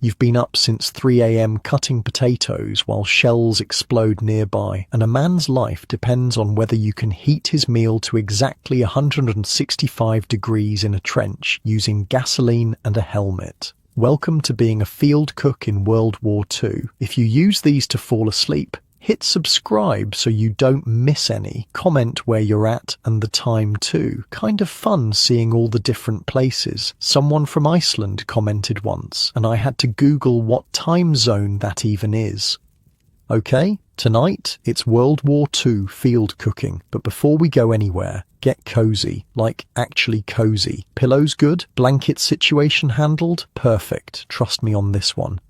You've been up since 3 a.m. cutting potatoes while shells explode nearby, and a man's life depends on whether you can heat his meal to exactly 165 degrees in a trench using gasoline and a helmet. Welcome to being a field cook in World War II. If you use these to fall asleep, hit subscribe so you don't miss any. Comment where you're at and the time too. Kind of fun seeing all the different places. Someone from Iceland commented once, and I had to Google what time zone that even is. Okay, tonight it's World War II field cooking, but before we go anywhere, get cozy, like actually cozy. Pillows good? Blanket situation handled? Perfect, trust me on this one.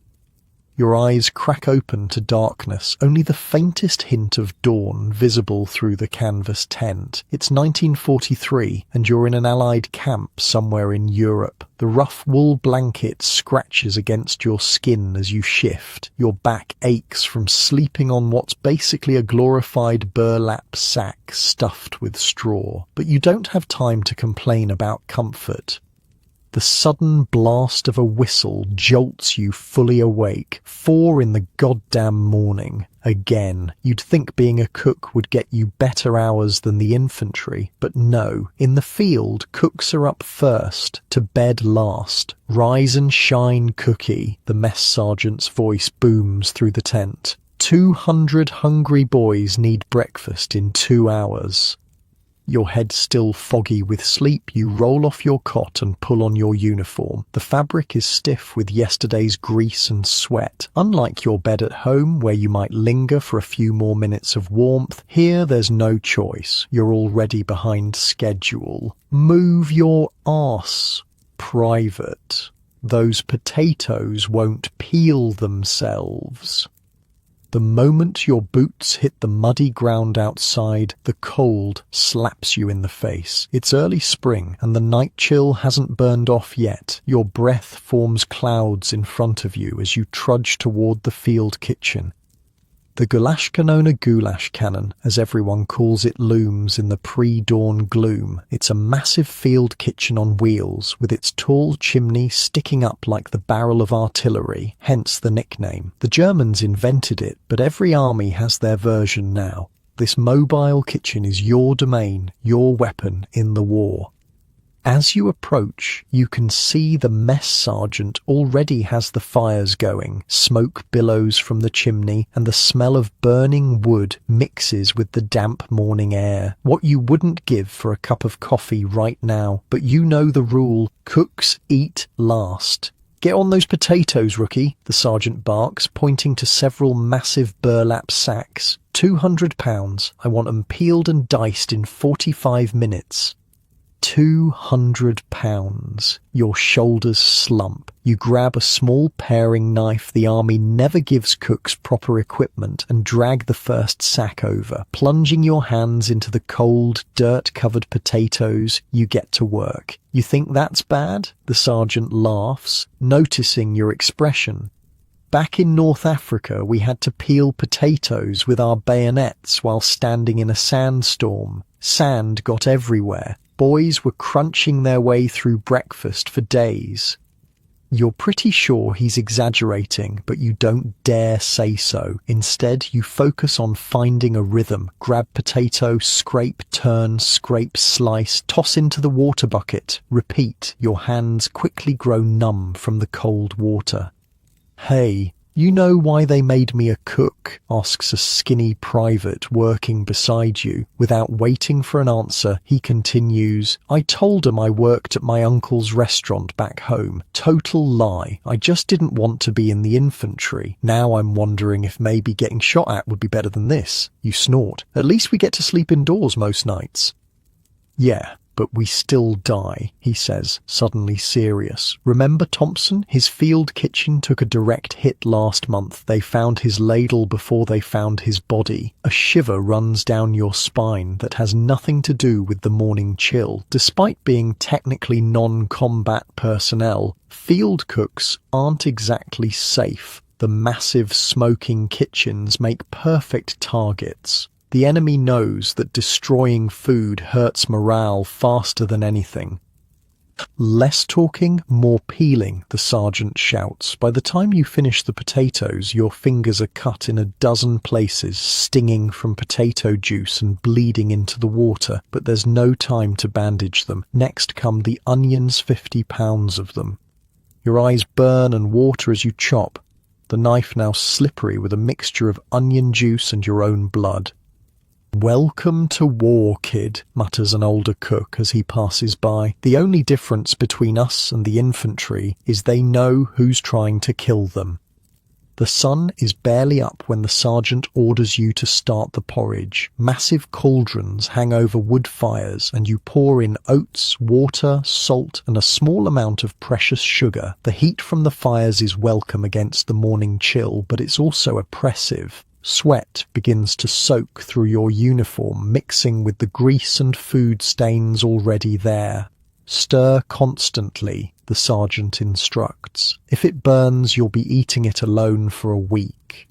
Your eyes crack open to darkness, only the faintest hint of dawn visible through the canvas tent. It's 1943, and you're in an Allied camp somewhere in Europe. The rough wool blanket scratches against your skin as you shift. Your back aches from sleeping on what's basically a glorified burlap sack stuffed with straw. But you don't have time to complain about comfort. The sudden blast of a whistle jolts you fully awake. 4 in the goddamn morning. Again, you'd think being a cook would get you better hours than the infantry, but no. In the field, cooks are up first, to bed last. Rise and shine, cookie, the mess sergeant's voice booms through the tent. 200 hungry boys need breakfast in 2 hours. Your head still foggy with sleep, you roll off your cot and pull on your uniform. The fabric is stiff with yesterday's grease and sweat. Unlike your bed at home, where you might linger for a few more minutes of warmth, here there's no choice. You're already behind schedule. Move your arse, Private. Those potatoes won't peel themselves. The moment your boots hit the muddy ground outside, the cold slaps you in the face. It's early spring, and the night chill hasn't burned off yet. Your breath forms clouds in front of you as you trudge toward the field kitchen. The goulash cannon, as everyone calls it, looms in the pre-dawn gloom. It's a massive field kitchen on wheels, with its tall chimney sticking up like the barrel of artillery, hence the nickname. The Germans invented it, but every army has their version now. This mobile kitchen is your domain, your weapon in the war. As you approach, you can see the mess sergeant already has the fires going. Smoke billows from the chimney, and the smell of burning wood mixes with the damp morning air. What you wouldn't give for a cup of coffee right now, but you know the rule: cooks eat last. Get on those potatoes, rookie, the sergeant barks, pointing to several massive burlap sacks. 200 pounds. I want 'em peeled and diced in 45 minutes. 200 pounds. Your shoulders slump. You grab a small paring knife the army never gives cooks proper equipment and drag the first sack over. Plunging your hands into the cold, dirt-covered potatoes, you get to work. You think that's bad? The sergeant laughs, noticing your expression. Back in North Africa, we had to peel potatoes with our bayonets while standing in a sandstorm. Sand got everywhere. Boys were crunching their way through breakfast for days. You're pretty sure he's exaggerating, but you don't dare say so. Instead, you focus on finding a rhythm. Grab potato, scrape, turn, scrape, slice, toss into the water bucket. Repeat. Your hands quickly grow numb from the cold water. Hey, you know why they made me a cook? Asks a skinny private working beside you. Without waiting for an answer, he continues, I told him I worked at my uncle's restaurant back home. Total lie. I just didn't want to be in the infantry. Now I'm wondering if maybe getting shot at would be better than this. You snort. At least we get to sleep indoors most nights. Yeah. But we still die, he says, suddenly serious. Remember Thompson? His field kitchen took a direct hit last month. They found his ladle before they found his body. A shiver runs down your spine that has nothing to do with the morning chill. Despite being technically non-combat personnel, field cooks aren't exactly safe. The massive smoking kitchens make perfect targets. The enemy knows that destroying food hurts morale faster than anything. Less talking, more peeling, the sergeant shouts. By the time you finish the potatoes, your fingers are cut in a dozen places, stinging from potato juice and bleeding into the water, but there's no time to bandage them. Next come the onions, 50 pounds of them. Your eyes burn and water as you chop, the knife now slippery with a mixture of onion juice and your own blood. "Welcome to war, kid," mutters an older cook as he passes by. "The only difference between us and the infantry is they know who's trying to kill them." The sun is barely up when the sergeant orders you to start the porridge. Massive cauldrons hang over wood fires and you pour in oats, water, salt and a small amount of precious sugar. The heat from the fires is welcome against the morning chill, but it's also oppressive. Sweat begins to soak through your uniform, mixing with the grease and food stains already there. "Stir constantly," the sergeant instructs. "If it burns, you'll be eating it alone for a week."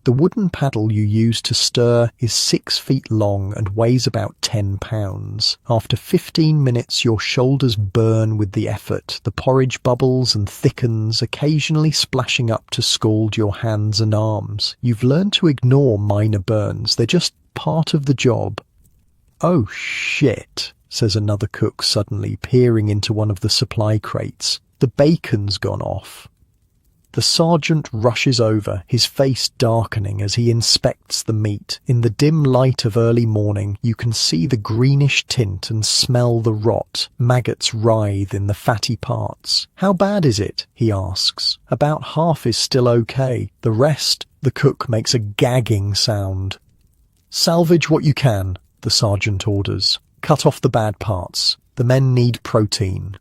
The wooden paddle you use to stir is 6 feet long and weighs about 10 pounds. After 15 minutes, your shoulders burn with the effort. The porridge bubbles and thickens, occasionally splashing up to scald your hands and arms. You've learned to ignore minor burns. They're just part of the job. "Oh, shit," says another cook suddenly, peering into one of the supply crates. "The bacon's gone off." The sergeant rushes over, his face darkening as he inspects the meat. In the dim light of early morning, you can see the greenish tint and smell the rot. Maggots writhe in the fatty parts. "How bad is it?" he asks. "About half is still okay. The rest," the cook makes a gagging sound. "Salvage what you can," the sergeant orders. "Cut off the bad parts. The men need protein."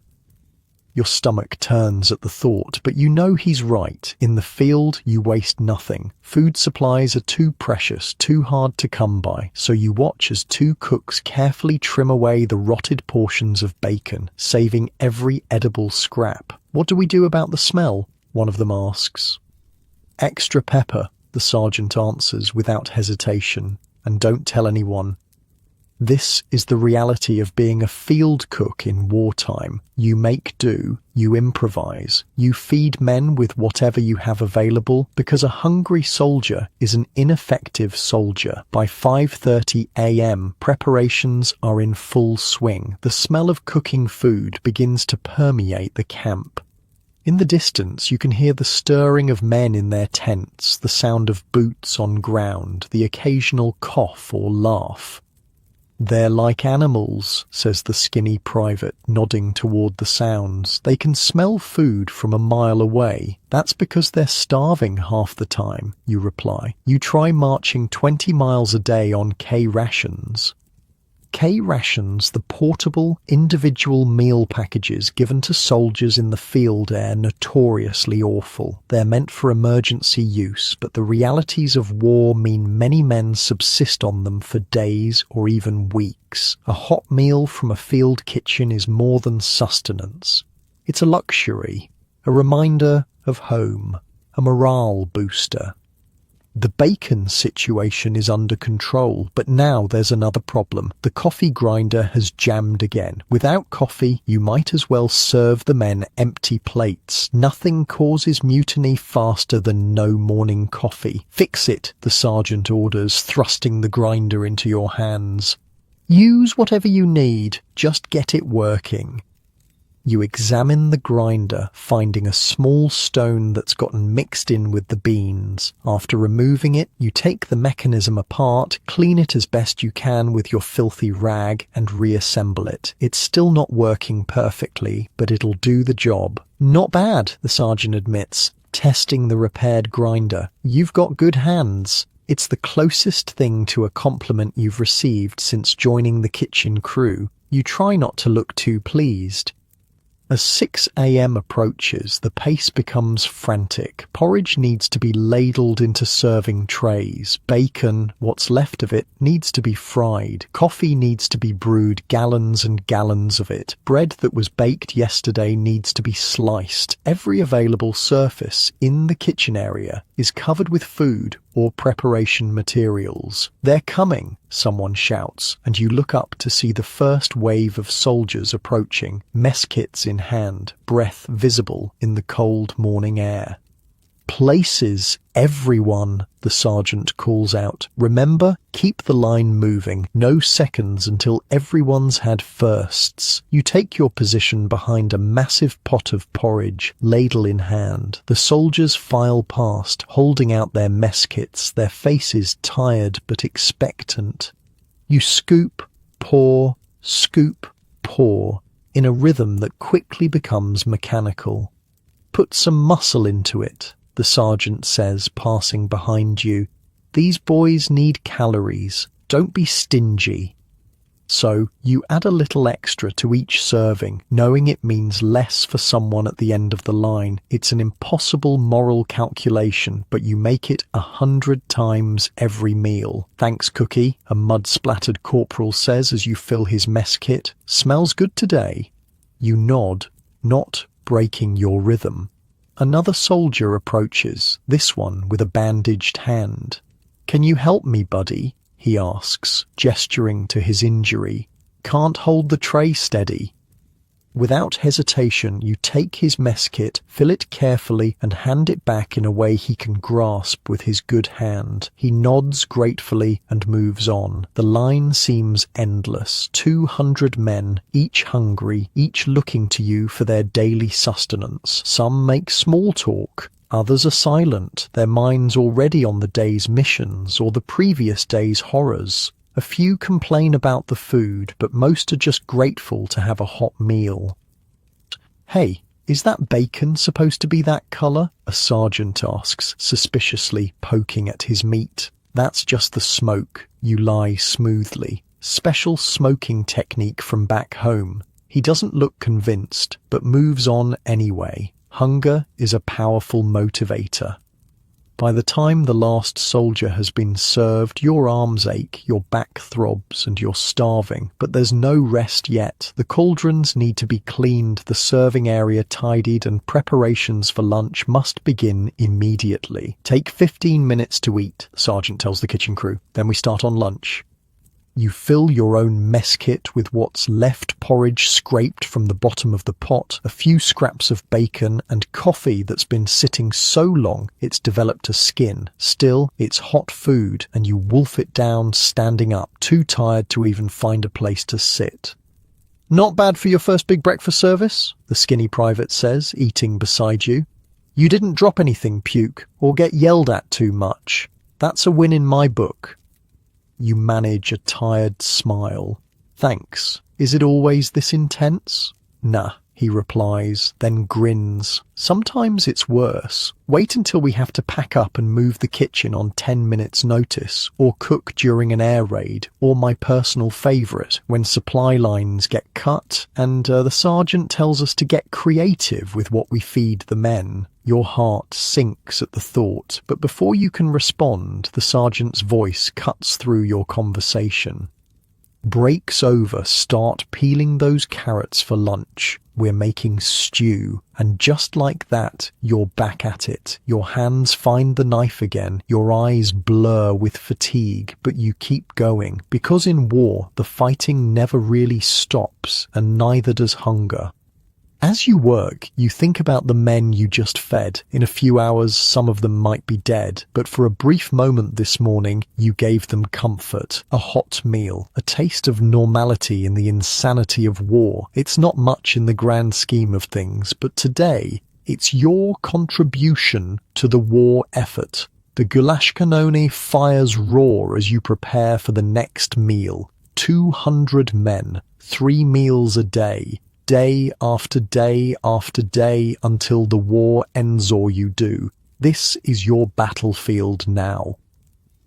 Your stomach turns at the thought, but you know he's right. In the field, you waste nothing. Food supplies are too precious, too hard to come by, so you watch as two cooks carefully trim away the rotted portions of bacon, saving every edible scrap. "What do we do about the smell?" one of them asks. "Extra pepper," the sergeant answers without hesitation. "And don't tell anyone." This is the reality of being a field cook in wartime. You make do, you improvise, you feed men with whatever you have available, because a hungry soldier is an ineffective soldier. By 5:30 a.m., preparations are in full swing. The smell of cooking food begins to permeate the camp. In the distance, you can hear the stirring of men in their tents, the sound of boots on ground, the occasional cough or laugh. "They're like animals," says the skinny private, nodding toward the sounds. "They can smell food from a mile away. That's because they're starving half the time," you reply. "You try marching 20 miles a day on K rations." K rations, the portable, individual meal packages given to soldiers in the field, are notoriously awful. They're meant for emergency use, but the realities of war mean many men subsist on them for days or even weeks. A hot meal from a field kitchen is more than sustenance. It's a luxury, a reminder of home, a morale booster. The bacon situation is under control, but now there's another problem. The coffee grinder has jammed again. Without coffee, you might as well serve the men empty plates. Nothing causes mutiny faster than no morning coffee. "Fix it," the sergeant orders, thrusting the grinder into your hands. "Use whatever you need, just get it working." You examine the grinder, finding a small stone that's gotten mixed in with the beans. After removing it, you take the mechanism apart, clean it as best you can with your filthy rag, and reassemble it. It's still not working perfectly, but it'll do the job. "Not bad," the sergeant admits, testing the repaired grinder. "You've got good hands." It's the closest thing to a compliment you've received since joining the kitchen crew. You try not to look too pleased. As 6 a.m. approaches, the pace becomes frantic. Porridge needs to be ladled into serving trays. Bacon, what's left of it, needs to be fried. Coffee needs to be brewed, gallons and gallons of it. Bread that was baked yesterday needs to be sliced. Every available surface in the kitchen area is covered with food, or preparation materials. "They're coming," someone shouts, and you look up to see the first wave of soldiers approaching, mess kits in hand, breath visible in the cold morning air. "Places, everyone," the sergeant calls out. "Remember, keep the line moving. No seconds until everyone's had firsts." You take your position behind a massive pot of porridge, ladle in hand. The soldiers file past, holding out their mess kits, their faces tired but expectant. You scoop, pour, in a rhythm that quickly becomes mechanical. "Put some muscle into it," the sergeant says, passing behind you. "These boys need calories. Don't be stingy." So you add a little extra to each serving, knowing it means less for someone at the end of the line. It's an impossible moral calculation, but you make it 100 times every meal. "Thanks, Cookie," a mud-splattered corporal says as you fill his mess kit. "Smells good today." You nod, not breaking your rhythm. Another soldier approaches, this one with a bandaged hand. "Can you help me, buddy?" he asks, gesturing to his injury. "Can't hold the tray steady." Without hesitation, you take his mess kit, fill it carefully, and hand it back in a way he can grasp with his good hand. He nods gratefully and moves on. The line seems endless. 200 men, each hungry, each looking to you for their daily sustenance. Some make small talk. Others are silent, their minds already on the day's missions or the previous day's horrors. A few complain about the food, but most are just grateful to have a hot meal. "Hey, is that bacon supposed to be that colour?" a sergeant asks, suspiciously poking at his meat. "That's just the smoke," you lie smoothly. "Special smoking technique from back home." He doesn't look convinced, but moves on anyway. Hunger is a powerful motivator. By the time the last soldier has been served, your arms ache, your back throbs, and you're starving. But there's no rest yet. The cauldrons need to be cleaned, the serving area tidied, and preparations for lunch must begin immediately. "Take 15 minutes to eat," the sergeant tells the kitchen crew. "Then we start on lunch." You fill your own mess kit with what's left porridge scraped from the bottom of the pot, a few scraps of bacon, and coffee that's been sitting so long it's developed a skin. Still, it's hot food, and you wolf it down standing up, too tired to even find a place to sit. "Not bad for your first big breakfast service," the skinny private says, eating beside you. "You didn't drop anything, puke, or get yelled at too much. That's a win in my book." You manage a tired smile. "Thanks. Is it always this intense?" "Nah," he replies, then grins. "Sometimes it's worse. Wait until we have to pack up and move the kitchen on 10 minutes notice, or cook during an air raid, or my personal favourite, when supply lines get cut and the sergeant tells us to get creative with what we feed the men." Your heart sinks at the thought, but before you can respond, the sergeant's voice cuts through your conversation. "Break's over, start peeling those carrots for lunch. We're making stew." And just like that, you're back at it. Your hands find the knife again, your eyes blur with fatigue, but you keep going, because in war, the fighting never really stops, and neither does hunger. As you work, you think about the men you just fed. In a few hours, some of them might be dead, but for a brief moment this morning, you gave them comfort, a hot meal, a taste of normality in the insanity of war. It's not much in the grand scheme of things, but today, it's your contribution to the war effort. The goulash cannone fires roar as you prepare for the next meal. 200 men, 3 meals a day. Day after day after day until the war ends or you do. This is your battlefield now.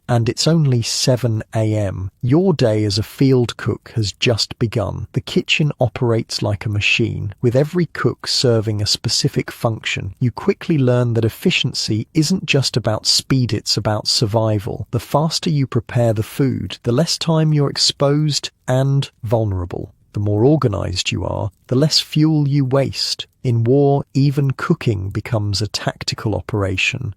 And it's only 7 a.m. Your day as a field cook has just begun. The kitchen operates like a machine, with every cook serving a specific function. You quickly learn that efficiency isn't just about speed, it's about survival. The faster you prepare the food, the less time you're exposed and vulnerable. The more organized you are, the less fuel you waste. In war, even cooking becomes a tactical operation.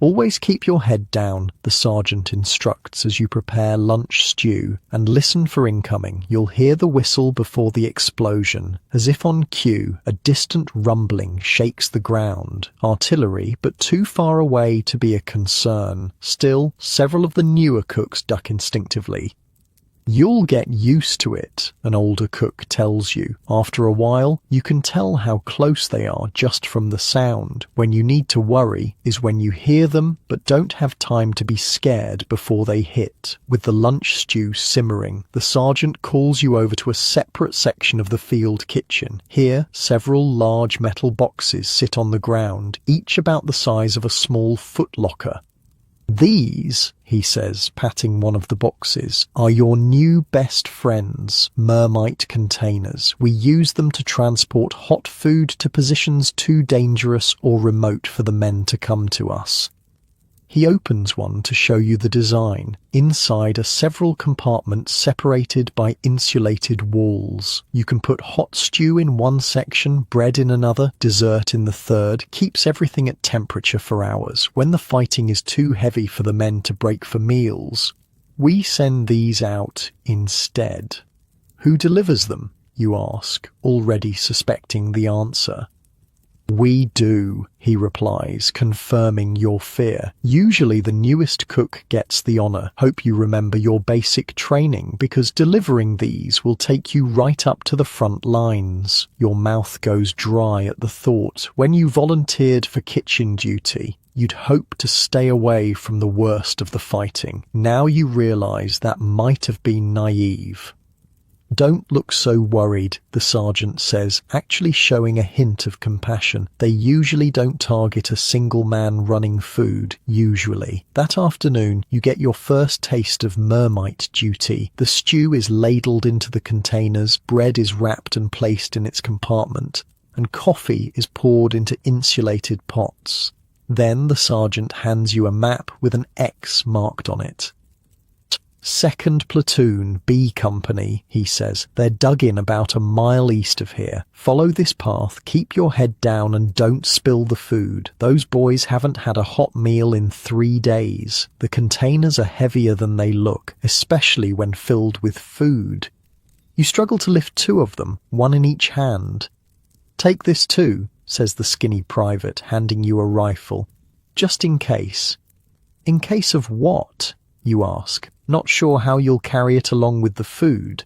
Always keep your head down, the sergeant instructs as you prepare lunch stew, and listen for incoming. You'll hear the whistle before the explosion. As if on cue, a distant rumbling shakes the ground. Artillery, but too far away to be a concern. Still, several of the newer cooks duck instinctively. You'll get used to it, an older cook tells you. After a while, you can tell how close they are just from the sound. When you need to worry is when you hear them but don't have time to be scared before they hit. With the lunch stew simmering, the sergeant calls you over to a separate section of the field kitchen. Here, several large metal boxes sit on the ground, each about the size of a small footlocker. "These," he says, patting one of the boxes, "are your new best friends, Mermite containers. We use them to transport hot food to positions too dangerous or remote for the men to come to us." He opens one to show you the design. Inside are several compartments separated by insulated walls. You can put hot stew in one section, bread in another, dessert in the third. Keeps everything at temperature for hours. When the fighting is too heavy for the men to break for meals, we send these out instead. Who delivers them, you ask, already suspecting the answer. "We do," he replies, confirming your fear. "Usually the newest cook gets the honor. Hope you remember your basic training, because delivering these will take you right up to the front lines." Your mouth goes dry at the thought. When you volunteered for kitchen duty, you'd hope to stay away from the worst of the fighting. Now you realize that might have been naive. "Don't look so worried," the sergeant says, actually showing a hint of compassion. "They usually don't target a single man running food, usually." That afternoon, you get your first taste of Mermite duty. The stew is ladled into the containers, bread is wrapped and placed in its compartment, and coffee is poured into insulated pots. Then the sergeant hands you a map with an X marked on it. "Second Platoon, B Company," he says. "They're dug in about a mile east of here. Follow this path, keep your head down and don't spill the food. Those boys haven't had a hot meal in 3 days. The containers are heavier than they look, especially when filled with food. You struggle to lift 2 of them, one in each hand. Take this too," says the skinny private, handing you a rifle. "Just in case." "In case of what?" you ask, not sure how you'll carry it along with the food.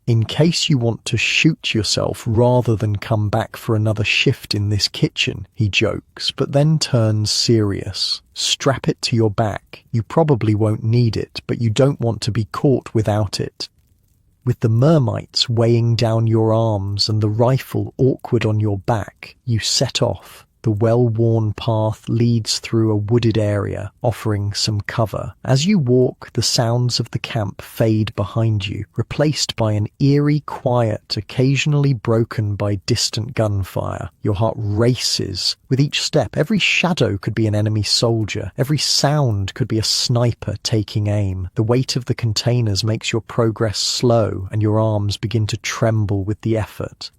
"In case you want to shoot yourself rather than come back for another shift in this kitchen," he jokes, but then turns serious. "Strap it to your back. You probably won't need it, but you don't want to be caught without it." With the mermites weighing down your arms and the rifle awkward on your back, you set off. The well-worn path leads through a wooded area, offering some cover. As you walk, the sounds of the camp fade behind you, replaced by an eerie quiet occasionally broken by distant gunfire. Your heart races. With each step, every shadow could be an enemy soldier. Every sound could be a sniper taking aim. The weight of the containers makes your progress slow, and your arms begin to tremble with the effort.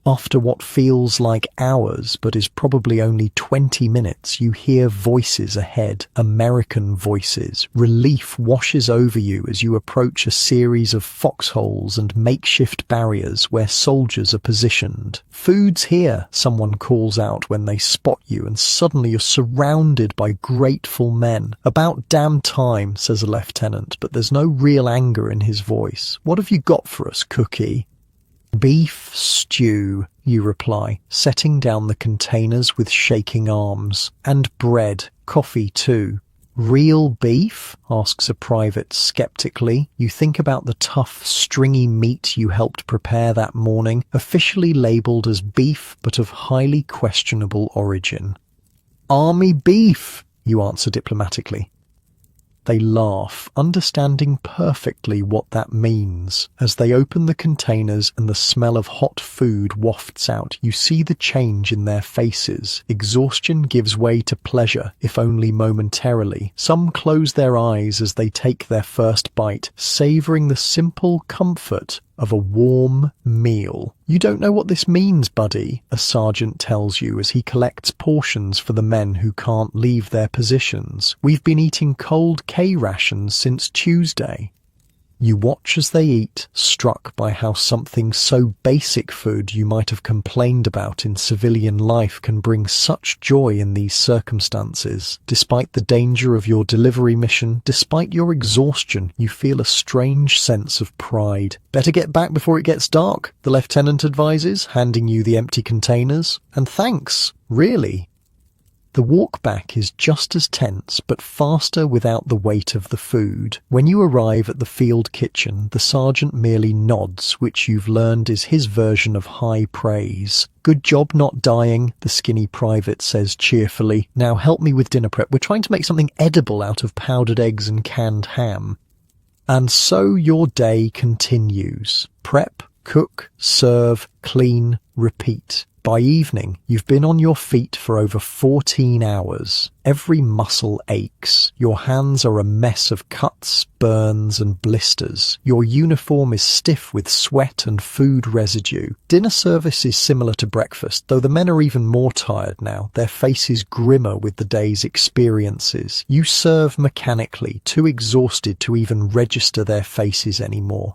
After what feels like hours but is probably only 20 minutes, you hear voices ahead, American voices. Relief washes over you as you approach a series of foxholes and makeshift barriers where soldiers are positioned. "Food's here," someone calls out when they spot you, and suddenly you're surrounded by grateful men. "About damn time," says a lieutenant, but there's no real anger in his voice. "What have you got for us, Cookie?" "Beef stew," you reply, setting down the containers with shaking arms. "And bread. Coffee too." "Real beef?" asks a private skeptically. You think about the tough, stringy meat you helped prepare that morning, officially labelled as beef but of highly questionable origin. "Army beef," you answer diplomatically. They laugh, understanding perfectly what that means. As they open the containers and the smell of hot food wafts out, you see the change in their faces. Exhaustion gives way to pleasure, if only momentarily. Some close their eyes as they take their first bite, savouring the simple comfort of a warm meal. You don't know what this means, buddy, a sergeant tells you as he collects portions for the men who can't leave their positions. We've been eating cold K rations since Tuesday. You watch as they eat, struck by how something so basic food you might have complained about in civilian life can bring such joy in these circumstances. Despite the danger of your delivery mission, despite your exhaustion, you feel a strange sense of pride. Better get back before it gets dark, the lieutenant advises, handing you the empty containers. And thanks, really. The walk back is just as tense, but faster without the weight of the food. When you arrive at the field kitchen, the sergeant merely nods, which you've learned is his version of high praise. Good job not dying, the skinny private says cheerfully. Now help me with dinner prep. We're trying to make something edible out of powdered eggs and canned ham. And so your day continues. Prep, cook, serve, clean, repeat. By evening, you've been on your feet for over 14 hours. Every muscle aches. Your hands are a mess of cuts, burns, and blisters. Your uniform is stiff with sweat and food residue. Dinner service is similar to breakfast, though the men are even more tired now, their faces grimmer with the day's experiences. You serve mechanically, too exhausted to even register their faces anymore.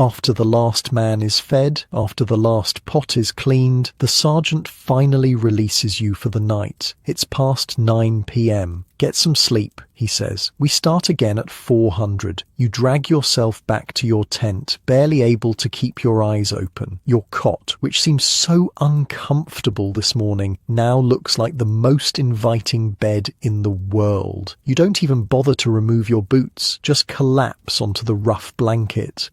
After the last man is fed, after the last pot is cleaned, the sergeant finally releases you for the night. It's past 9 p.m. Get some sleep, he says. We start again at 400. You drag yourself back to your tent, barely able to keep your eyes open. Your cot, which seems so uncomfortable this morning, now looks like the most inviting bed in the world. You don't even bother to remove your boots, just collapse onto the rough blanket.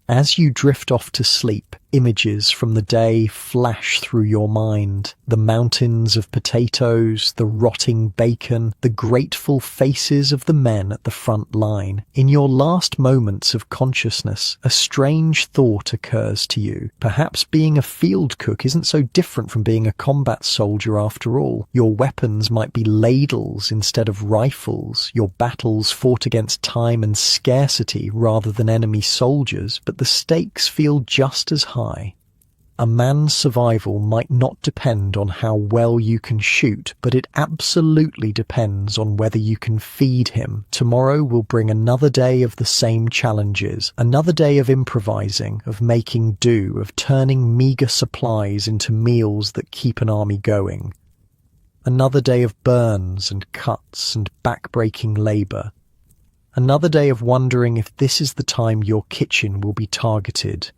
As you drift off to sleep, images from the day flash through your mind. The mountains of potatoes, the rotting bacon, the grateful faces of the men at the front line. In your last moments of consciousness, a strange thought occurs to you. Perhaps being a field cook isn't so different from being a combat soldier after all. Your weapons might be ladles instead of rifles. Your battles fought against time and scarcity rather than enemy soldiers, but the stakes feel just as high. A man's survival might not depend on how well you can shoot, but it absolutely depends on whether you can feed him. Tomorrow will bring another day of the same challenges, another day of improvising, of making do, of turning meager supplies into meals that keep an army going. Another day of burns and cuts and back-breaking labour. Another day of wondering if this is the time your kitchen will be targeted.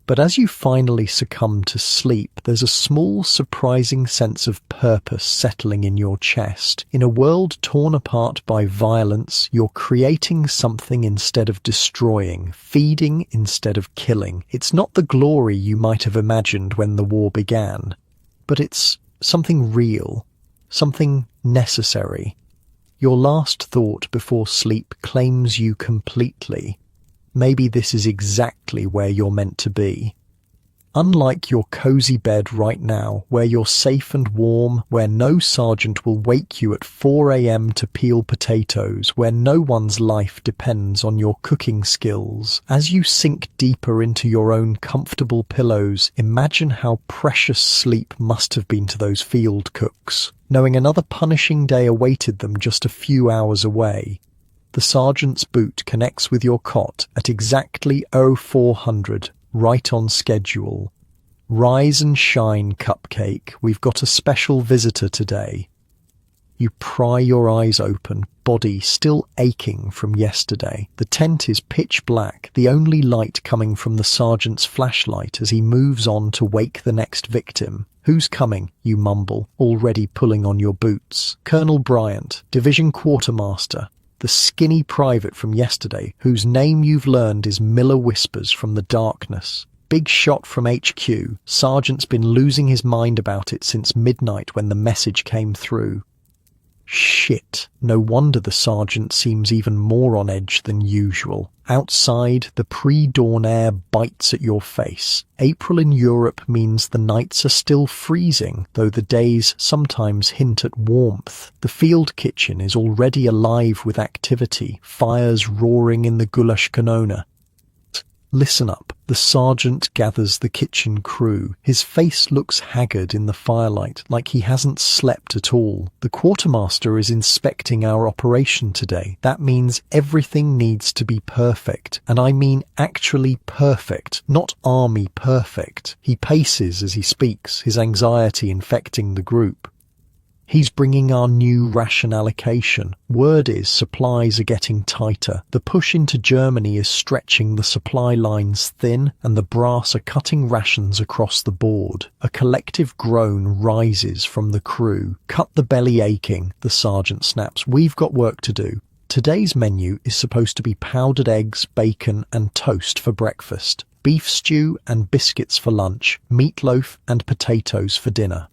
But as you finally succumb to sleep, there's a small, surprising sense of purpose settling in your chest. In a world torn apart by violence, you're creating something instead of destroying, feeding instead of killing. It's not the glory you might have imagined when the war began, but it's something real, something necessary. Your last thought before sleep claims you completely. Maybe this is exactly where you're meant to be. Unlike your cozy bed right now, where you're safe and warm, where no sergeant will wake you at 4 a.m. to peel potatoes, where no one's life depends on your cooking skills. As you sink deeper into your own comfortable pillows, imagine how precious sleep must have been to those field cooks, knowing another punishing day awaited them just a few hours away. The sergeant's boot connects with your cot at exactly 0400, right on schedule. Rise and shine, cupcake. We've got a special visitor today. You pry your eyes open, body still aching from yesterday. The tent is pitch black, the only light coming from the sergeant's flashlight as he moves on to wake the next victim. Who's coming, you mumble, already pulling on your boots. Colonel Bryant, Division Quartermaster. The skinny private from yesterday, whose name you've learned is Miller whispers from the darkness. Big shot from HQ. Sergeant's been losing his mind about it since midnight when the message came through. Shit. No wonder the sergeant seems even more on edge than usual. Outside, the pre-dawn air bites at your face. April in Europe means the nights are still freezing, though the days sometimes hint at warmth. The field kitchen is already alive with activity, fires roaring in the goulash kanona. Listen up. The sergeant gathers the kitchen crew. His face looks haggard in the firelight, like he hasn't slept at all. The quartermaster is inspecting our operation today. That means everything needs to be perfect. And I mean actually perfect, not army perfect. He paces as he speaks, his anxiety infecting the group. He's bringing our new ration allocation. Word is supplies are getting tighter. The push into Germany is stretching the supply lines thin, and the brass are cutting rations across the board. A collective groan rises from the crew. Cut the belly aching, the sergeant snaps. We've got work to do. Today's menu is supposed to be powdered eggs, bacon, and toast for breakfast, beef stew and biscuits for lunch, meatloaf and potatoes for dinner.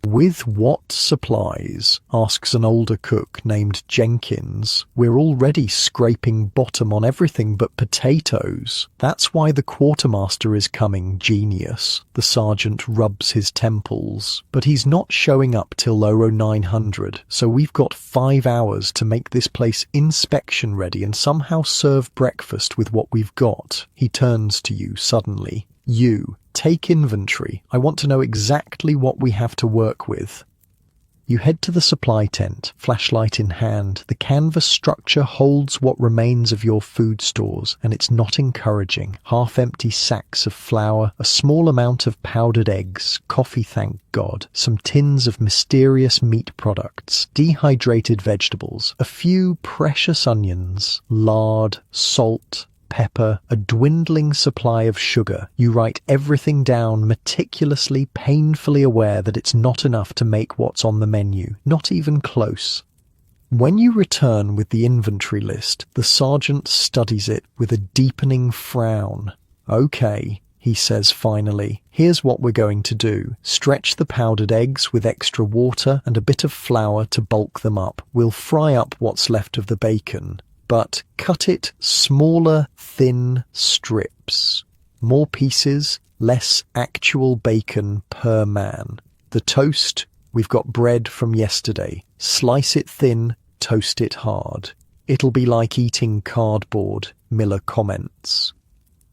With what supplies? Asks an older cook named Jenkins. We're already scraping bottom on everything but potatoes. That's why the quartermaster is coming, genius. The sergeant rubs his temples. But he's not showing up till 0900, so we've got 5 hours to make this place inspection ready and somehow serve breakfast with what we've got. He turns to you suddenly. You. Take inventory. I want to know exactly what we have to work with. You head to the supply tent, flashlight in hand. The canvas structure holds what remains of your food stores, and it's not encouraging. Half-empty sacks of flour, a small amount of powdered eggs, coffee, thank God, some tins of mysterious meat products, dehydrated vegetables, a few precious onions, lard, salt, pepper, a dwindling supply of sugar. You write everything down meticulously, painfully aware that it's not enough to make what's on the menu, not even close. When you return with the inventory list, the sergeant studies it with a deepening frown. Okay, he says finally, here's what we're going to do. Stretch the powdered eggs with extra water and a bit of flour to bulk them up. We'll fry up what's left of the bacon. But cut it smaller, thin strips. More pieces, less actual bacon per man. The toast, we've got bread from yesterday. Slice it thin, toast it hard. It'll be like eating cardboard, Miller comments.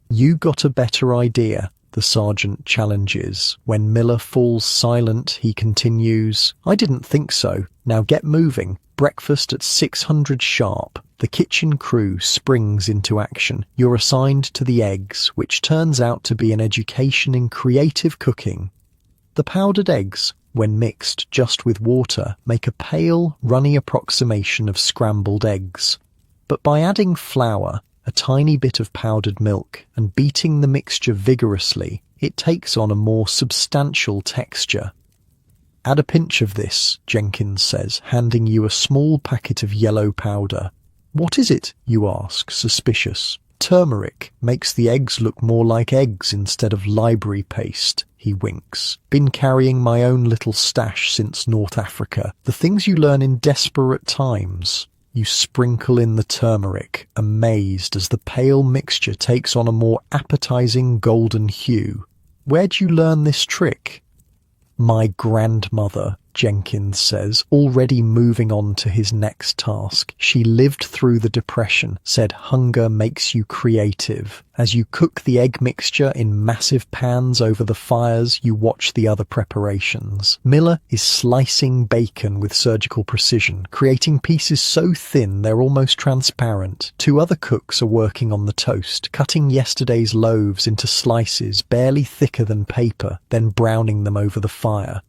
You got a better idea, the sergeant challenges. When Miller falls silent, he continues, I didn't think so. Now get moving. Breakfast at 600 sharp. The kitchen crew springs into action. You're assigned to the eggs, which turns out to be an education in creative cooking. The powdered eggs, when mixed just with water, make a pale, runny approximation of scrambled eggs. But by adding flour, a tiny bit of powdered milk, and beating the mixture vigorously, it takes on a more substantial texture. Add a pinch of this, Jenkins says, handing you a small packet of yellow powder. What is it? You ask, suspicious. Turmeric makes the eggs look more like eggs instead of library paste, he winks. Been carrying my own little stash since North Africa. The things you learn in desperate times. You sprinkle in the turmeric, amazed as the pale mixture takes on a more appetizing golden hue. Where'd you learn this trick? My grandmother, Jenkins says, already moving on to his next task. She lived through the Depression, said hunger makes you creative. As you cook the egg mixture in massive pans over the fires, you watch the other preparations. Miller is slicing bacon with surgical precision, creating pieces so thin they're almost transparent. 2 other cooks are working on the toast, cutting yesterday's loaves into slices barely thicker than paper, then browning them over the fire.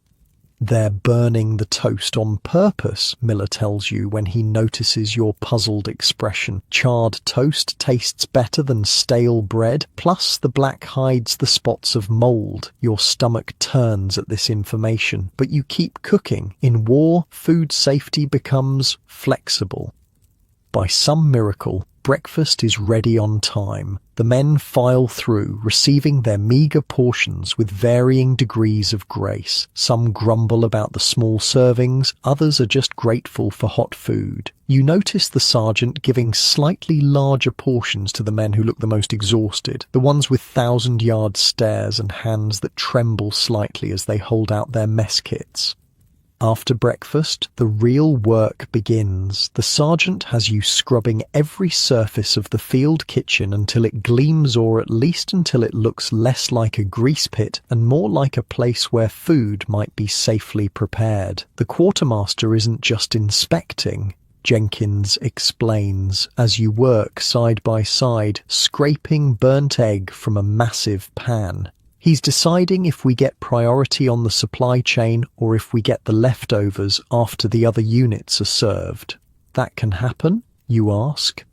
They're burning the toast on purpose, Miller tells you when he notices your puzzled expression. Charred toast tastes better than stale bread, plus the black hides the spots of mold. Your stomach turns at this information, but you keep cooking. In war, food safety becomes flexible. By some miracle, breakfast is ready on time. The men file through, receiving their meagre portions with varying degrees of grace. Some grumble about the small servings, others are just grateful for hot food. You notice the sergeant giving slightly larger portions to the men who look the most exhausted, the ones with 1,000-yard stares and hands that tremble slightly as they hold out their mess kits. After breakfast, the real work begins. The sergeant has you scrubbing every surface of the field kitchen until it gleams, or at least until it looks less like a grease pit and more like a place where food might be safely prepared. The quartermaster isn't just inspecting, Jenkins explains, as you work side by side, scraping burnt egg from a massive pan. He's deciding if we get priority on the supply chain or if we get the leftovers after the other units are served. That can happen, you ask?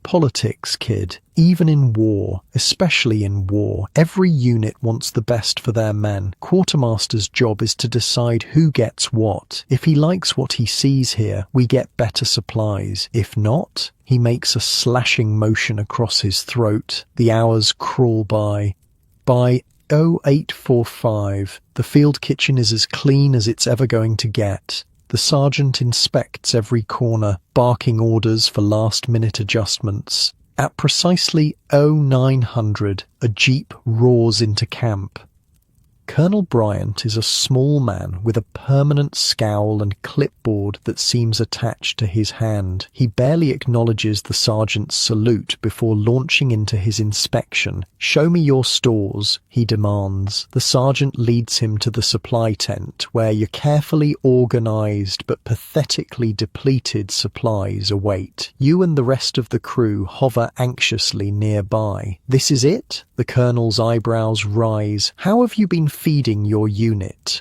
Politics, kid. Even in war, especially in war, every unit wants the best for their men. Quartermaster's job is to decide who gets what. If he likes what he sees here, we get better supplies. If not, he makes a slashing motion across his throat. The hours crawl by. By 0845, the field kitchen is as clean as it's ever going to get. The sergeant inspects every corner, barking orders for last-minute adjustments. At precisely 0900, a jeep roars into camp. Colonel Bryant is a small man with a permanent scowl and clipboard that seems attached to his hand. He barely acknowledges the sergeant's salute before launching into his inspection. "Show me your stores," he demands. The sergeant leads him to the supply tent, where your carefully organized but pathetically depleted supplies await. You and the rest of the crew hover anxiously nearby. "This is it?" The colonel's eyebrows rise. "How have you been feeding your unit?"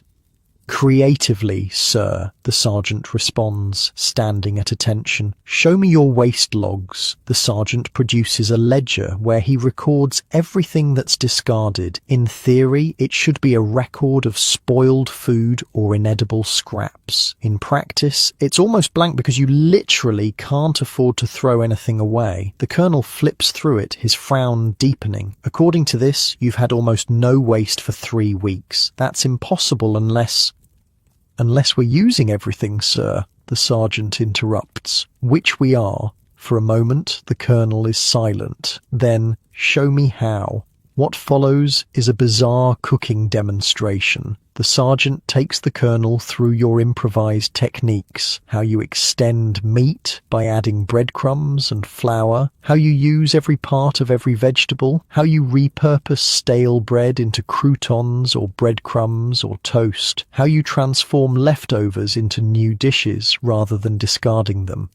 "Creatively, sir," the sergeant responds, standing at attention. "Show me your waste logs." The sergeant produces a ledger where he records everything that's discarded. In theory, it should be a record of spoiled food or inedible scraps. In practice, it's almost blank because you literally can't afford to throw anything away. The colonel flips through it, his frown deepening. "According to this, you've had almost no waste for 3 weeks. That's impossible unless we're using everything, sir," the sergeant interrupts. "Which we are." For a moment, the colonel is silent. Then, "Show me how." What follows is a bizarre cooking demonstration. The sergeant takes the colonel through your improvised techniques, how you extend meat by adding breadcrumbs and flour, how you use every part of every vegetable, how you repurpose stale bread into croutons or breadcrumbs or toast, how you transform leftovers into new dishes rather than discarding them.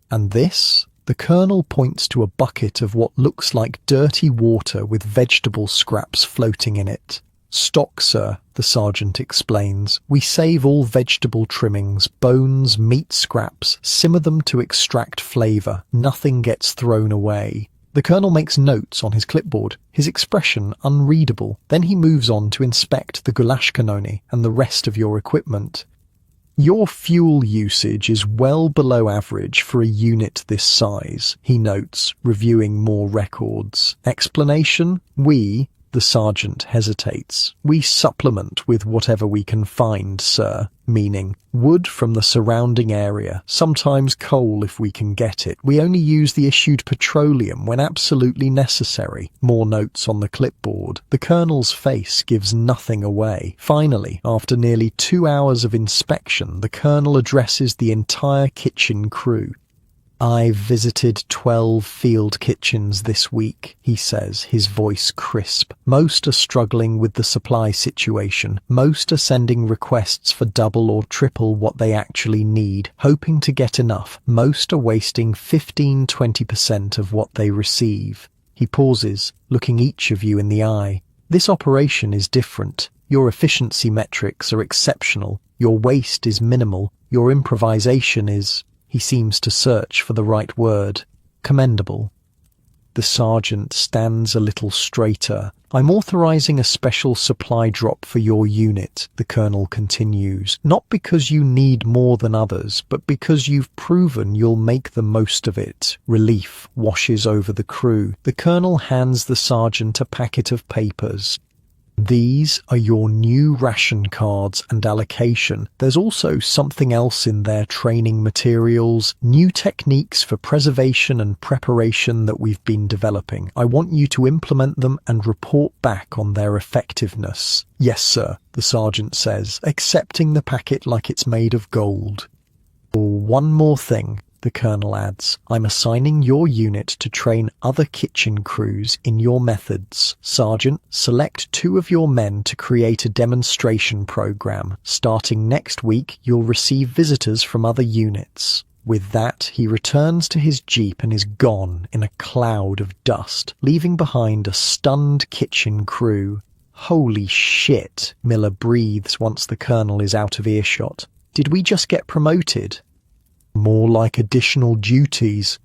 And this? The colonel points to a bucket of what looks like dirty water with vegetable scraps floating in it. "Stock, sir," the sergeant explains. "We save all vegetable trimmings, bones, meat scraps, simmer them to extract flavour. Nothing gets thrown away." The colonel makes notes on his clipboard, his expression unreadable. Then he moves on to inspect the goulash cannoli and the rest of your equipment. "Your fuel usage is well below average for a unit this size," he notes, reviewing more records. "Explanation? The sergeant hesitates. "We supplement with whatever we can find, sir," meaning wood from the surrounding area, sometimes coal if we can get it. "We only use the issued petroleum when absolutely necessary." More notes on the clipboard. The colonel's face gives nothing away. Finally, after nearly 2 hours of inspection, the colonel addresses the entire kitchen crew. "I've visited 12 field kitchens this week," he says, his voice crisp. "Most are struggling with the supply situation. Most are sending requests for double or triple what they actually need, hoping to get enough. Most are wasting 15–20% of what they receive." He pauses, looking each of you in the eye. "This operation is different. Your efficiency metrics are exceptional. Your waste is minimal. Your improvisation is..." He seems to search for the right word. "Commendable." The sergeant stands a little straighter. "I'm authorizing a special supply drop for your unit," the colonel continues. "Not because you need more than others, but because you've proven you'll make the most of it." Relief washes over the crew. The colonel hands the sergeant a packet of papers. These are your new ration cards and allocation. There's also something else in there: training materials, new techniques for preservation and preparation that we've been developing. I want you to implement them and report back on their effectiveness. Yes, sir, the sergeant says, accepting the packet like it's made of gold. One more thing, the colonel adds. I'm assigning your unit to train other kitchen crews in your methods. Sergeant, select 2 of your men to create a demonstration program. Starting next week, you'll receive visitors from other units. With that, he returns to his jeep and is gone in a cloud of dust, leaving behind a stunned kitchen crew. Holy shit, Miller breathes once the colonel is out of earshot. Did we just get promoted? More like additional duties,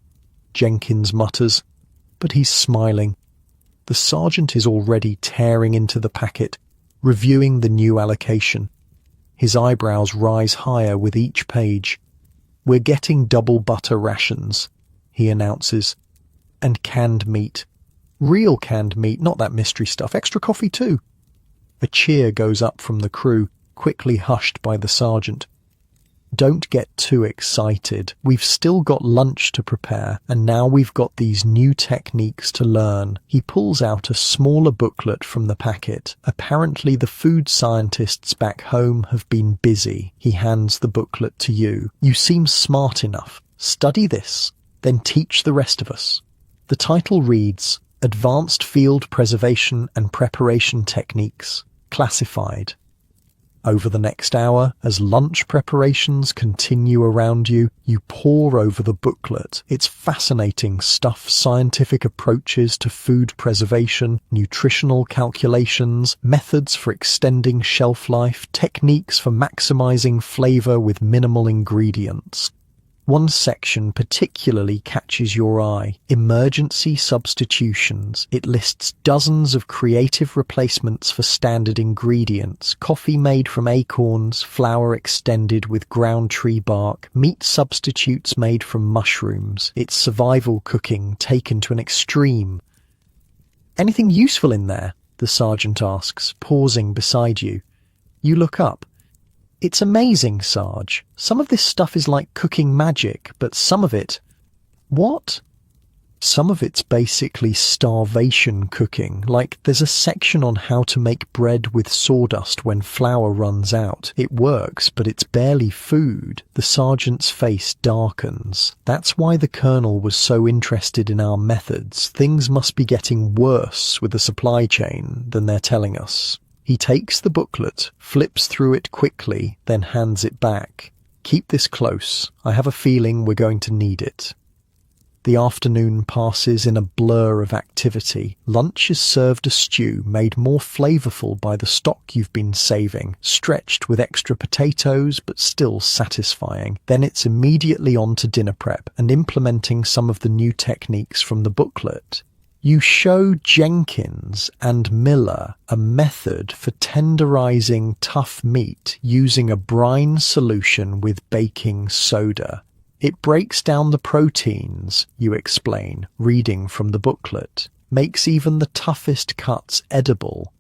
Jenkins mutters, but he's smiling. The sergeant is already tearing into the packet, reviewing the new allocation. His eyebrows rise higher with each page. We're getting double butter rations, he announces, and canned meat. Real canned meat, not that mystery stuff. Extra coffee too. A cheer goes up from the crew, quickly hushed by the sergeant. Don't get too excited. We've still got lunch to prepare, and now we've got these new techniques to learn. He pulls out a smaller booklet from the packet. Apparently the food scientists back home have been busy. He hands the booklet to you. You seem smart enough. Study this, then teach the rest of us. The title reads, Advanced Field Preservation and Preparation Techniques, Classified. Over the next hour, as lunch preparations continue around you, you pore over the booklet. It's fascinating stuff: scientific approaches to food preservation, nutritional calculations, methods for extending shelf life, techniques for maximizing flavor with minimal ingredients. One section particularly catches your eye: emergency substitutions. It lists dozens of creative replacements for standard ingredients: coffee made from acorns, flour extended with ground tree bark, meat substitutes made from mushrooms. It's survival cooking taken to an extreme. Anything useful in there? The sergeant asks, pausing beside you. You look up. It's amazing, Sarge. Some of this stuff is like cooking magic, but some of it... What? Some of it's basically starvation cooking. Like, there's a section on how to make bread with sawdust when flour runs out. It works, but it's barely food. The sergeant's face darkens. That's why the colonel was so interested in our methods. Things must be getting worse with the supply chain than they're telling us. He takes the booklet, flips through it quickly, then hands it back. Keep this close. I have a feeling we're going to need it. The afternoon passes in a blur of activity. Lunch is served a stew made more flavorful by the stock you've been saving, stretched with extra potatoes but still satisfying. Then it's immediately on to dinner prep and implementing some of the new techniques from the booklet. You show Jenkins and Miller a method for tenderizing tough meat using a brine solution with baking soda. It breaks down the proteins, you explain, reading from the booklet, makes even the toughest cuts edible.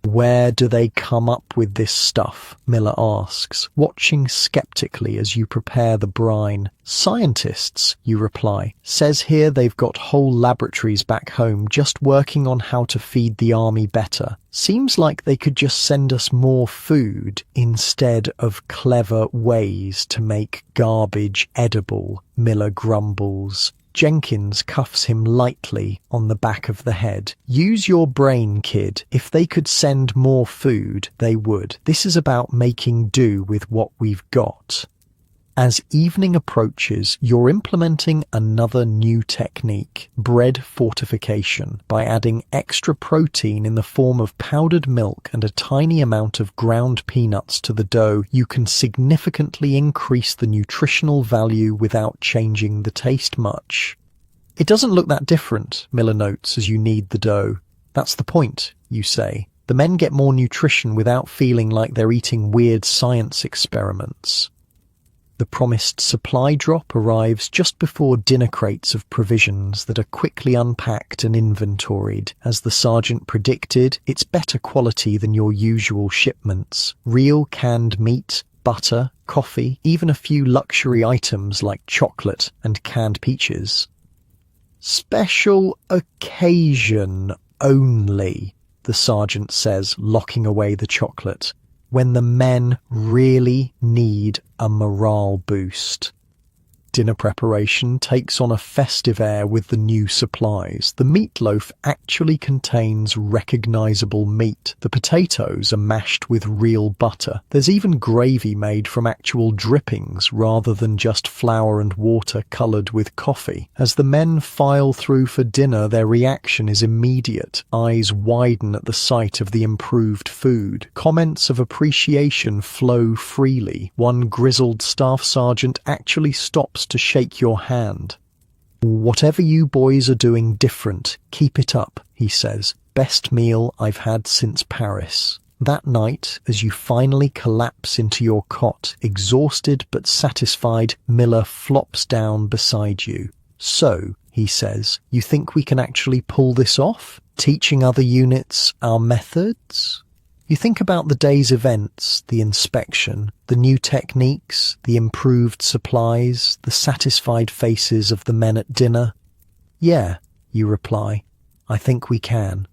Where do they come up with this stuff? Miller asks, watching skeptically as you prepare the brine. Scientists, you reply. Says here they've got whole laboratories back home just working on how to feed the army better. Seems like they could just send us more food instead of clever ways to make garbage edible, Miller grumbles. Jenkins cuffs him lightly on the back of the head. Use your brain, kid. If they could send more food, they would. This is about making do with what we've got. As evening approaches, you're implementing another new technique, bread fortification. By adding extra protein in the form of powdered milk and a tiny amount of ground peanuts to the dough, you can significantly increase the nutritional value without changing the taste much. It doesn't look that different, Miller notes as you knead the dough. That's the point, you say. The men get more nutrition without feeling like they're eating weird science experiments. The promised supply drop arrives just before dinner crates of provisions that are quickly unpacked and inventoried. As the sergeant predicted, it's better quality than your usual shipments. Real canned meat, butter, coffee, even a few luxury items like chocolate and canned peaches. Special occasion only, the sergeant says, locking away the chocolate, when the men really need a morale boost. Dinner preparation takes on a festive air with the new supplies. The meatloaf actually contains recognizable meat. The potatoes are mashed with real butter. There's even gravy made from actual drippings rather than just flour and water colored with coffee. As the men file through for dinner, their reaction is immediate. Eyes widen at the sight of the improved food. Comments of appreciation flow freely. One grizzled staff sergeant actually stops to shake your hand. "Whatever you boys are doing different, keep it up," he says. "Best meal I've had since Paris." That night, as you finally collapse into your cot, exhausted but satisfied, Miller flops down beside you. "So," he says, "you think we can actually pull this off? Teaching other units our methods?" You think about the day's events, the inspection, the new techniques, the improved supplies, the satisfied faces of the men at dinner. "Yeah," you reply, "I think we can."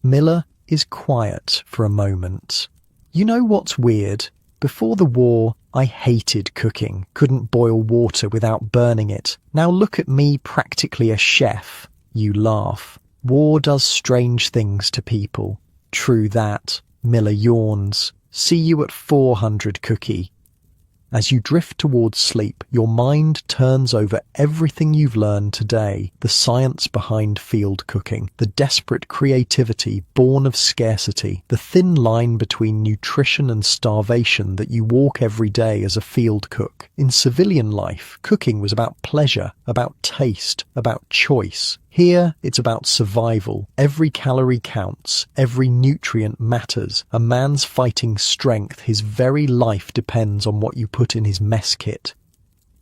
Miller is quiet for a moment. "You know what's weird? Before the war, I hated cooking, couldn't boil water without burning it. Now look at me, practically a chef." You laugh. "War does strange things to people." "True that." Miller yawns. "See you at 400, Cookie." As you drift towards sleep, your mind turns over everything you've learned today, the science behind field cooking, the desperate creativity born of scarcity, the thin line between nutrition and starvation that you walk every day as a field cook. In civilian life, cooking was about pleasure, about taste, about choice. Here, it's about survival. Every calorie counts. Every nutrient matters. A man's fighting strength, his very life depends on what you put in his mess kit.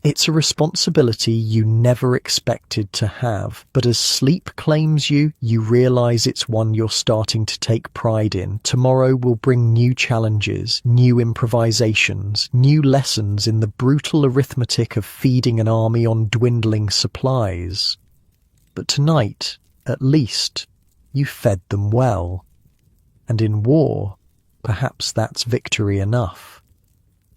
It's a responsibility you never expected to have, but as sleep claims you, you realize it's one you're starting to take pride in. Tomorrow will bring new challenges, new improvisations, new lessons in the brutal arithmetic of feeding an army on dwindling supplies. But tonight, at least, you fed them well. And in war, perhaps that's victory enough.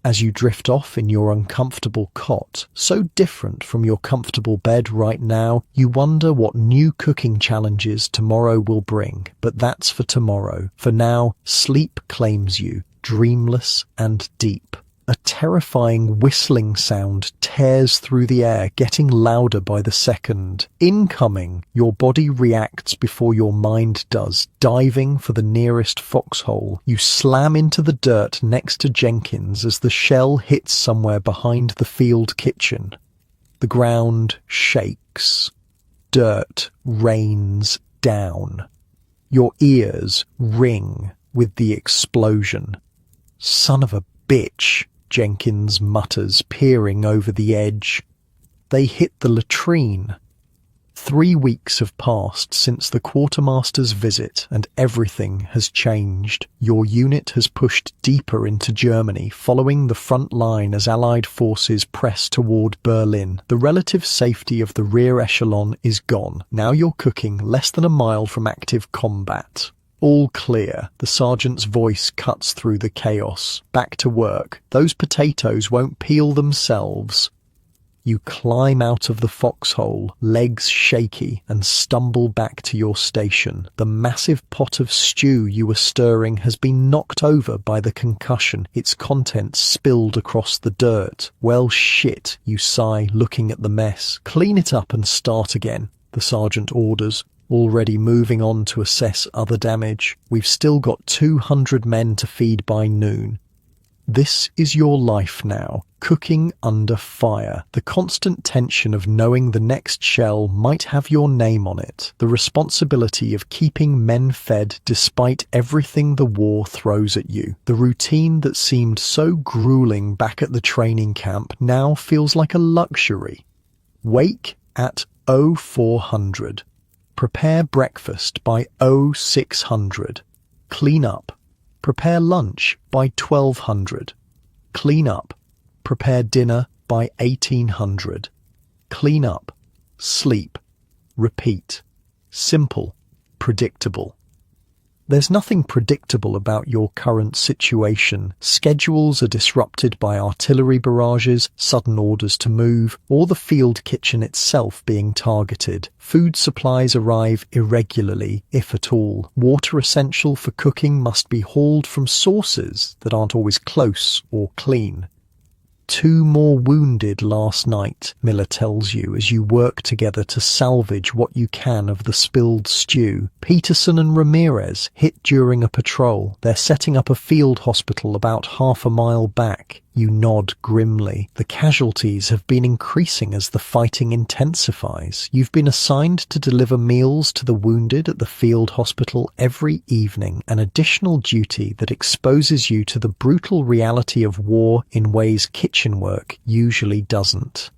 As you drift off in your uncomfortable cot, so different from your comfortable bed right now, you wonder what new cooking challenges tomorrow will bring. But that's for tomorrow. For now, sleep claims you, dreamless and deep. A terrifying whistling sound tears through the air, getting louder by the second. Incoming! Your body reacts before your mind does, diving for the nearest foxhole. You slam into the dirt next to Jenkins as the shell hits somewhere behind the field kitchen. The ground shakes. Dirt rains down. Your ears ring with the explosion. "Son of a bitch," Jenkins mutters, peering over the edge. They hit the latrine. 3 weeks have passed since the quartermaster's visit, and everything has changed. Your unit has pushed deeper into Germany, following the front line as Allied forces press toward Berlin. The relative safety of the rear echelon is gone. Now you're cooking less than a mile from active combat. "All clear." The sergeant's voice cuts through the chaos. "Back to work. Those potatoes won't peel themselves." You climb out of the foxhole, legs shaky, and stumble back to your station. The massive pot of stew you were stirring has been knocked over by the concussion, its contents spilled across the dirt. "Well, shit," you sigh, looking at the mess. "Clean it up and start again," the sergeant orders, already moving on to assess other damage. "We've still got 200 men to feed by noon." This is your life now, cooking under fire. The constant tension of knowing the next shell might have your name on it. The responsibility of keeping men fed despite everything the war throws at you. The routine that seemed so grueling back at the training camp now feels like a luxury. Wake at 0400. Prepare breakfast by 0600. Clean up. Prepare lunch by 1200. Clean up. Prepare dinner by 1800. Clean up. Sleep. Repeat. Simple. Predictable. There's nothing predictable about your current situation. Schedules are disrupted by artillery barrages, sudden orders to move, or the field kitchen itself being targeted. Food supplies arrive irregularly, if at all. Water essential for cooking must be hauled from sources that aren't always close or clean. 2 more wounded last night, Miller tells you as you work together to salvage what you can of the spilled stew. Peterson and Ramirez hit during a patrol. They're setting up a field hospital about half a mile back. You nod grimly. The casualties have been increasing as the fighting intensifies. You've been assigned to deliver meals to the wounded at the field hospital every evening, an additional duty that exposes you to the brutal reality of war in ways kitchen work usually doesn't.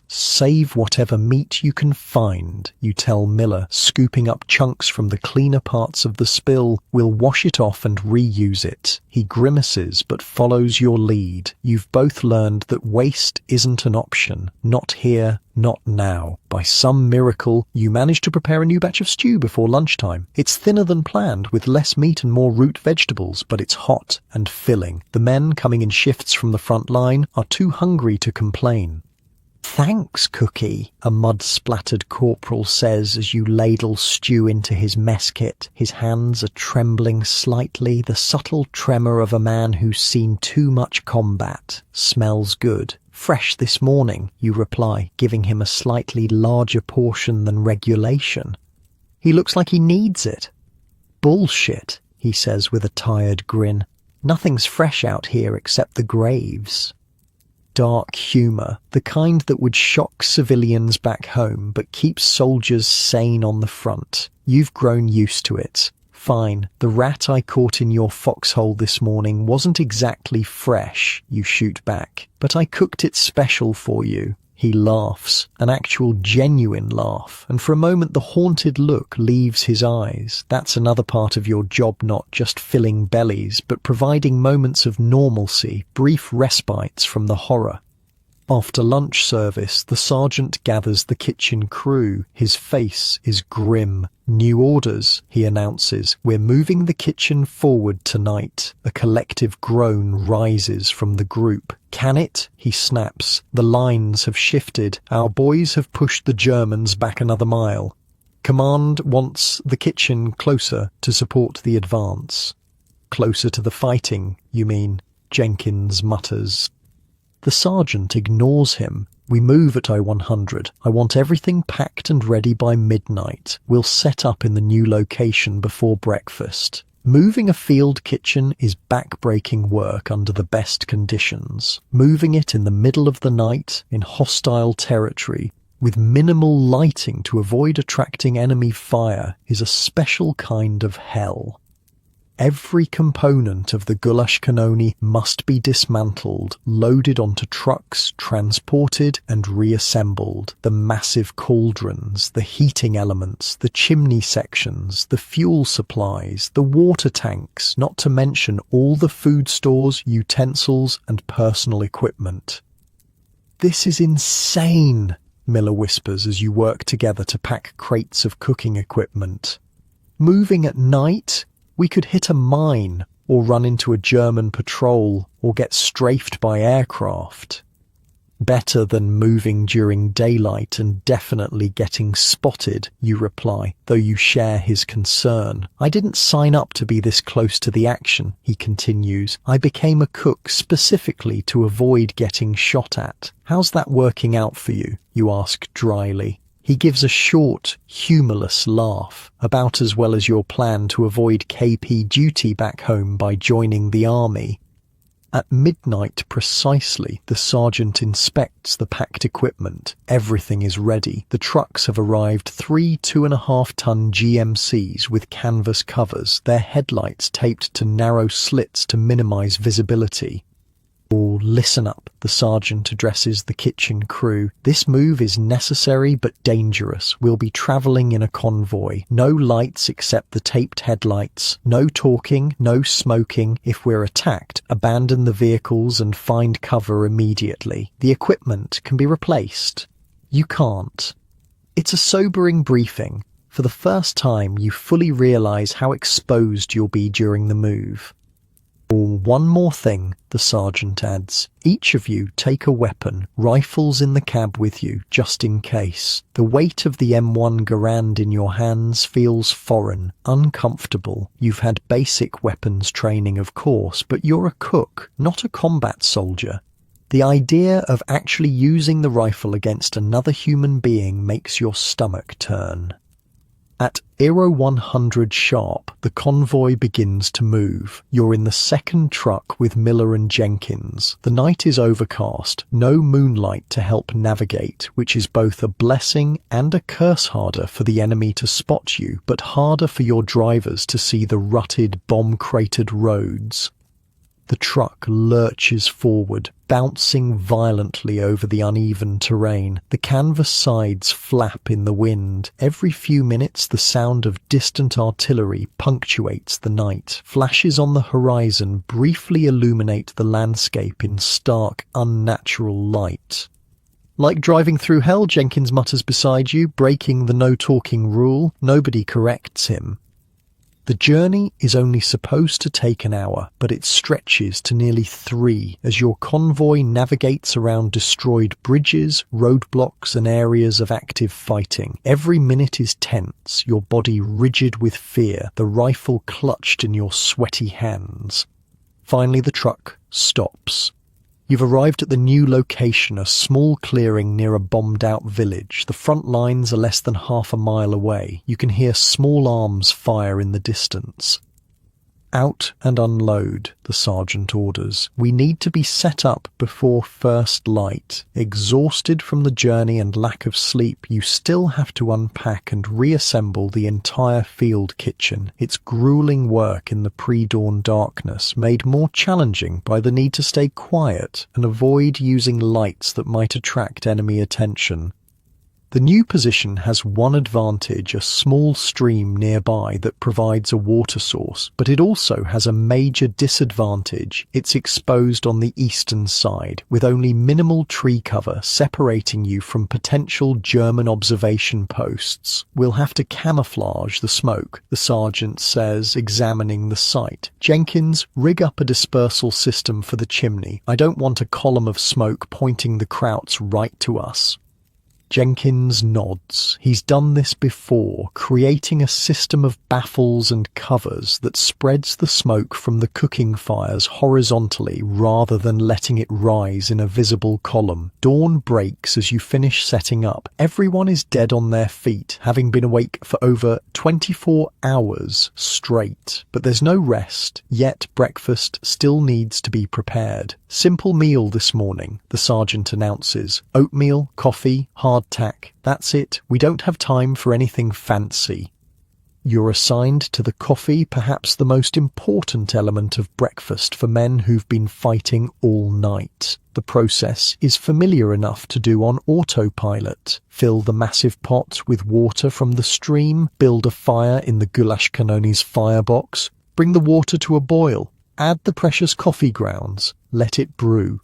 Save whatever meat you can find, you tell Miller, scooping up chunks from the cleaner parts of the spill. We'll wash it off and reuse it. He grimaces but follows your lead. You've both learned that waste isn't an option. Not here, not now. By some miracle, you manage to prepare a new batch of stew before lunchtime. It's thinner than planned, with less meat and more root vegetables, but it's hot and filling. The men coming in shifts from the front line are too hungry to complain. "Thanks, Cookie," a mud-splattered corporal says as you ladle stew into his mess kit. His hands are trembling slightly, the subtle tremor of a man who's seen too much combat. "Smells good. Fresh this morning," you reply, giving him a slightly larger portion than regulation. He looks like he needs it. "Bullshit," he says with a tired grin. "Nothing's fresh out here except the graves." Dark humour, the kind that would shock civilians back home but keeps soldiers sane on the front. You've grown used to it. "Fine, the rat I caught in your foxhole this morning wasn't exactly fresh," you shoot back, "but I cooked it special for you." He laughs, an actual genuine laugh, and for a moment the haunted look leaves his eyes. That's another part of your job, not just filling bellies, but providing moments of normalcy, brief respites from the horror. After lunch service, the sergeant gathers the kitchen crew. His face is grim. "New orders," he announces. "We're moving the kitchen forward tonight." A collective groan rises from the group. "Can it?" he snaps. "The lines have shifted. Our boys have pushed the Germans back another mile. Command wants the kitchen closer to support the advance." "Closer to the fighting, you mean?" Jenkins mutters. The sergeant ignores him. "We move at 0100. I want everything packed and ready by midnight. We'll set up in the new location before breakfast." Moving a field kitchen is back-breaking work under the best conditions. Moving it in the middle of the night, in hostile territory, with minimal lighting to avoid attracting enemy fire, is a special kind of hell. Every component of the Gulash Kanoni must be dismantled, loaded onto trucks, transported and reassembled. The massive cauldrons, the heating elements, the chimney sections, the fuel supplies, the water tanks, not to mention all the food stores, utensils and personal equipment. "This is insane," Miller whispers as you work together to pack crates of cooking equipment. "Moving at night? We could hit a mine, or run into a German patrol, or get strafed by aircraft." "Better than moving during daylight and definitely getting spotted," you reply, though you share his concern. "I didn't sign up to be this close to the action," he continues. "I became a cook specifically to avoid getting shot at." "How's that working out for you?" you ask dryly. He gives a short, humourless laugh, about as well as your plan to avoid KP duty back home by joining the army. At midnight precisely, the sergeant inspects the packed equipment. Everything is ready. The trucks have arrived, 3 2.5-ton GMCs with canvas covers, their headlights taped to narrow slits to minimize visibility. All listen up, the sergeant addresses the kitchen crew. This move is necessary but dangerous. We'll be traveling in a convoy. No lights except the taped headlights. No talking, no smoking. If we're attacked, abandon the vehicles and find cover immediately. The equipment can be replaced. You can't. It's a sobering briefing. For the first time, you fully realize how exposed you'll be during the move. One more thing, the sergeant adds. Each of you take a weapon, rifles in the cab with you, just in case. The weight of the M1 Garand in your hands feels foreign, uncomfortable. You've had basic weapons training, of course, but you're a cook, not a combat soldier. The idea of actually using the rifle against another human being makes your stomach turn. At 100 sharp, the convoy begins to move. You're in the second truck with Miller and Jenkins. The night is overcast, no moonlight to help navigate, which is both a blessing and a curse. Harder for the enemy to spot you, but harder for your drivers to see the rutted, bomb-cratered roads. The truck lurches forward, bouncing violently over the uneven terrain. The canvas sides flap in the wind. Every few minutes, the sound of distant artillery punctuates the night. Flashes on the horizon briefly illuminate the landscape in stark, unnatural light. Like driving through hell, Jenkins mutters beside you, breaking the no-talking rule. Nobody corrects him. The journey is only supposed to take an hour, but it stretches to nearly 3 as your convoy navigates around destroyed bridges, roadblocks, and areas of active fighting. Every minute is tense, your body rigid with fear, the rifle clutched in your sweaty hands. Finally, the truck stops. You've arrived at the new location, a small clearing near a bombed-out village. The front lines are less than half a mile away. You can hear small arms fire in the distance. Out and unload, the sergeant orders. We need to be set up before first light. Exhausted from the journey and lack of sleep, you still have to unpack and reassemble the entire field kitchen. It's grueling work in the pre-dawn darkness, made more challenging by the need to stay quiet and avoid using lights that might attract enemy attention. The new position has one advantage, a small stream nearby that provides a water source, but it also has a major disadvantage. It's exposed on the eastern side, with only minimal tree cover separating you from potential German observation posts. We'll have to camouflage the smoke, the sergeant says, examining the site. Jenkins, rig up a dispersal system for the chimney. I don't want a column of smoke pointing the Krauts right to us. Jenkins nods. He's done this before, creating a system of baffles and covers that spreads the smoke from the cooking fires horizontally rather than letting it rise in a visible column. Dawn breaks as you finish setting up. Everyone is dead on their feet, having been awake for over 24 hours straight. But there's no rest, yet breakfast still needs to be prepared. Simple meal this morning, the sergeant announces. Oatmeal, coffee, hardtack. That's it. We don't have time for anything fancy. You're assigned to the coffee, perhaps the most important element of breakfast for men who've been fighting all night. The process is familiar enough to do on autopilot. Fill the massive pot with water from the stream, build a fire in the goulash canoni's firebox, bring the water to a boil, add the precious coffee grounds, let it brew.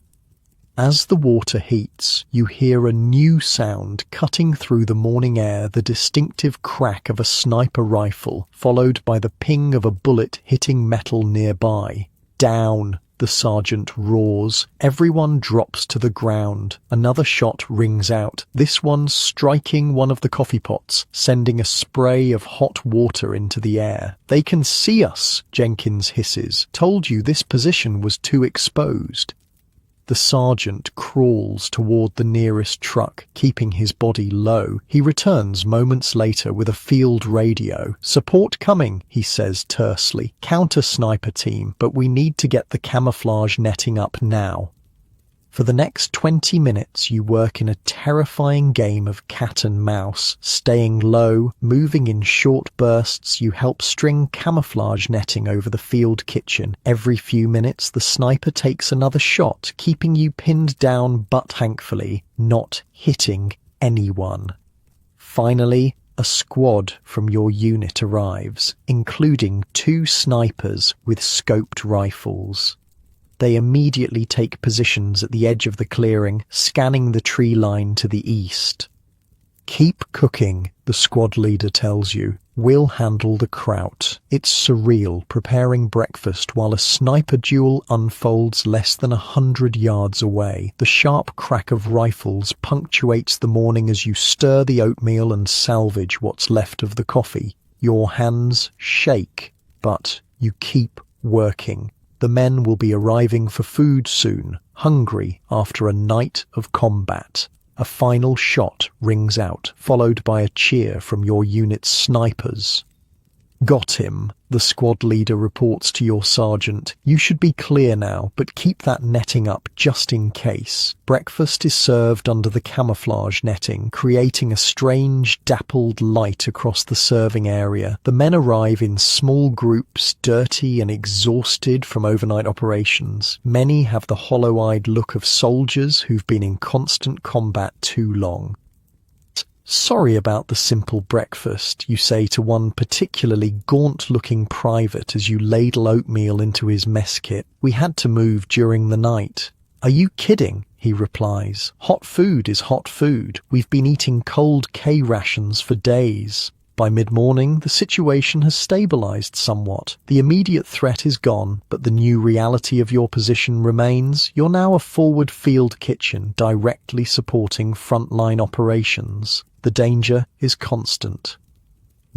As the water heats, you hear a new sound cutting through the morning air, the distinctive crack of a sniper rifle, followed by the ping of a bullet hitting metal nearby. Down, the sergeant roars. Everyone drops to the ground. Another shot rings out, this one striking one of the coffee pots, sending a spray of hot water into the air. They can see us, Jenkins hisses. Told you this position was too exposed. The sergeant crawls toward the nearest truck, keeping his body low. He returns moments later with a field radio. "Support coming," he says tersely. "Counter-sniper team, but we need to get the camouflage netting up now." For the next 20 minutes, you work in a terrifying game of cat and mouse. Staying low, moving in short bursts, you help string camouflage netting over the field kitchen. Every few minutes, the sniper takes another shot, keeping you pinned down but thankfully not hitting anyone. Finally, a squad from your unit arrives, including 2 snipers with scoped rifles. They immediately take positions at the edge of the clearing, scanning the tree line to the east. "Keep cooking," the squad leader tells you. "We'll handle the kraut." It's surreal, preparing breakfast while a sniper duel unfolds less than 100 yards away. The sharp crack of rifles punctuates the morning as you stir the oatmeal and salvage what's left of the coffee. Your hands shake, but you keep working. The men will be arriving for food soon, hungry after a night of combat. A final shot rings out, followed by a cheer from your unit's snipers. "Got him," the squad leader reports to your sergeant. "You should be clear now, but keep that netting up just in case." Breakfast is served under the camouflage netting, creating a strange, dappled light across the serving area. The men arrive in small groups, dirty and exhausted from overnight operations. Many have the hollow-eyed look of soldiers who've been in constant combat too long. "Sorry about the simple breakfast," you say to one particularly gaunt-looking private as you ladle oatmeal into his mess kit. "We had to move during the night." "Are you kidding?" he replies. "Hot food is hot food. We've been eating cold K rations for days." By mid-morning, the situation has stabilized somewhat. The immediate threat is gone, but the new reality of your position remains. You're now a forward field kitchen directly supporting frontline operations. The danger is constant.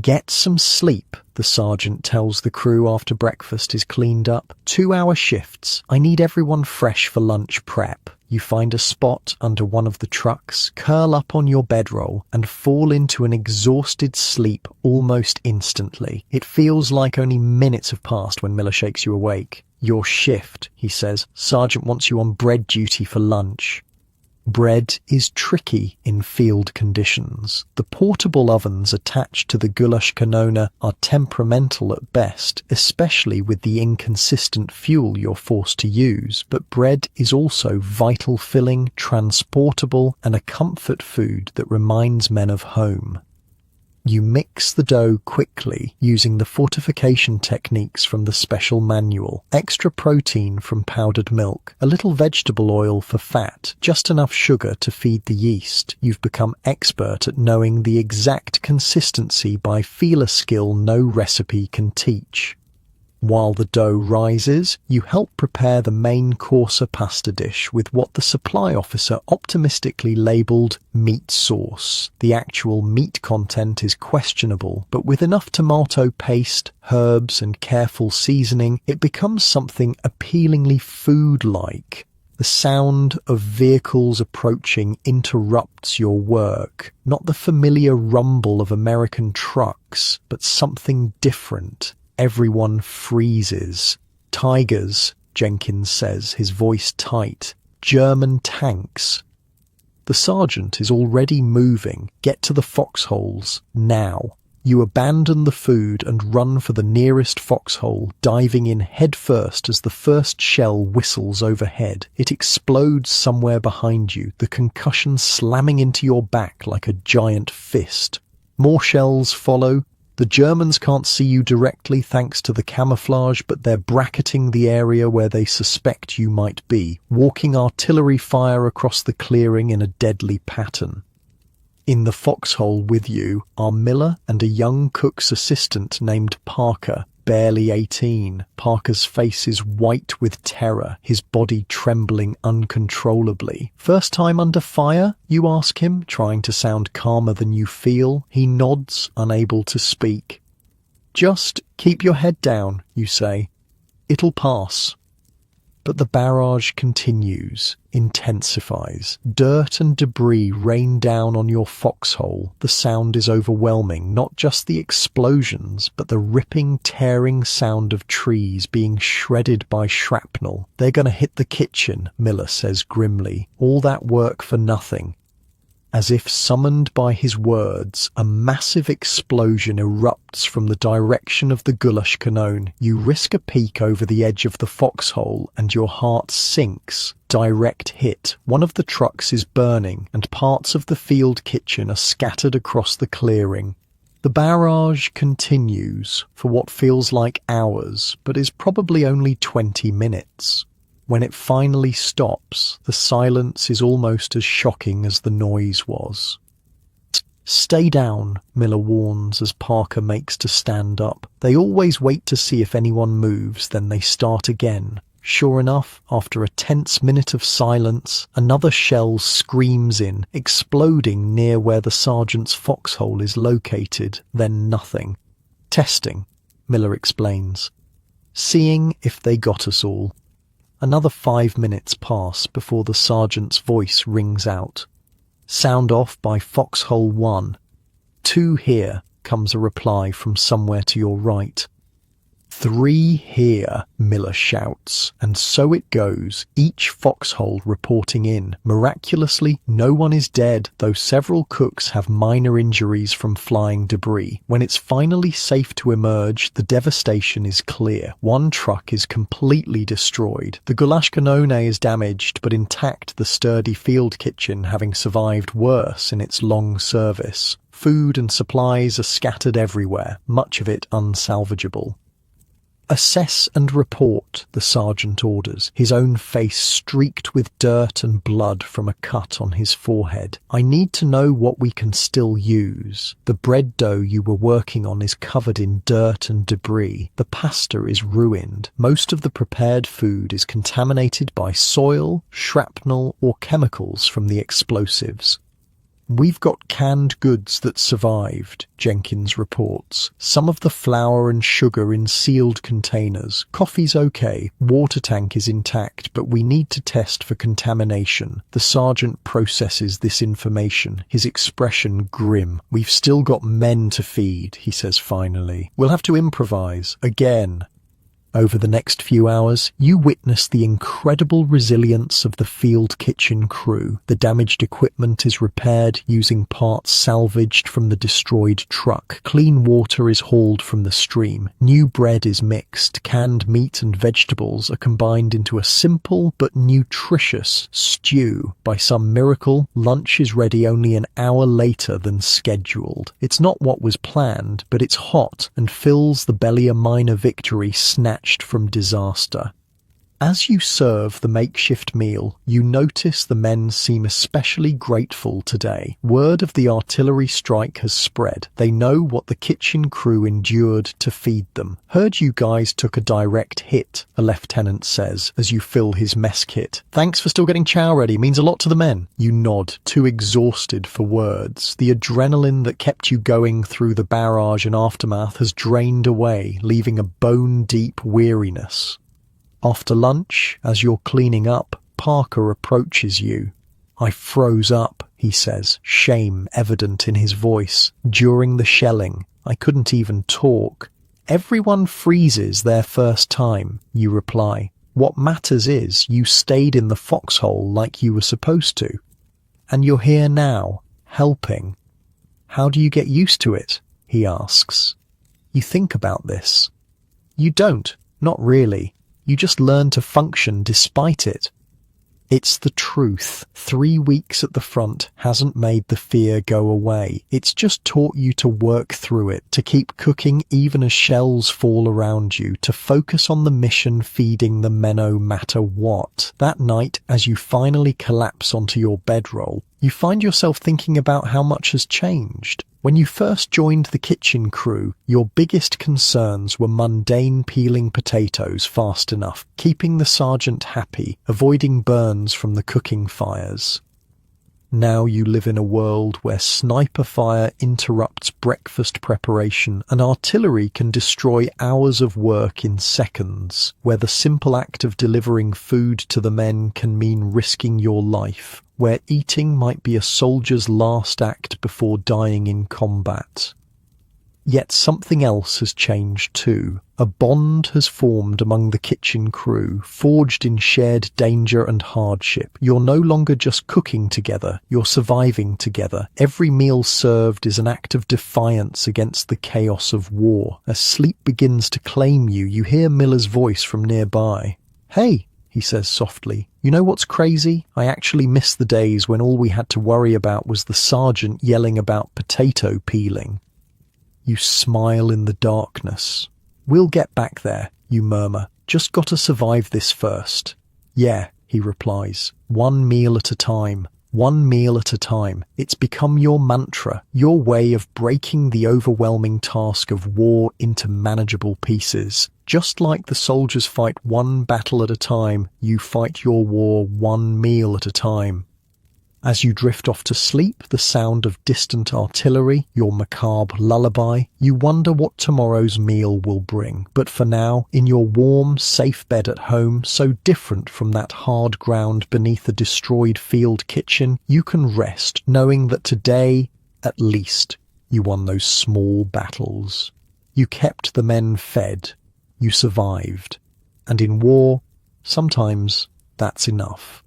"Get some sleep," the sergeant tells the crew after breakfast is cleaned up. 2-hour shifts. I need everyone fresh for lunch prep. You find a spot under one of the trucks, curl up on your bedroll, and fall into an exhausted sleep almost instantly. It feels like only minutes have passed when Miller shakes you awake. "Your shift," he says. "Sergeant wants you on bread duty for lunch." Bread is tricky in field conditions. The portable ovens attached to the goulash kanona are temperamental at best, especially with the inconsistent fuel you're forced to use, but bread is also vital filling, transportable, and a comfort food that reminds men of home. You mix the dough quickly using the fortification techniques from the special manual. Extra protein from powdered milk, a little vegetable oil for fat, just enough sugar to feed the yeast. You've become expert at knowing the exact consistency by feeler skill no recipe can teach. While the dough rises, you help prepare the main course pasta dish with what the supply officer optimistically labelled meat sauce. The actual meat content is questionable, but with enough tomato paste, herbs and careful seasoning, it becomes something appealingly food-like. The sound of vehicles approaching interrupts your work, not the familiar rumble of American trucks, but something different. Everyone freezes. "Tigers," Jenkins says, his voice tight. "German tanks." The sergeant is already moving. "Get to the foxholes, now." You abandon the food and run for the nearest foxhole, diving in headfirst as the first shell whistles overhead. It explodes somewhere behind you, the concussion slamming into your back like a giant fist. More shells follow. The Germans can't see you directly thanks to the camouflage, but they're bracketing the area where they suspect you might be, walking artillery fire across the clearing in a deadly pattern. In the foxhole with you are Miller and a young cook's assistant named Parker, barely 18. Parker's face is white with terror, his body trembling uncontrollably. "First time under fire?" you ask him, trying to sound calmer than you feel. He nods, unable to speak. "Just keep your head down," you say. "It'll pass." But the barrage continues, intensifies. Dirt and debris rain down on your foxhole. The sound is overwhelming, not just the explosions, but the ripping, tearing sound of trees being shredded by shrapnel. They're gonna hit the kitchen, Miller says grimly. All that work for nothing. As if summoned by his words, a massive explosion erupts from the direction of the goulash canon. You risk a peek over the edge of the foxhole and your heart sinks. Direct hit. One of the trucks is burning and parts of the field kitchen are scattered across the clearing. The barrage continues for what feels like hours, but is probably only 20 minutes. When it finally stops, the silence is almost as shocking as the noise was. "Stay down," Miller warns as Parker makes to stand up. They always wait to see if anyone moves, then they start again. Sure enough, after a tense minute of silence, another shell screams in, exploding near where the sergeant's foxhole is located, then nothing. "Testing," Miller explains. "Seeing if they got us all." Another 5 minutes pass before the sergeant's voice rings out. "Sound off by Foxhole 1. 2 here," comes a reply from somewhere to your right. 3 here, Miller shouts, and so it goes, each foxhole reporting in. Miraculously, no one is dead, though several cooks have minor injuries from flying debris. When it's finally safe to emerge, the devastation is clear. One truck is completely destroyed. The goulash canon is damaged, but intact, the sturdy field kitchen having survived worse in its long service. Food and supplies are scattered everywhere, much of it unsalvageable. "Assess and report," the sergeant orders, his own face streaked with dirt and blood from a cut on his forehead. "I need to know what we can still use. The bread dough you were working on is covered in dirt and debris. The pasta is ruined. Most of the prepared food is contaminated by soil, shrapnel, or chemicals from the explosives." "We've got canned goods that survived," Jenkins reports. "Some of the flour and sugar in sealed containers. Coffee's okay. Water tank is intact, but we need to test for contamination." The sergeant processes this information, his expression grim. "We've still got men to feed," he says finally. "We'll have to improvise. Again." Over the next few hours, you witness the incredible resilience of the field kitchen crew. The damaged equipment is repaired using parts salvaged from the destroyed truck. Clean water is hauled from the stream. New bread is mixed. Canned meat and vegetables are combined into a simple but nutritious stew. By some miracle, lunch is ready only an hour later than scheduled. It's not what was planned, but it's hot and fills the belly a minor victory snatched from disaster. As you serve the makeshift meal, you notice the men seem especially grateful today. Word of the artillery strike has spread. They know what the kitchen crew endured to feed them. "Heard you guys took a direct hit," a lieutenant says as you fill his mess kit. "Thanks for still getting chow ready. Means a lot to the men." You nod, too exhausted for words. The adrenaline that kept you going through the barrage and aftermath has drained away, leaving a bone-deep weariness. After lunch, as you're cleaning up, Parker approaches you. "I froze up," he says, shame evident in his voice. "During the shelling, I couldn't even talk." "Everyone freezes their first time," you reply. "What matters is you stayed in the foxhole like you were supposed to. And you're here now, helping. How do you get used to it?" he asks. You think about this. You don't, not really. You just learn to function despite it. It's the truth. 3 weeks at the front hasn't made the fear go away. It's just taught you to work through it, to keep cooking even as shells fall around you, to focus on the mission feeding the men no matter what. That night, as you finally collapse onto your bedroll, you find yourself thinking about how much has changed. When you first joined the kitchen crew, your biggest concerns were mundane peeling potatoes fast enough, keeping the sergeant happy, avoiding burns from the cooking fires. Now you live in a world where sniper fire interrupts breakfast preparation and artillery can destroy hours of work in seconds, where the simple act of delivering food to the men can mean risking your life, where eating might be a soldier's last act before dying in combat. Yet something else has changed too. A bond has formed among the kitchen crew, forged in shared danger and hardship. You're no longer just cooking together, you're surviving together. Every meal served is an act of defiance against the chaos of war. As sleep begins to claim you, you hear Miller's voice from nearby. "Hey," he says softly, "you know what's crazy? I actually miss the days when all we had to worry about was the sergeant yelling about potato peeling." You smile in the darkness. "We'll get back there," you murmur. "Just gotta survive this first." "Yeah," he replies. "One meal at a time. One meal at a time." It's become your mantra, your way of breaking the overwhelming task of war into manageable pieces. Just like the soldiers fight one battle at a time, you fight your war one meal at a time. As you drift off to sleep, the sound of distant artillery, your macabre lullaby, you wonder what tomorrow's meal will bring. But for now, in your warm, safe bed at home, so different from that hard ground beneath a destroyed field kitchen, you can rest, knowing that today, at least, you won those small battles. You kept the men fed. You survived. And in war, sometimes that's enough.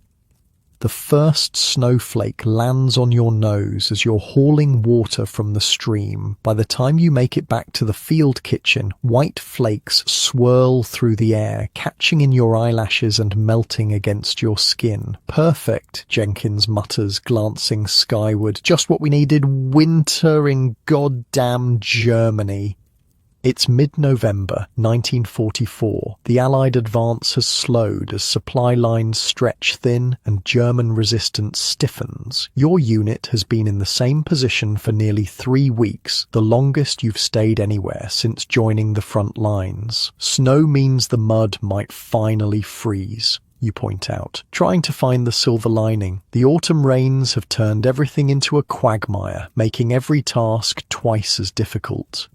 The first snowflake lands on your nose as you're hauling water from the stream. By the time you make it back to the field kitchen, white flakes swirl through the air, catching in your eyelashes and melting against your skin. "Perfect," Jenkins mutters, glancing skyward. "Just what we needed. Winter in goddamn Germany." It's mid-November 1944. The Allied advance has slowed as supply lines stretch thin and German resistance stiffens. Your unit has been in the same position for nearly 3 weeks, the longest you've stayed anywhere since joining the front lines. Snow means the mud might finally freeze, you point out, trying to find the silver lining. The autumn rains have turned everything into a quagmire, making every task twice as difficult.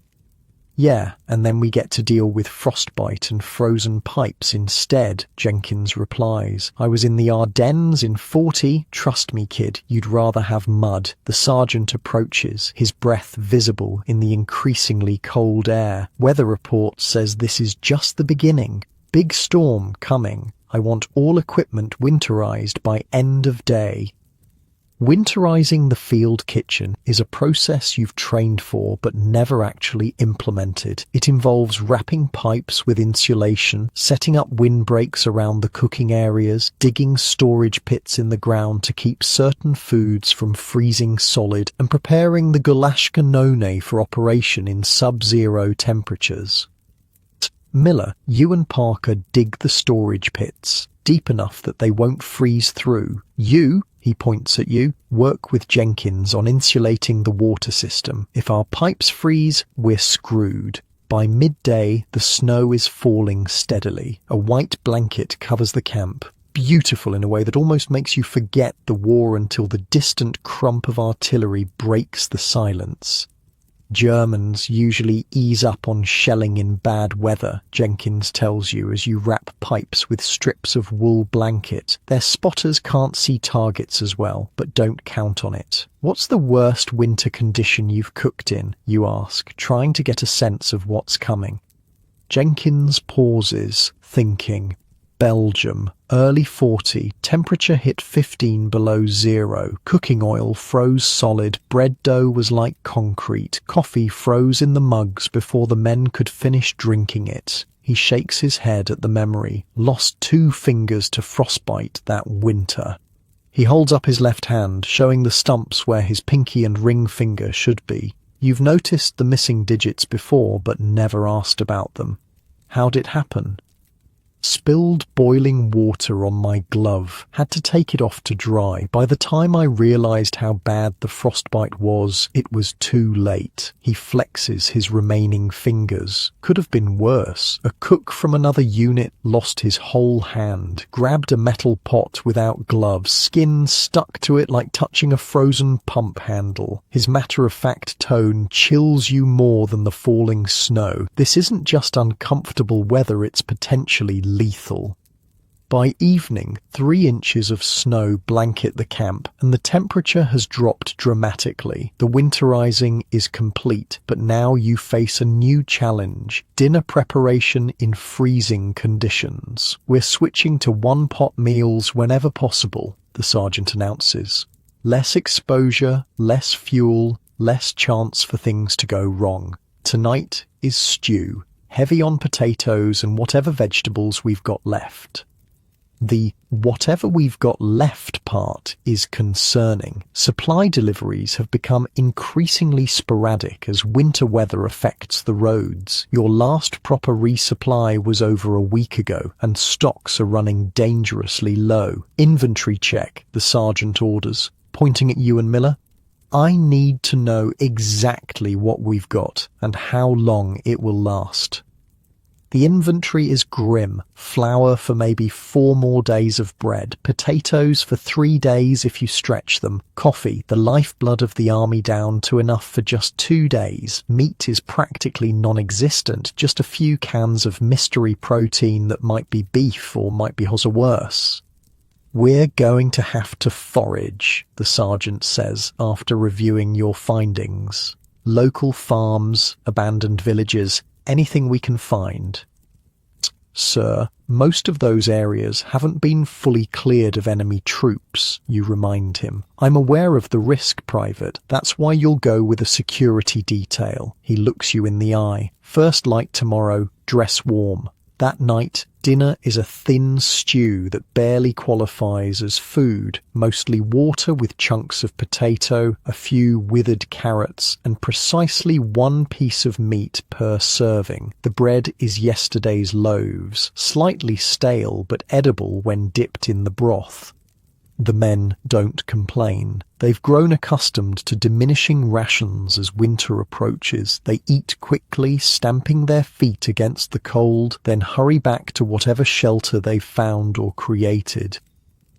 "Yeah, and then we get to deal with frostbite and frozen pipes instead," Jenkins replies. "I was in the Ardennes in 40. Trust me, kid, you'd rather have mud." The sergeant approaches, his breath visible in the increasingly cold air. "Weather report says this is just the beginning. Big storm coming. I want all equipment winterized by end of day." Winterizing the field kitchen is a process you've trained for but never actually implemented. It involves wrapping pipes with insulation, setting up windbreaks around the cooking areas, digging storage pits in the ground to keep certain foods from freezing solid, and preparing the goulash cannone for operation in sub-zero temperatures. Miller, you and Parker dig the storage pits, deep enough that they won't freeze through. You, he points at you, work with Jenkins on insulating the water system. If our pipes freeze, we're screwed. By midday, the snow is falling steadily. A white blanket covers the camp, beautiful in a way that almost makes you forget the war until the distant crump of artillery breaks the silence. Germans usually ease up on shelling in bad weather, Jenkins tells you as you wrap pipes with strips of wool blanket. Their spotters can't see targets as well, but don't count on it. "What's the worst winter condition you've cooked in?" you ask, trying to get a sense of what's coming. Jenkins pauses, thinking. Belgium, early 40, temperature hit 15 below zero, cooking oil froze solid, bread dough was like concrete, coffee froze in the mugs before the men could finish drinking it. He shakes his head at the memory, lost 2 fingers to frostbite that winter. He holds up his left hand, showing the stumps where his pinky and ring finger should be. You've noticed the missing digits before, but never asked about them. How'd it happen? Spilled boiling water on my glove. Had to take it off to dry. By the time I realized how bad the frostbite was, it was too late. He flexes his remaining fingers. Could have been worse. A cook from another unit lost his whole hand. Grabbed a metal pot without gloves. Skin stuck to it like touching a frozen pump handle. His matter-of-fact tone chills you more than the falling snow. This isn't just uncomfortable weather, it's potentially lethal. By evening, 3 inches of snow blanket the camp, and the temperature has dropped dramatically. The winterizing is complete, but now you face a new challenge: dinner preparation in freezing conditions. We're switching to one-pot meals whenever possible, the sergeant announces. Less exposure, less fuel, less chance for things to go wrong. Tonight is stew, heavy on potatoes and whatever vegetables we've got left. The whatever we've got left part is concerning. Supply deliveries have become increasingly sporadic as winter weather affects the roads. Your last proper resupply was over a week ago, and stocks are running dangerously low. Inventory check, the sergeant orders, pointing at you and Miller. I need to know exactly what we've got and how long it will last. The inventory is grim. Flour for maybe 4 more days of bread, potatoes for 3 days if you stretch them, coffee, the lifeblood of the army, down to enough for just 2 days. Meat is practically non-existent, just a few cans of mystery protein that might be beef or might be worse. We're going to have to forage, the sergeant says after reviewing your findings. Local farms, abandoned villages, anything we can find. Sir, most of those areas haven't been fully cleared of enemy troops, you remind him. I'm aware of the risk, Private. That's why you'll go with a security detail. He looks you in the eye. First light tomorrow, dress warm. That night, dinner is a thin stew that barely qualifies as food, mostly water with chunks of potato, a few withered carrots, and precisely 1 piece of meat per serving. The bread is yesterday's loaves, slightly stale but edible when dipped in the broth. The men don't complain. They've grown accustomed to diminishing rations as winter approaches. They eat quickly, stamping their feet against the cold, then hurry back to whatever shelter they've found or created.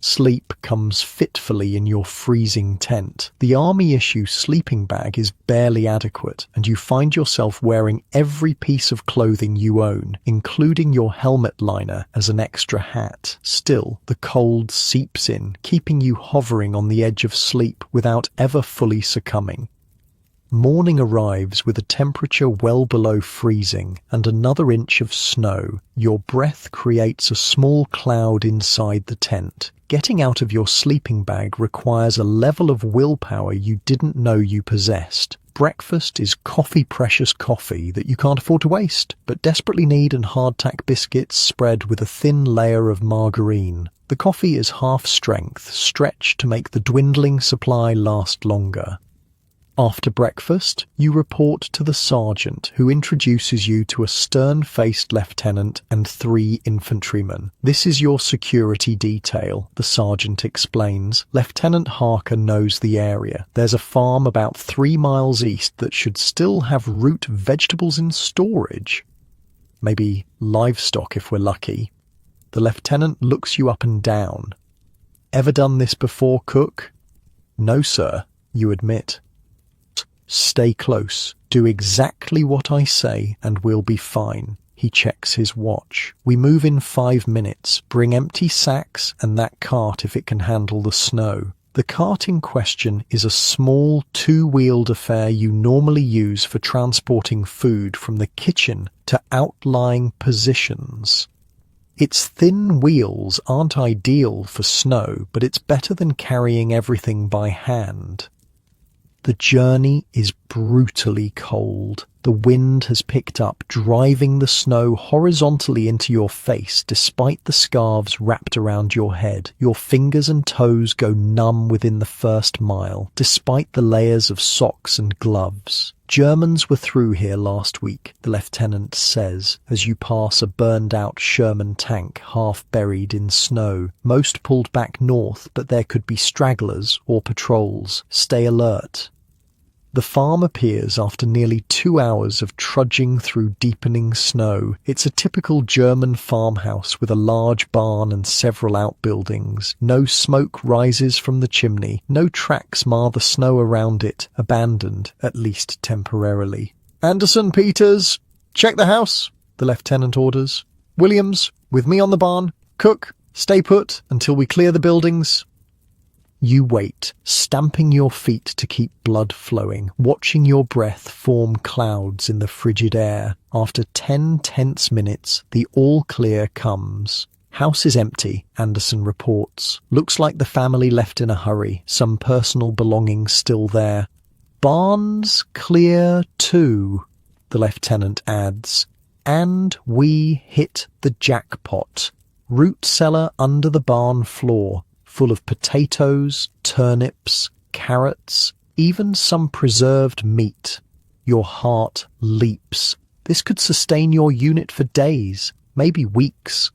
Sleep comes fitfully in your freezing tent. The army-issue sleeping bag is barely adequate, and you find yourself wearing every piece of clothing you own, including your helmet liner as an extra hat. Still, the cold seeps in, keeping you hovering on the edge of sleep without ever fully succumbing. Morning arrives with a temperature well below freezing and another inch of snow. Your breath creates a small cloud inside the tent. Getting out of your sleeping bag requires a level of willpower you didn't know you possessed. Breakfast is coffee-precious coffee that you can't afford to waste, but desperately need, and hardtack biscuits spread with a thin layer of margarine. The coffee is half strength, stretched to make the dwindling supply last longer. After breakfast, you report to the sergeant, who introduces you to a stern-faced lieutenant and 3 infantrymen. This is your security detail, the sergeant explains. Lieutenant Harker knows the area. There's a farm about 3 miles east that should still have root vegetables in storage. Maybe livestock if we're lucky. The lieutenant looks you up and down. Ever done this before, Cook? No, sir, you admit. Stay close. Do exactly what I say and we'll be fine. He checks his watch. We move in 5 minutes. Bring empty sacks and that cart if it can handle the snow. The cart in question is a small 2-wheeled affair you normally use for transporting food from the kitchen to outlying positions. Its thin wheels aren't ideal for snow, but it's better than carrying everything by hand. The journey is brutally cold. The wind has picked up, driving the snow horizontally into your face despite the scarves wrapped around your head. Your fingers and toes go numb within the first mile, despite the layers of socks and gloves. Germans were through here last week, the lieutenant says, as you pass a burned-out Sherman tank half buried in snow. Most pulled back north, but there could be stragglers or patrols. Stay alert. The farm appears after nearly 2 hours of trudging through deepening snow. It's a typical German farmhouse with a large barn and several outbuildings. No smoke rises from the chimney. No tracks mar the snow around it, abandoned, at least temporarily. "Anderson, Peters, check the house," the lieutenant orders. "Williams, with me on the barn. Cook, stay put until we clear the buildings." You wait, stamping your feet to keep blood flowing, watching your breath form clouds in the frigid air. After 10 tense minutes, the all-clear comes. "House is empty," Anderson reports. "Looks like the family left in a hurry, some personal belongings still there." "Barn's clear too," the lieutenant adds. "And we hit the jackpot. Root cellar under the barn floor, full of potatoes, turnips, carrots, even some preserved meat." Your heart leaps. This could sustain your unit for days, maybe weeks.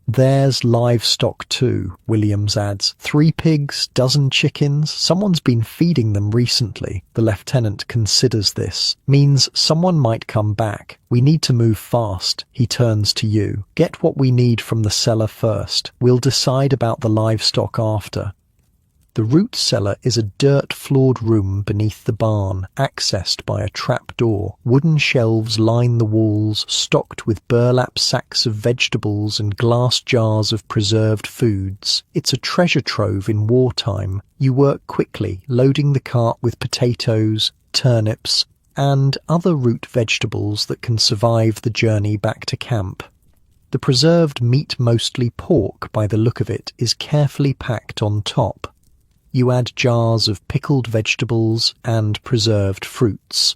"There's livestock too," Williams adds. 3 pigs, dozen chickens. Someone's been feeding them recently. The lieutenant considers this. Means someone might come back. "We need to move fast." He turns to you. "Get what we need from the cellar first. We'll decide about the livestock after." The root cellar is a dirt-floored room beneath the barn, accessed by a trapdoor. Wooden shelves line the walls, stocked with burlap sacks of vegetables and glass jars of preserved foods. It's a treasure trove in wartime. You work quickly, loading the cart with potatoes, turnips, and other root vegetables that can survive the journey back to camp. The preserved meat, mostly pork by the look of it, is carefully packed on top. You add jars of pickled vegetables and preserved fruits.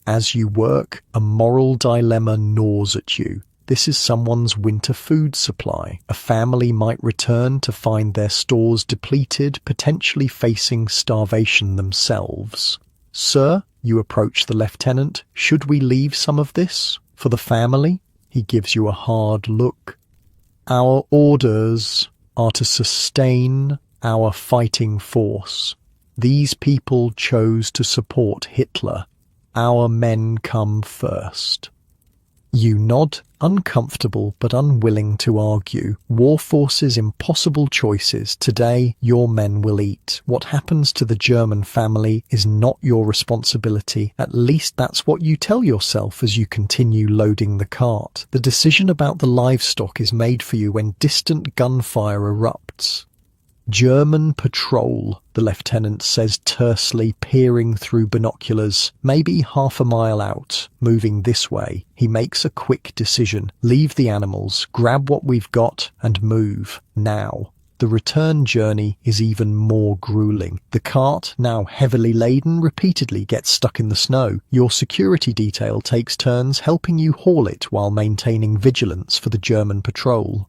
As you work, a moral dilemma gnaws at you. This is someone's winter food supply. A family might return to find their stores depleted, potentially facing starvation themselves. "Sir," you approach the lieutenant, "should we leave some of this for the family?" He gives you a hard look. "Our orders are to sustain our fighting force. These people chose to support Hitler. Our men come first." You nod, uncomfortable but unwilling to argue. War force's impossible choices. Today, your men will eat. What happens to the German family is not your responsibility. At least that's what you tell yourself as you continue loading the cart. The decision about the livestock is made for you when distant gunfire erupts. "German patrol," the lieutenant says tersely, peering through binoculars. "Maybe half a mile out, moving this way." He makes a quick decision. "Leave the animals, grab what we've got, and move. Now." The return journey is even more grueling. The cart, now heavily laden, repeatedly gets stuck in the snow. Your security detail takes turns helping you haul it while maintaining vigilance for the German patrol.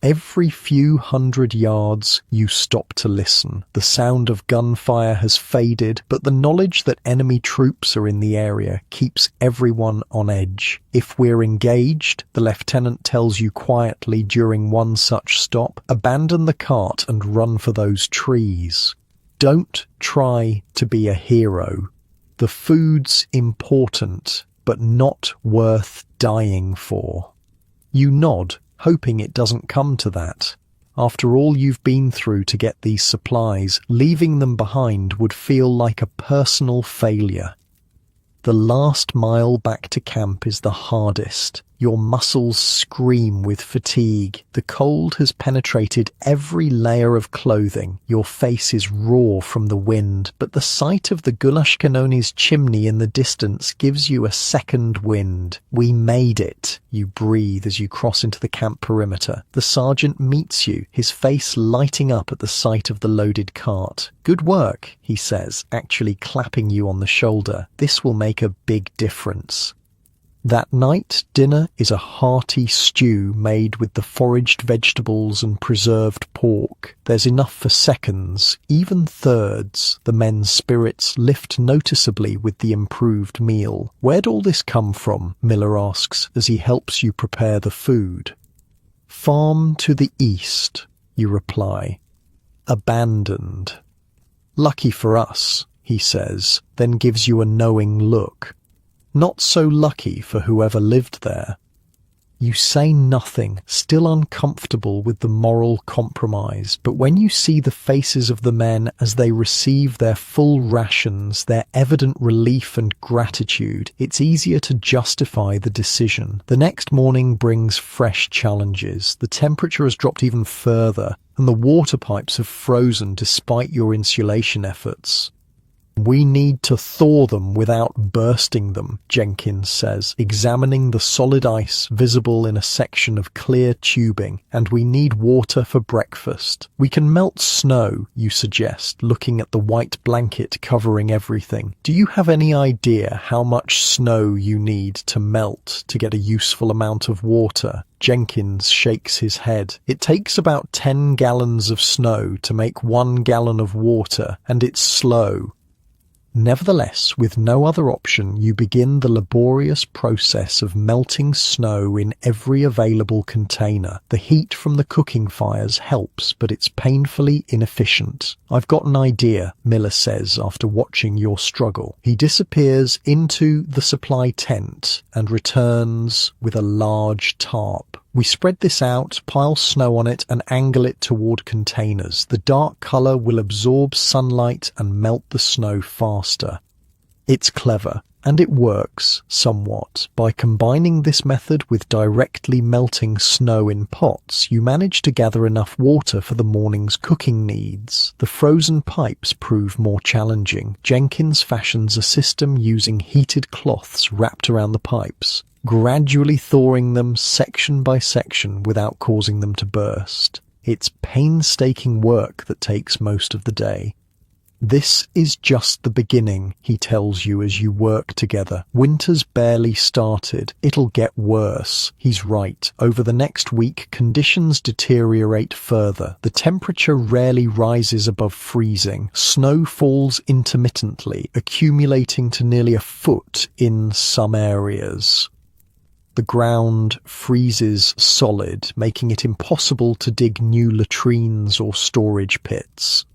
Every few hundred yards, you stop to listen. The sound of gunfire has faded, but the knowledge that enemy troops are in the area keeps everyone on edge. If we're engaged, the lieutenant tells you quietly during one such stop, abandon the cart and run for those trees. Don't try to be a hero. The food's important, but not worth dying for. You nod, hoping it doesn't come to that. After all you've been through to get these supplies, leaving them behind would feel like a personal failure. The last mile back to camp is the hardest. Your muscles scream with fatigue. The cold has penetrated every layer of clothing. Your face is raw from the wind, but the sight of the Gulashkanoni's chimney in the distance gives you a second wind. We made it, you breathe as you cross into the camp perimeter. The sergeant meets you, his face lighting up at the sight of the loaded cart. Good work, he says, actually clapping you on the shoulder. This will make a big difference. That night, dinner is a hearty stew made with the foraged vegetables and preserved pork. There's enough for seconds, even thirds. The men's spirits lift noticeably with the improved meal. Where'd all this come from? Miller asks as he helps you prepare the food. Farm to the east, you reply. Abandoned. Lucky for us, he says, then gives you a knowing look. Not so lucky for whoever lived there. You say nothing, still uncomfortable with the moral compromise, but when you see the faces of the men as they receive their full rations, their evident relief and gratitude, it's easier to justify the decision. The next morning brings fresh challenges. The temperature has dropped even further, and the water pipes have frozen despite your insulation efforts. We need to thaw them without bursting them, Jenkins says, examining the solid ice visible in a section of clear tubing, and we need water for breakfast. We can melt snow, you suggest, looking at the white blanket covering everything. Do you have any idea how much snow you need to melt to get a useful amount of water? Jenkins shakes his head. It takes about 10 gallons of snow to make 1 gallon of water, and it's slow. Nevertheless, with no other option, you begin the laborious process of melting snow in every available container. The heat from the cooking fires helps, but it's painfully inefficient. I've got an idea, Miller says after watching your struggle. He disappears into the supply tent and returns with a large tarp. We spread this out, pile snow on it, and angle it toward containers. The dark color will absorb sunlight and melt the snow faster. It's clever, and it works somewhat. By combining this method with directly melting snow in pots, you manage to gather enough water for the morning's cooking needs. The frozen pipes prove more challenging. Jenkins fashions a system using heated cloths wrapped around the pipes, gradually thawing them section by section without causing them to burst. It's painstaking work that takes most of the day. This is just the beginning, he tells you as you work together. Winter's barely started. It'll get worse. He's right. Over the next week, conditions deteriorate further. The temperature rarely rises above freezing. Snow falls intermittently, accumulating to nearly a foot in some areas. The ground freezes solid, making it impossible to dig new latrines or storage pits.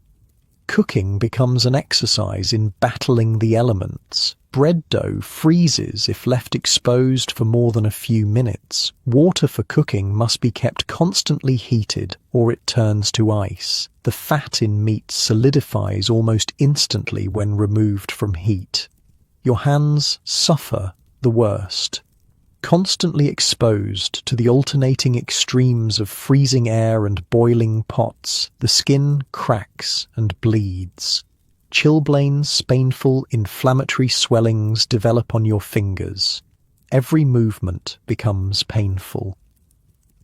Cooking becomes an exercise in battling the elements. Bread dough freezes if left exposed for more than a few minutes. Water for cooking must be kept constantly heated, or it turns to ice. The fat in meat solidifies almost instantly when removed from heat. Your hands suffer the worst. Constantly exposed to the alternating extremes of freezing air and boiling pots, the skin cracks and bleeds. Chilblains, painful, inflammatory swellings develop on your fingers. Every movement becomes painful.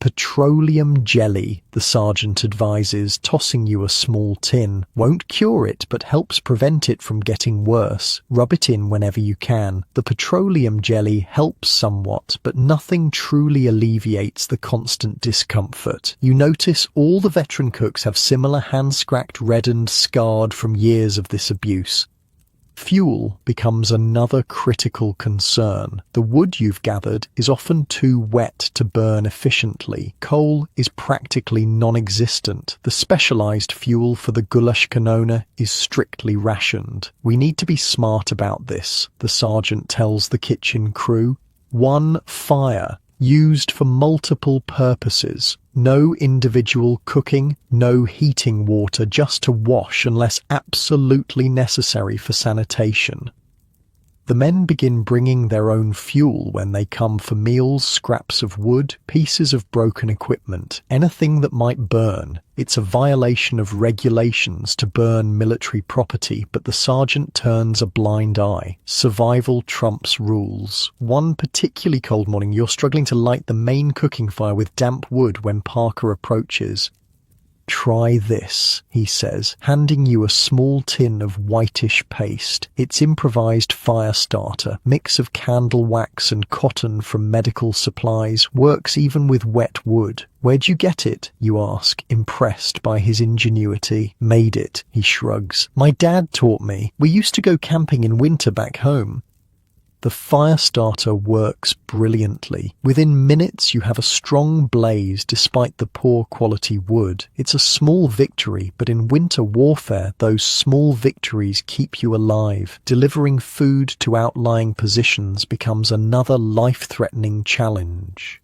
Petroleum jelly, the sergeant advises, tossing you a small tin. Won't cure it, but helps prevent it from getting worse. Rub it in whenever you can. The petroleum jelly helps somewhat, but nothing truly alleviates the constant discomfort. You notice all the veteran cooks have similar hand-scracked, reddened, scarred from years of this abuse. Fuel becomes another critical concern. The wood you've gathered is often too wet to burn efficiently. Coal is practically non-existent. The specialized fuel for the Gulashkanona is strictly rationed. We need to be smart about this, the sergeant tells the kitchen crew. One fire, used for multiple purposes. No individual cooking, no heating water just to wash unless absolutely necessary for sanitation. The men begin bringing their own fuel when they come for meals, scraps of wood, pieces of broken equipment, anything that might burn. It's a violation of regulations to burn military property, but the sergeant turns a blind eye. Survival trumps rules. One particularly cold morning, you're struggling to light the main cooking fire with damp wood when Parker approaches. "Try this," he says, handing you a small tin of whitish paste. It's improvised fire starter, mix of candle wax and cotton from medical supplies, works even with wet wood. "Where'd you get it?" you ask, impressed by his ingenuity. "Made it," he shrugs. "My dad taught me. We used to go camping in winter back home." The fire starter works brilliantly. Within minutes you have a strong blaze despite the poor quality wood. It's a small victory, but in winter warfare those small victories keep you alive. Delivering food to outlying positions becomes another life-threatening challenge.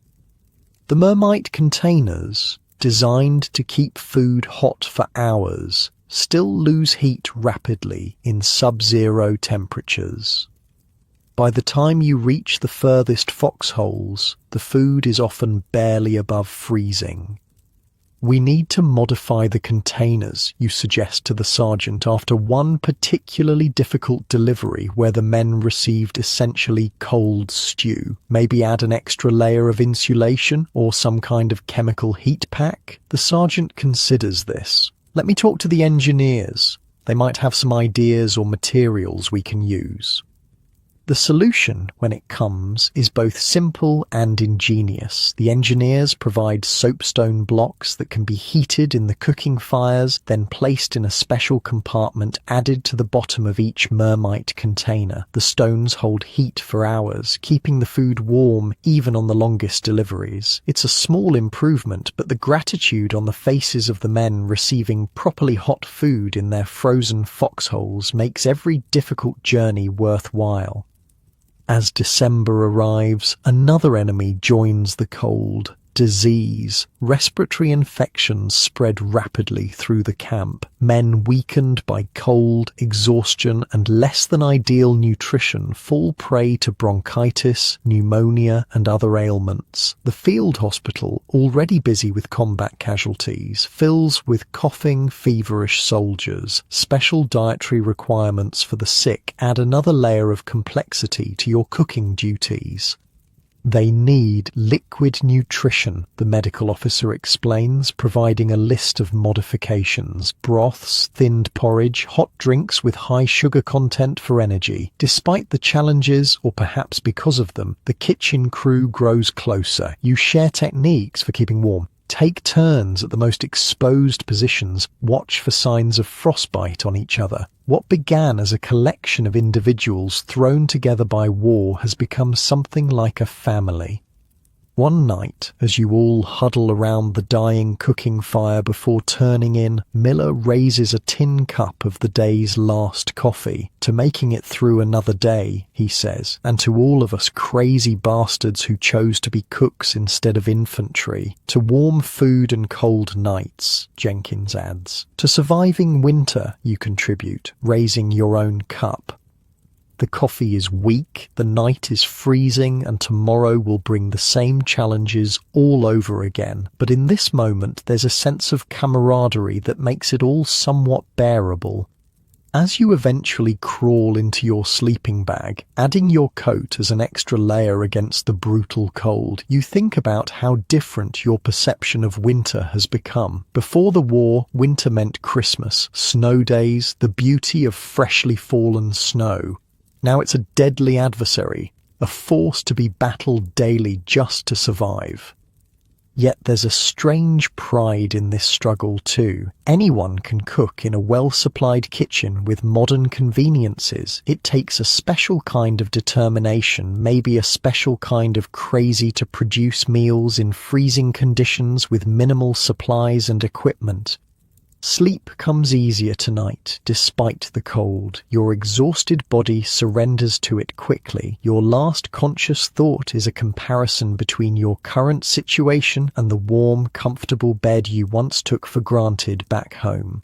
The Mermite containers, designed to keep food hot for hours, still lose heat rapidly in sub-zero temperatures. By the time you reach the furthest foxholes, the food is often barely above freezing. "We need to modify the containers," you suggest to the sergeant after one particularly difficult delivery where the men received essentially cold stew. "Maybe add an extra layer of insulation or some kind of chemical heat pack?" The sergeant considers this. "Let me talk to the engineers. They might have some ideas or materials we can use." The solution, when it comes, is both simple and ingenious. The engineers provide soapstone blocks that can be heated in the cooking fires, then placed in a special compartment added to the bottom of each Mermite container. The stones hold heat for hours, keeping the food warm even on the longest deliveries. It's a small improvement, but the gratitude on the faces of the men receiving properly hot food in their frozen foxholes makes every difficult journey worthwhile. As December arrives, another enemy joins the cold. Disease. Respiratory infections spread rapidly through the camp. Men weakened by cold, exhaustion, and less than ideal nutrition fall prey to bronchitis, pneumonia, and other ailments. The field hospital, already busy with combat casualties, fills with coughing, feverish soldiers. Special dietary requirements for the sick add another layer of complexity to your cooking duties. "They need liquid nutrition," the medical officer explains, providing a list of modifications: broths, thinned porridge, hot drinks with high sugar content for energy. Despite the challenges, or perhaps because of them, the kitchen crew grows closer. You share techniques for keeping warm. Take turns at the most exposed positions, watch for signs of frostbite on each other. What began as a collection of individuals thrown together by war has become something like a family. One night, as you all huddle around the dying cooking fire before turning in, Miller raises a tin cup of the day's last coffee. "To making it through another day," he says, "and to all of us crazy bastards who chose to be cooks instead of infantry. To warm food and cold nights," Jenkins adds. "To surviving winter," you contribute, raising your own cup. The coffee is weak, the night is freezing, and tomorrow will bring the same challenges all over again. But in this moment, there's a sense of camaraderie that makes it all somewhat bearable. As you eventually crawl into your sleeping bag, adding your coat as an extra layer against the brutal cold, you think about how different your perception of winter has become. Before the war, winter meant Christmas, snow days, the beauty of freshly fallen snow. Now it's a deadly adversary, a force to be battled daily just to survive. Yet there's a strange pride in this struggle too. Anyone can cook in a well-supplied kitchen with modern conveniences. It takes a special kind of determination, maybe a special kind of crazy to produce meals in freezing conditions with minimal supplies and equipment. Sleep comes easier tonight, despite the cold. Your exhausted body surrenders to it quickly. Your last conscious thought is a comparison between your current situation and the warm, comfortable bed you once took for granted back home.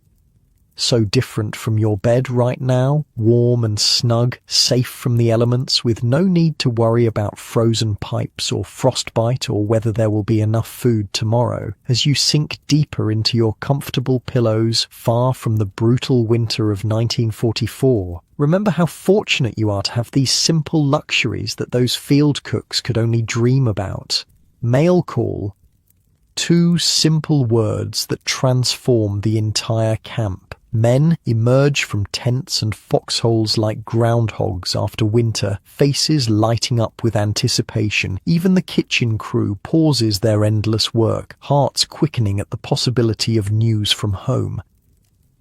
So different from your bed right now, warm and snug, safe from the elements, with no need to worry about frozen pipes or frostbite or whether there will be enough food tomorrow, as you sink deeper into your comfortable pillows, far from the brutal winter of 1944. Remember how fortunate you are to have these simple luxuries that those field cooks could only dream about. Mail call. 2 simple words that transform the entire camp. Men emerge from tents and foxholes like groundhogs after winter, faces lighting up with anticipation. Even the kitchen crew pauses their endless work, hearts quickening at the possibility of news from home.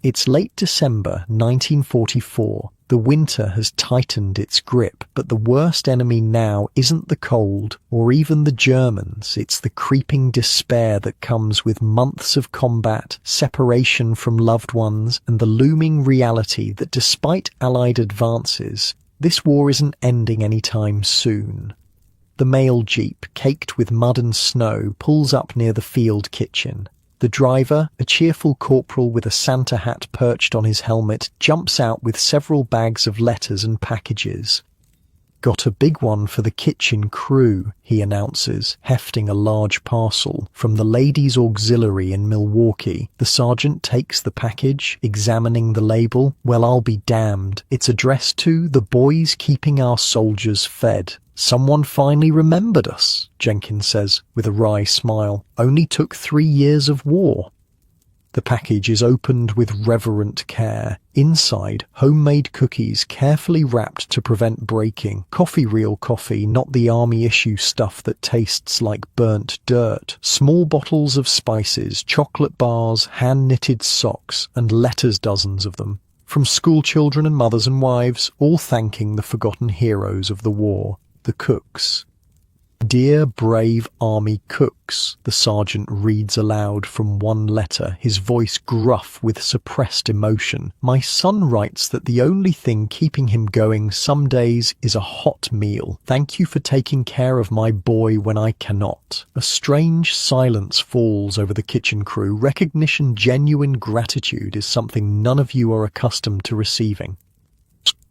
It's late December 1944. The winter has tightened its grip, but the worst enemy now isn't the cold or even the Germans. It's the creeping despair that comes with months of combat, separation from loved ones, and the looming reality that despite Allied advances, this war isn't ending anytime soon. The mail jeep, caked with mud and snow, pulls up near the field kitchen. The driver, a cheerful corporal with a Santa hat perched on his helmet, jumps out with several bags of letters and packages. "Got a big one for the kitchen crew," he announces, hefting a large parcel. "From the Ladies' Auxiliary in Milwaukee." The sergeant takes the package, examining the label. "Well, I'll be damned. It's addressed to the boys keeping our soldiers fed." "Someone finally remembered us," Jenkins says, with a wry smile. "Only took 3 years of war." The package is opened with reverent care. Inside, homemade cookies carefully wrapped to prevent breaking. Coffee, real coffee, not the army issue stuff that tastes like burnt dirt. Small bottles of spices, chocolate bars, hand-knitted socks, and letters, dozens of them. From school children and mothers and wives, all thanking the forgotten heroes of the war. The cooks. "Dear brave army cooks," the sergeant reads aloud from one letter, his voice gruff with suppressed emotion. "My son writes that the only thing keeping him going some days is a hot meal. Thank you for taking care of my boy when I cannot." A strange silence falls over the kitchen crew. Recognition, genuine gratitude is something none of you are accustomed to receiving.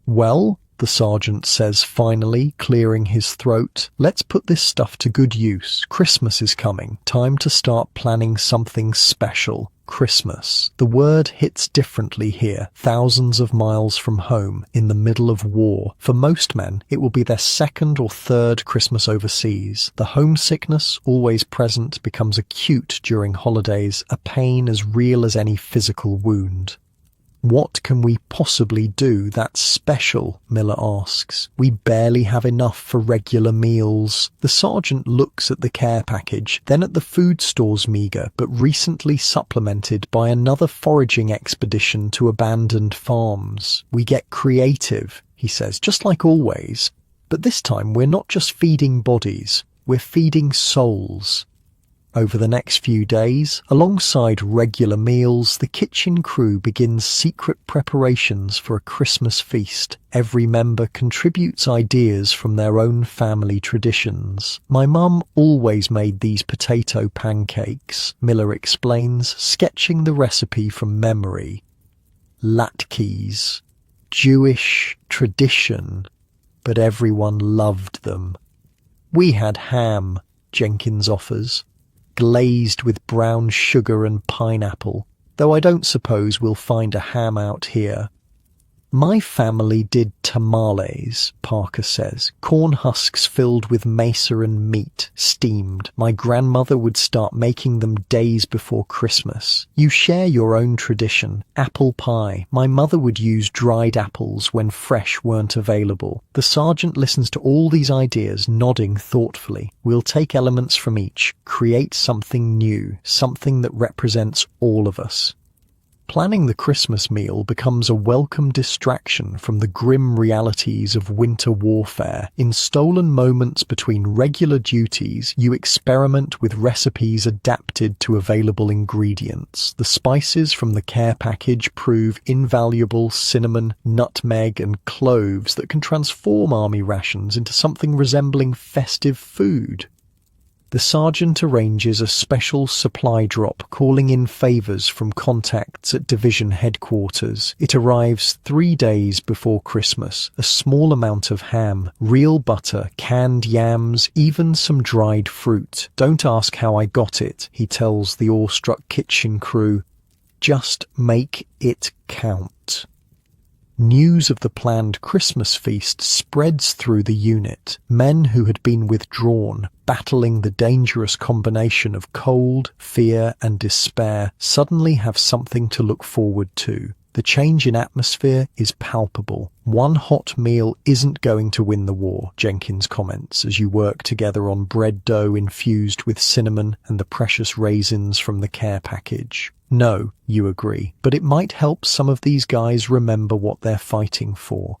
"Well," the sergeant says finally, clearing his throat, "let's put this stuff to good use. Christmas is coming. Time to start planning something special." Christmas. The word hits differently here, thousands of miles from home, in the middle of war. For most men, it will be their 2nd or 3rd Christmas overseas. The homesickness, always present, becomes acute during holidays, a pain as real as any physical wound. "What can we possibly do that's special?" Miller asks. "We barely have enough for regular meals." The sergeant looks at the care package, then at the food store's meager, but recently supplemented by another foraging expedition to abandoned farms. "We get creative," he says, "just like always. But this time we're not just feeding bodies, we're feeding souls." Over the next few days, alongside regular meals, the kitchen crew begins secret preparations for a Christmas feast. Every member contributes ideas from their own family traditions. "My mum always made these potato pancakes," Miller explains, sketching the recipe from memory. Latkes. Jewish tradition. But everyone loved them. "We had ham," Jenkins offers, "glazed with brown sugar and pineapple, though I don't suppose we'll find a ham out here." "My family did tamales," Parker says, "corn husks filled with mesa and meat, steamed. My grandmother would start making them days before Christmas. You share your own tradition. Apple pie. My mother would use dried apples when fresh weren't available." The sergeant listens to all these ideas, nodding thoughtfully. "We'll take elements from each, create something new, something that represents all of us." Planning the Christmas meal becomes a welcome distraction from the grim realities of winter warfare. In stolen moments between regular duties, you experiment with recipes adapted to available ingredients. The spices from the care package prove invaluable: cinnamon, nutmeg, and cloves that can transform army rations into something resembling festive food. The sergeant arranges a special supply drop, calling in favors from contacts at division headquarters. It arrives 3 days before Christmas. A small amount of ham, real butter, canned yams, even some dried fruit. "Don't ask how I got it," he tells the awestruck kitchen crew. "Just make it count." News of the planned Christmas feast spreads through the unit. Men who had been withdrawn, battling the dangerous combination of cold, fear, and despair, suddenly have something to look forward to. The change in atmosphere is palpable. "One hot meal isn't going to win the war," Jenkins comments as you work together on bread dough infused with cinnamon and the precious raisins from the care package. "No," you agree, "but it might help some of these guys remember what they're fighting for."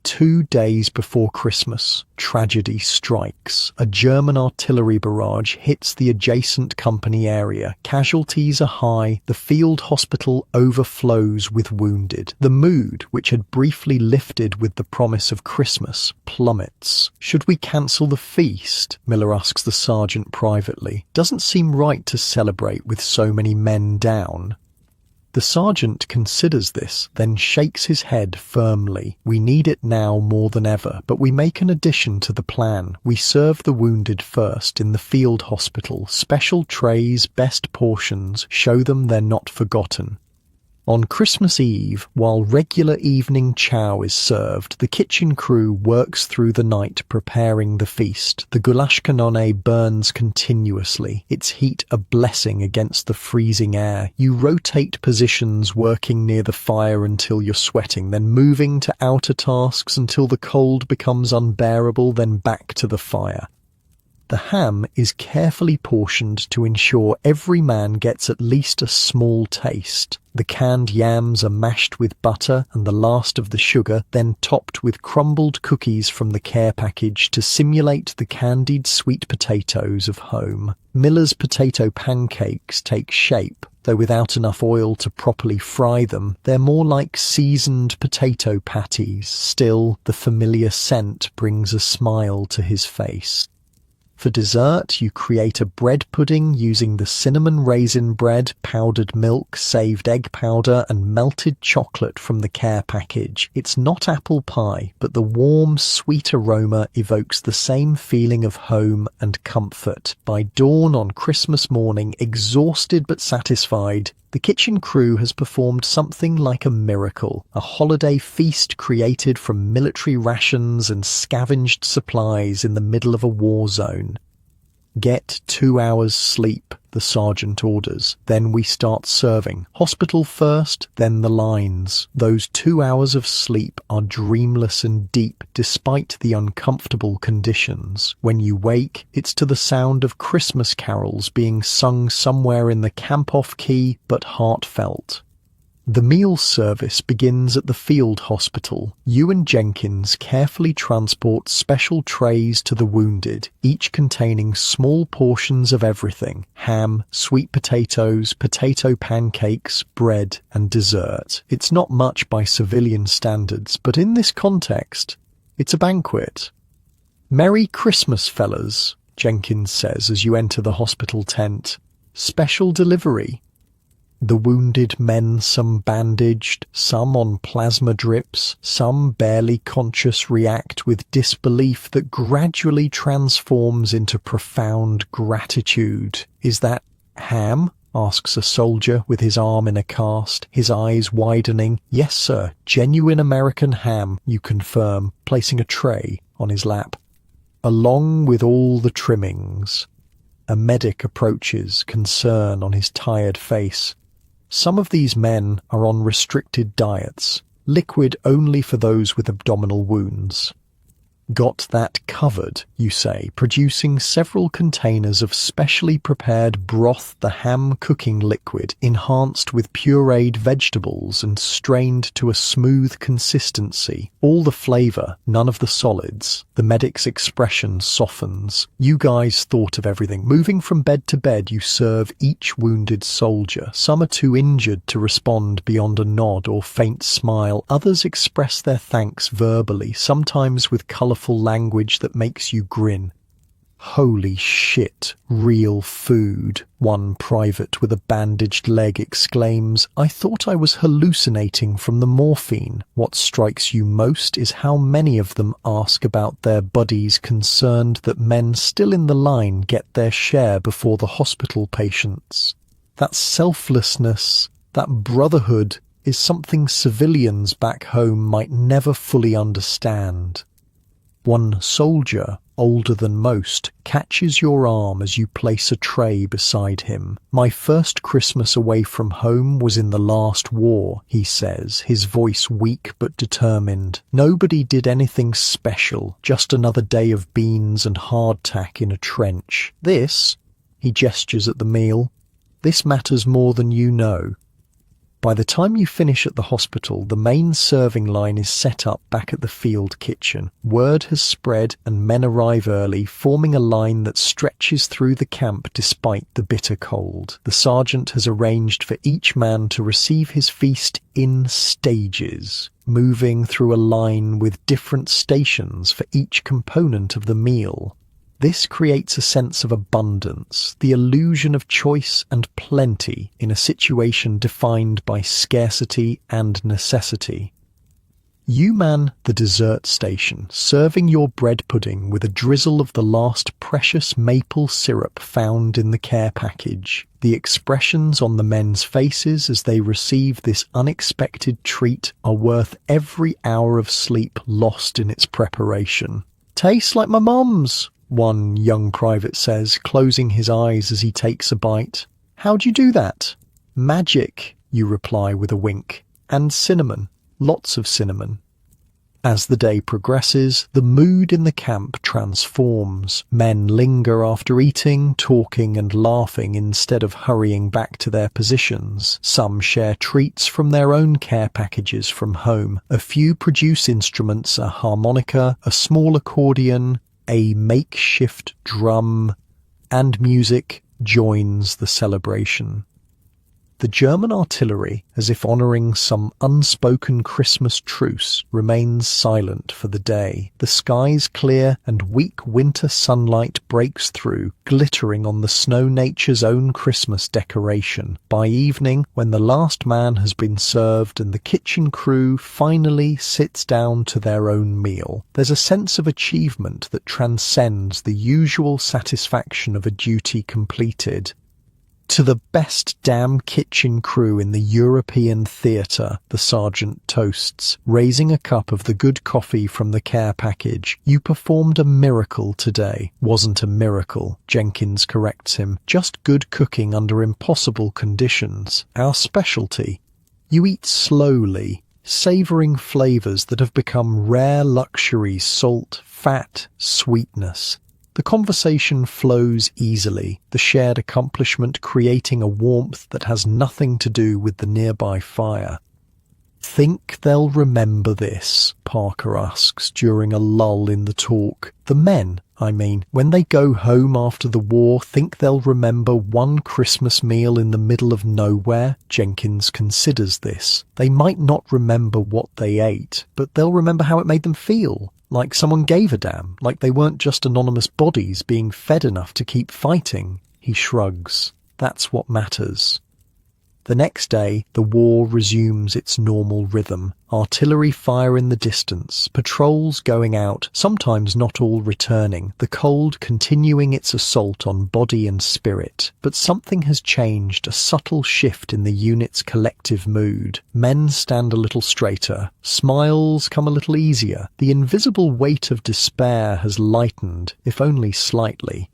2 days before Christmas, tragedy strikes. A German artillery barrage hits the adjacent company area. Casualties are high. The field hospital overflows with wounded. The mood, which had briefly lifted with the promise of Christmas, plummets. "Should we cancel the feast?" Miller asks the sergeant privately. "Doesn't seem right to celebrate with so many men down." The sergeant considers this, then shakes his head firmly. "We need it now more than ever, but we make an addition to the plan. We serve the wounded first in the field hospital. Special trays, best portions, show them they're not forgotten." On Christmas Eve, while regular evening chow is served, the kitchen crew works through the night preparing the feast. The goulash canone burns continuously, its heat a blessing against the freezing air. You rotate positions, working near the fire until you're sweating, then moving to outer tasks until the cold becomes unbearable, then back to the fire. The ham is carefully portioned to ensure every man gets at least a small taste. The canned yams are mashed with butter and the last of the sugar, then topped with crumbled cookies from the care package to simulate the candied sweet potatoes of home. Miller's potato pancakes take shape, though without enough oil to properly fry them. They're more like seasoned potato patties. Still, the familiar scent brings a smile to his face. For dessert, you create a bread pudding using the cinnamon raisin bread, powdered milk, saved egg powder, and melted chocolate from the care package. It's not apple pie, but the warm, sweet aroma evokes the same feeling of home and comfort. By dawn on Christmas morning, exhausted but satisfied, the kitchen crew has performed something like a miracle, a holiday feast created from military rations and scavenged supplies in the middle of a war zone. "Get 2 hours sleep," the sergeant orders. "Then we start serving. Hospital first, then the lines." Those 2 hours of sleep are dreamless and deep despite the uncomfortable conditions. When you wake, it's to the sound of Christmas carols being sung somewhere in the camp-off key, but heartfelt. The meal service begins at the field hospital. You and Jenkins carefully transport special trays to the wounded, each containing small portions of everything: ham, sweet potatoes, potato pancakes, bread, and dessert. It's not much by civilian standards, but in this context, it's a banquet. "Merry Christmas, fellas," Jenkins says as you enter the hospital tent. "Special delivery." The wounded men, some bandaged, some on plasma drips, some barely conscious, react with disbelief that gradually transforms into profound gratitude. "Is that ham?" asks a soldier with his arm in a cast, his eyes widening. "Yes, sir, genuine American ham," you confirm, placing a tray on his lap. "Along with all the trimmings." A medic approaches, concern on his tired face. Some of these men are on restricted diets, liquid only for those with abdominal wounds. "Got that covered," you say, producing several containers of specially prepared broth, the ham cooking liquid, enhanced with pureed vegetables and strained to a smooth consistency. All the flavor, none of the solids. The medic's expression softens. "You guys thought of everything." Moving from bed to bed, you serve each wounded soldier. Some are too injured to respond beyond a nod or faint smile. Others express their thanks verbally, sometimes with colorful language that makes you grin. "Holy shit, real food," one private with a bandaged leg exclaims. "I thought I was hallucinating from the morphine." What strikes you most is how many of them ask about their buddies, concerned that men still in the line get their share before the hospital patients. That selflessness, that brotherhood, is something civilians back home might never fully understand. One soldier, older than most, catches your arm as you place a tray beside him. "My first Christmas away from home was in the last war," he says, his voice weak but determined. "Nobody did anything special, just another day of beans and hardtack in a trench. This," he gestures at the meal, "this matters more than you know." By the time you finish at the hospital, the main serving line is set up back at the field kitchen. Word has spread and men arrive early, forming a line that stretches through the camp despite the bitter cold. The sergeant has arranged for each man to receive his feast in stages, moving through a line with different stations for each component of the meal. This creates a sense of abundance, the illusion of choice and plenty in a situation defined by scarcity and necessity. You man the dessert station, serving your bread pudding with a drizzle of the last precious maple syrup found in the care package. The expressions on the men's faces as they receive this unexpected treat are worth every hour of sleep lost in its preparation. "Tastes like my mom's," one young private says, closing his eyes as he takes a bite. "How'd you do that?" "Magic," you reply with a wink. "And cinnamon. Lots of cinnamon." As the day progresses, the mood in the camp transforms. Men linger after eating, talking and laughing instead of hurrying back to their positions. Some share treats from their own care packages from home. A few produce instruments, a harmonica, a small accordion, a makeshift drum, and music joins the celebration. The German artillery, as if honouring some unspoken Christmas truce, remains silent for the day. The skies clear and weak winter sunlight breaks through, glittering on the snow nature's own Christmas decoration. By evening, when the last man has been served and the kitchen crew finally sits down to their own meal, there's a sense of achievement that transcends the usual satisfaction of a duty completed. "To the best damn kitchen crew in the European theatre," the sergeant toasts, raising a cup of the good coffee from the care package. "You performed a miracle today." "Wasn't a miracle," Jenkins corrects him. "Just good cooking under impossible conditions. Our specialty." You eat slowly, savouring flavours that have become rare luxuries: salt, fat, sweetness. The conversation flows easily, the shared accomplishment creating a warmth that has nothing to do with the nearby fire. "Think they'll remember this?" Parker asks during a lull in the talk. "The men, I mean, when they go home after the war, think they'll remember one Christmas meal in the middle of nowhere?" Jenkins considers this. "They might not remember what they ate, but they'll remember how it made them feel. Like someone gave a damn, like they weren't just anonymous bodies being fed enough to keep fighting." He shrugs. "That's what matters." The next day, the war resumes its normal rhythm. Artillery fire in the distance, patrols going out, sometimes not all returning, the cold continuing its assault on body and spirit. But something has changed, a subtle shift in the unit's collective mood. Men stand a little straighter, smiles come a little easier. The invisible weight of despair has lightened, if only slightly.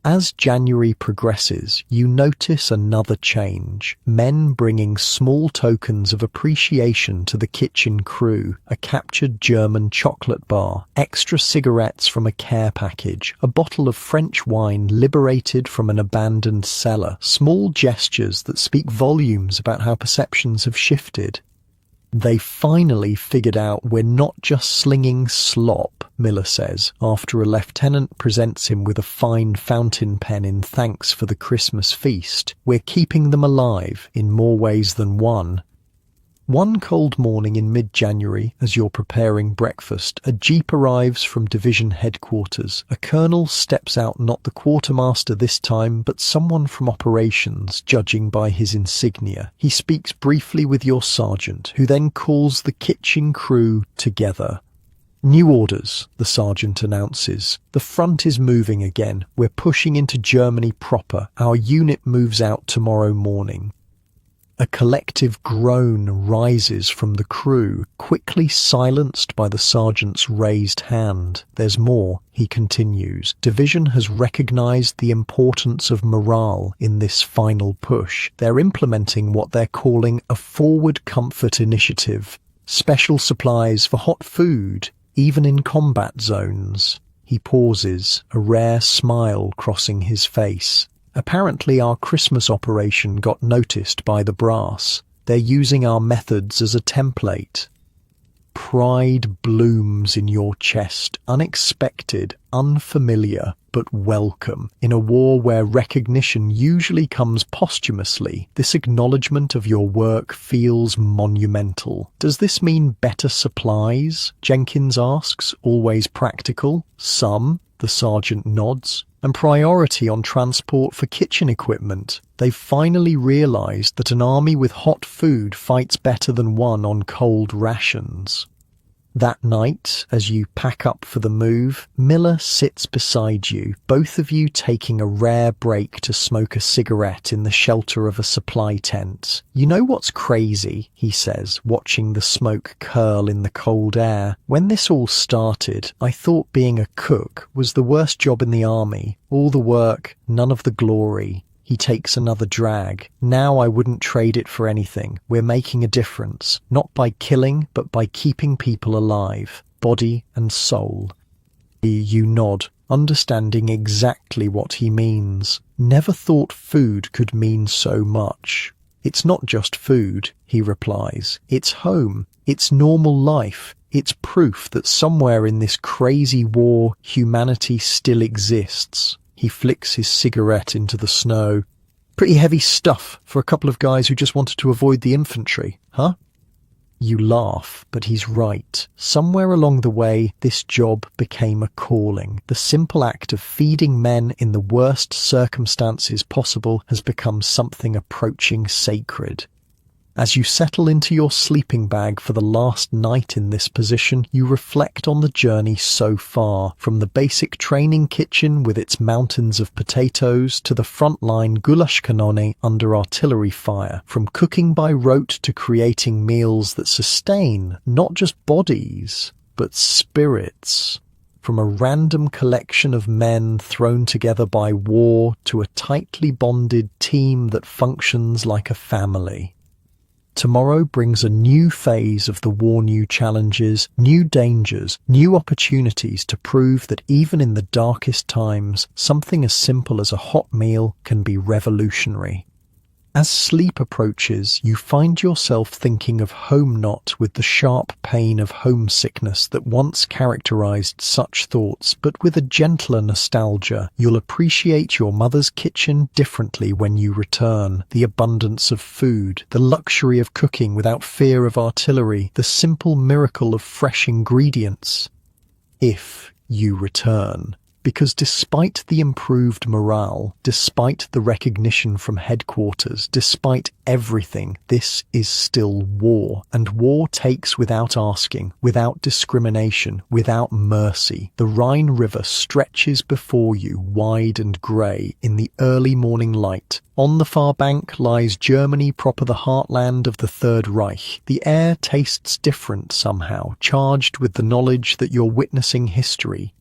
As January progresses, you notice another change. Men bringing small tokens of appreciation to the kitchen crew, a captured German chocolate bar, extra cigarettes from a care package, a bottle of French wine liberated from an abandoned cellar, small gestures that speak volumes about how perceptions have shifted. "They finally figured out we're not just slinging slop," Miller says, after a lieutenant presents him with a fine fountain pen in thanks for the Christmas feast. "We're keeping them alive in more ways than one." One cold morning in mid-January, as you're preparing breakfast, a jeep arrives from division headquarters. A colonel steps out, not the quartermaster this time, but someone from operations, judging by his insignia. He speaks briefly with your sergeant, who then calls the kitchen crew together. "New orders," the sergeant announces. "The front is moving again. We're pushing into Germany proper. Our unit moves out tomorrow morning." A collective groan rises from the crew, quickly silenced by the sergeant's raised hand. "There's more," he continues. "Division has recognized the importance of morale in this final push. They're implementing what they're calling a forward comfort initiative. Special supplies for hot food, even in combat zones." He pauses, a rare smile crossing his face. "Apparently our Christmas operation got noticed by the brass. They're using our methods as a template." Pride blooms in your chest, unexpected, unfamiliar, but welcome. In a war where recognition usually comes posthumously, this acknowledgement of your work feels monumental. "Does this mean better supplies?" Jenkins asks, always practical. "Some," the sergeant nods. "And priority on transport for kitchen equipment. They've finally realized that an army with hot food fights better than one on cold rations." That night, as you pack up for the move, Miller sits beside you, both of you taking a rare break to smoke a cigarette in the shelter of a supply tent. "You know what's crazy?" he says, watching the smoke curl in the cold air. "When this all started, I thought being a cook was the worst job in the army. All the work, none of the glory." He takes another drag. "Now I wouldn't trade it for anything. We're making a difference, not by killing, but by keeping people alive, body and soul." You nod, understanding exactly what he means. "Never thought food could mean so much." "It's not just food," he replies. "It's home. It's normal life. It's proof that somewhere in this crazy war, humanity still exists." He flicks his cigarette into the snow. "Pretty heavy stuff for a couple of guys who just wanted to avoid the infantry, huh?" You laugh, but he's right. Somewhere along the way, this job became a calling. The simple act of feeding men in the worst circumstances possible has become something approaching sacred. As you settle into your sleeping bag for the last night in this position, you reflect on the journey so far, from the basic training kitchen with its mountains of potatoes to the frontline goulash cannone under artillery fire, from cooking by rote to creating meals that sustain not just bodies, but spirits. From a random collection of men thrown together by war to a tightly bonded team that functions like a family. Tomorrow brings a new phase of the war, new challenges, new dangers, new opportunities to prove that even in the darkest times, something as simple as a hot meal can be revolutionary. As sleep approaches, you find yourself thinking of home, not with the sharp pain of homesickness that once characterized such thoughts, but with a gentler nostalgia. You'll appreciate your mother's kitchen differently when you return. The abundance of food, the luxury of cooking without fear of artillery, the simple miracle of fresh ingredients. If you return. Because despite the improved morale, despite the recognition from headquarters, despite everything, this is still war. And war takes without asking, without discrimination, without mercy. The Rhine River stretches before you, wide and grey, in the early morning light. On the far bank lies Germany proper, the heartland of the Third Reich. The air tastes different somehow, charged with the knowledge that you're witnessing history.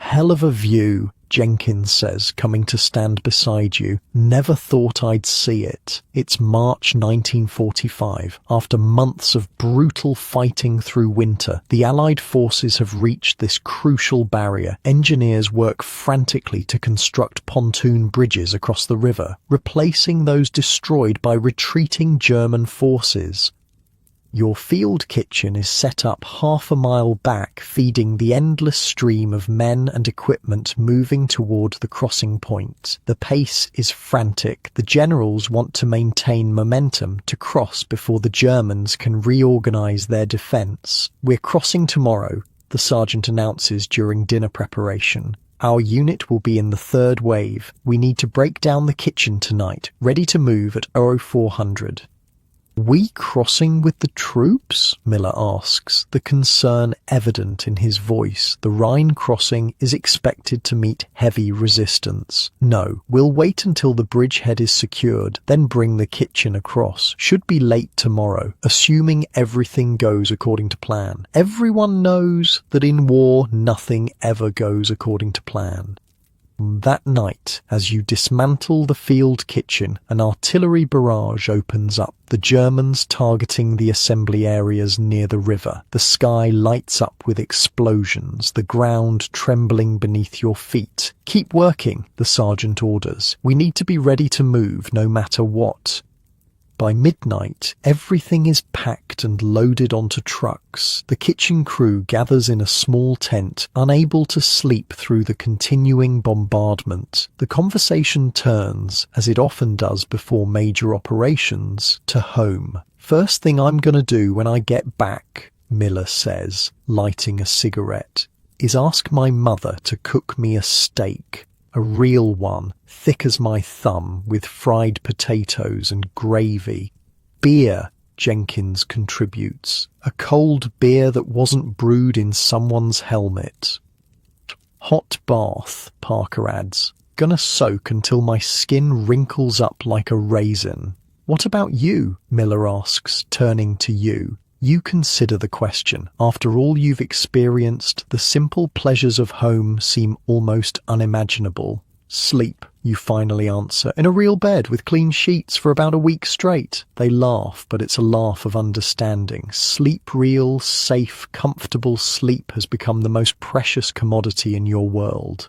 "Hell of a view," Jenkins says, coming to stand beside you. "Never thought I'd see it." It's March 1945. After months of brutal fighting through winter, the Allied forces have reached this crucial barrier. Engineers work frantically to construct pontoon bridges across the river, replacing those destroyed by retreating German forces. Your field kitchen is set up half a mile back, feeding the endless stream of men and equipment moving toward the crossing point. The pace is frantic. The generals want to maintain momentum to cross before the Germans can reorganize their defense. "We're crossing tomorrow," the sergeant announces during dinner preparation. "Our unit will be in the third wave. We need to break down the kitchen tonight, ready to move at 0400. "We crossing with the troops?" Miller asks, the concern evident in his voice. "The Rhine crossing is expected to meet heavy resistance." "No, we'll wait until the bridgehead is secured, then bring the kitchen across. Should be late tomorrow, assuming everything goes according to plan." Everyone knows that in war nothing ever goes according to plan. That night, as you dismantle the field kitchen, an artillery barrage opens up, the Germans targeting the assembly areas near the river. The sky lights up with explosions, the ground trembling beneath your feet. "Keep working," the sergeant orders. "We need to be ready to move no matter what." By midnight, everything is packed and loaded onto trucks. The kitchen crew gathers in a small tent, unable to sleep through the continuing bombardment. The conversation turns, as it often does before major operations, to home. "First thing I'm gonna do when I get back," Miller says, lighting a cigarette, "is ask my mother to cook me a steak. A real one, thick as my thumb, with fried potatoes and gravy. Beer," Jenkins contributes. "A cold beer that wasn't brewed in someone's helmet." "Hot bath," Parker adds. "Gonna soak until my skin wrinkles up like a raisin." "What about you?" Miller asks, turning to you. You consider the question. After all you've experienced, the simple pleasures of home seem almost unimaginable. "Sleep," you finally answer, "in a real bed with clean sheets for about a week straight." They laugh, but it's a laugh of understanding. Sleep, real, safe, comfortable sleep has become the most precious commodity in your world.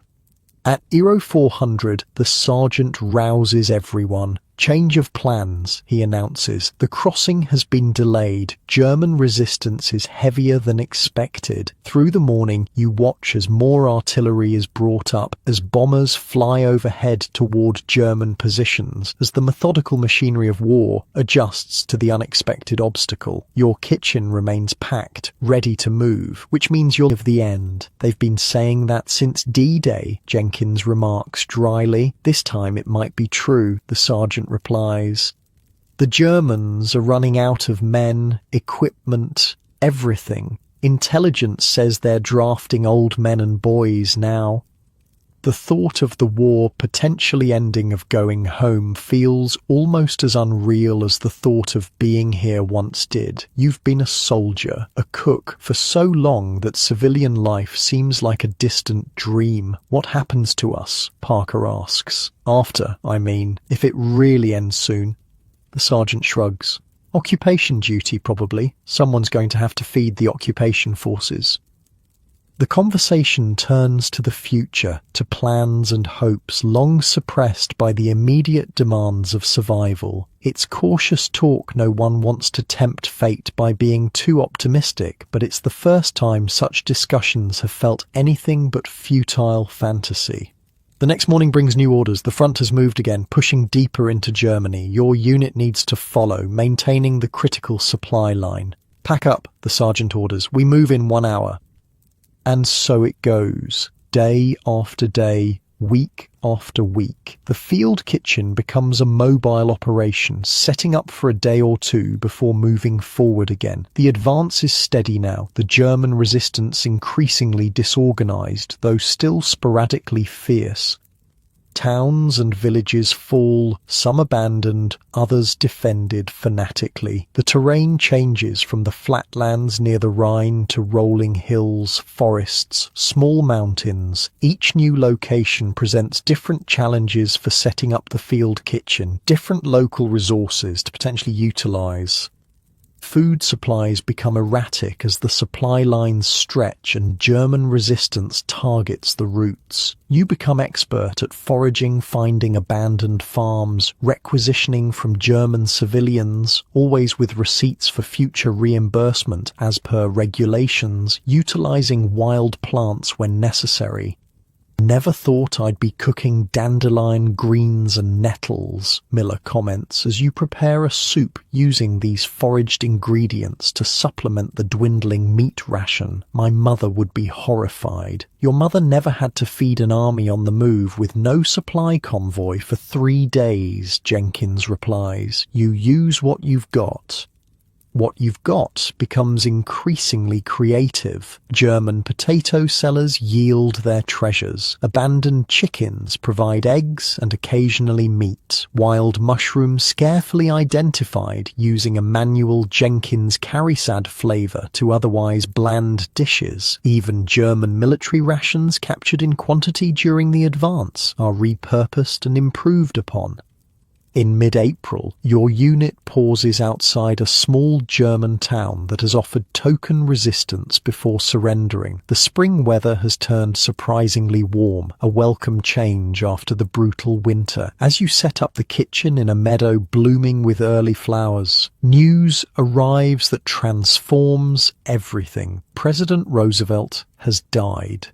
At 0400, the sergeant rouses everyone. "Change of plans," he announces. "The crossing has been delayed. German resistance is heavier than expected." Through the morning, you watch as more artillery is brought up, as bombers fly overhead toward German positions, as the methodical machinery of war adjusts to the unexpected obstacle. Your kitchen remains packed, ready to move, which means you're of the end. "They've been saying that since D-Day," Jenkins remarks dryly. "This time it might be true," the sergeant replies. "The Germans are running out of men, equipment, everything. Intelligence says they're drafting old men and boys now." The thought of the war potentially ending, of going home, feels almost as unreal as the thought of being here once did. You've been a soldier, a cook, for so long that civilian life seems like a distant dream. "What happens to us?" Parker asks. "After, I mean, if it really ends soon." The sergeant shrugs. "Occupation duty, probably. Someone's going to have to feed the occupation forces." The conversation turns to the future, to plans and hopes long suppressed by the immediate demands of survival. It's cautious talk. No one wants to tempt fate by being too optimistic, but it's the first time such discussions have felt anything but futile fantasy. The next morning brings new orders. The front has moved again, pushing deeper into Germany. Your unit needs to follow, maintaining the critical supply line. "Pack up," the sergeant orders. "We move in 1 hour." And so it goes, day after day, week after week. The field kitchen becomes a mobile operation, setting up for a day or two before moving forward again. The advance is steady now, the German resistance increasingly disorganized, though still sporadically fierce. Towns and villages fall, some abandoned, others defended fanatically. The terrain changes from the flatlands near the Rhine to rolling hills, forests, small mountains. Each new location presents different challenges for setting up the field kitchen, different local resources to potentially utilize. Food supplies become erratic as the supply lines stretch and German resistance targets the routes. You become expert at foraging, finding abandoned farms, requisitioning from German civilians, always with receipts for future reimbursement as per regulations, utilizing wild plants when necessary. "Never thought I'd be cooking dandelion greens and nettles," Miller comments, as you prepare a soup using these foraged ingredients to supplement the dwindling meat ration. "My mother would be horrified." "Your mother never had to feed an army on the move with no supply convoy for 3 days, Jenkins replies. "You use what you've got." What you've got becomes increasingly creative. German potato sellers yield their treasures. Abandoned chickens provide eggs and occasionally meat. Wild mushrooms carefully identified using a manual Jenkins Carisad flavor to otherwise bland dishes. Even German military rations captured in quantity during the advance are repurposed and improved upon. In mid-April, your unit pauses outside a small German town that has offered token resistance before surrendering. The spring weather has turned surprisingly warm, a welcome change after the brutal winter. As you set up the kitchen in a meadow blooming with early flowers, news arrives that transforms everything. President Roosevelt has died.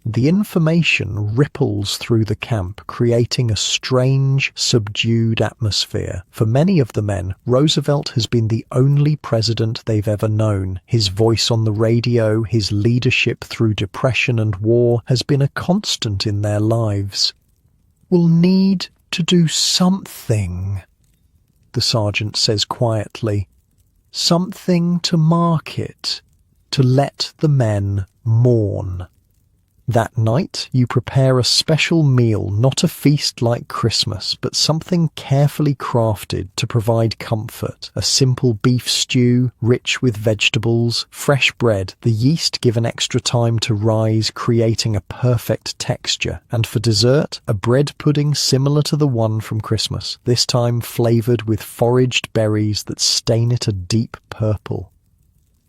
The information ripples through the camp, creating a strange, subdued atmosphere. For many of the men, Roosevelt has been the only president they've ever known. His voice on the radio, his leadership through depression and war has been a constant in their lives. "We'll need to do something," the sergeant says quietly. "Something to mark it, to let the men mourn." That night, you prepare a special meal, not a feast like Christmas, but something carefully crafted to provide comfort. A simple beef stew, rich with vegetables, fresh bread, the yeast given extra time to rise, creating a perfect texture. And for dessert, a bread pudding similar to the one from Christmas, this time flavored with foraged berries that stain it a deep purple.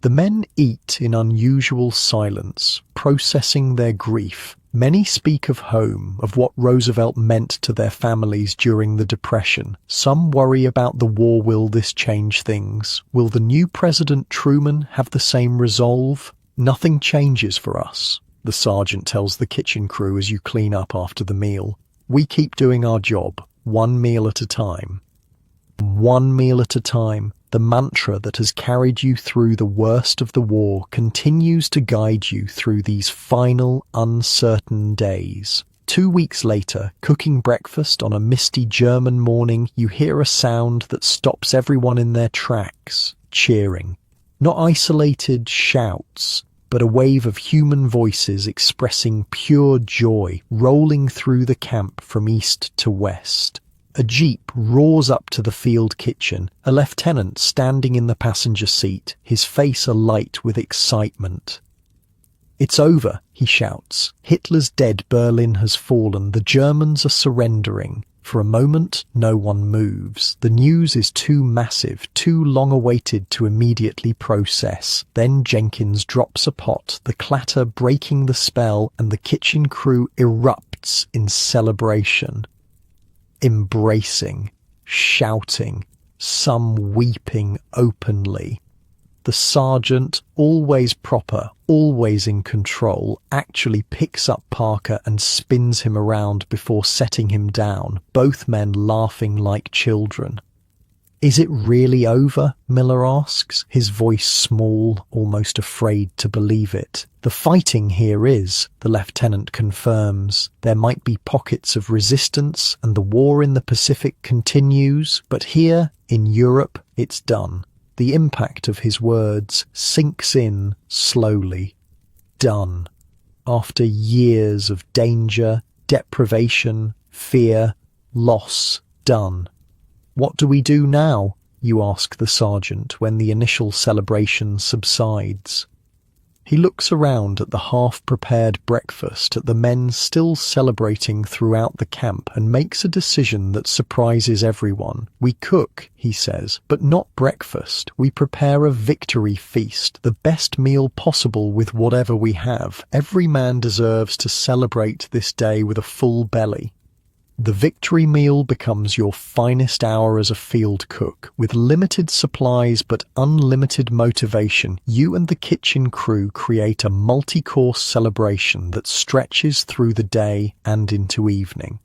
The men eat in unusual silence, processing their grief. Many speak of home, of what Roosevelt meant to their families during the Depression. Some worry about the war. Will this change things? Will the new President Truman have the same resolve? "Nothing changes for us," the sergeant tells the kitchen crew as you clean up after the meal. "We keep doing our job, one meal at a time." One meal at a time. The mantra that has carried you through the worst of the war continues to guide you through these final, uncertain days. 2 weeks later, cooking breakfast on a misty German morning, you hear a sound that stops everyone in their tracks, cheering. Not isolated shouts, but a wave of human voices expressing pure joy, rolling through the camp from east to west. A jeep roars up to the field kitchen, a lieutenant standing in the passenger seat, his face alight with excitement. "It's over," he shouts. "Hitler's dead, Berlin has fallen, the Germans are surrendering." For a moment, no one moves. The news is too massive, too long-awaited to immediately process. Then Jenkins drops a pot, the clatter breaking the spell, and the kitchen crew erupts in celebration. Embracing, shouting, some weeping openly. The sergeant, always proper, always in control, actually picks up Parker and spins him around before setting him down, both men laughing like children. "Is it really over?" Miller asks, his voice small, almost afraid to believe it. "The fighting here is," the lieutenant confirms. "There might be pockets of resistance and the war in the Pacific continues, but here, in Europe, it's done." The impact of his words sinks in slowly. Done. After years of danger, deprivation, fear, loss, done. "What do we do now?" you ask the sergeant when the initial celebration subsides. He looks around at the half-prepared breakfast, at the men still celebrating throughout the camp, and makes a decision that surprises everyone. "We cook," he says, "but not breakfast. We prepare a victory feast, the best meal possible with whatever we have. Every man deserves to celebrate this day with a full belly." The victory meal becomes your finest hour as a field cook. With limited supplies but unlimited motivation, you and the kitchen crew create a multi-course celebration that stretches through the day and into evening.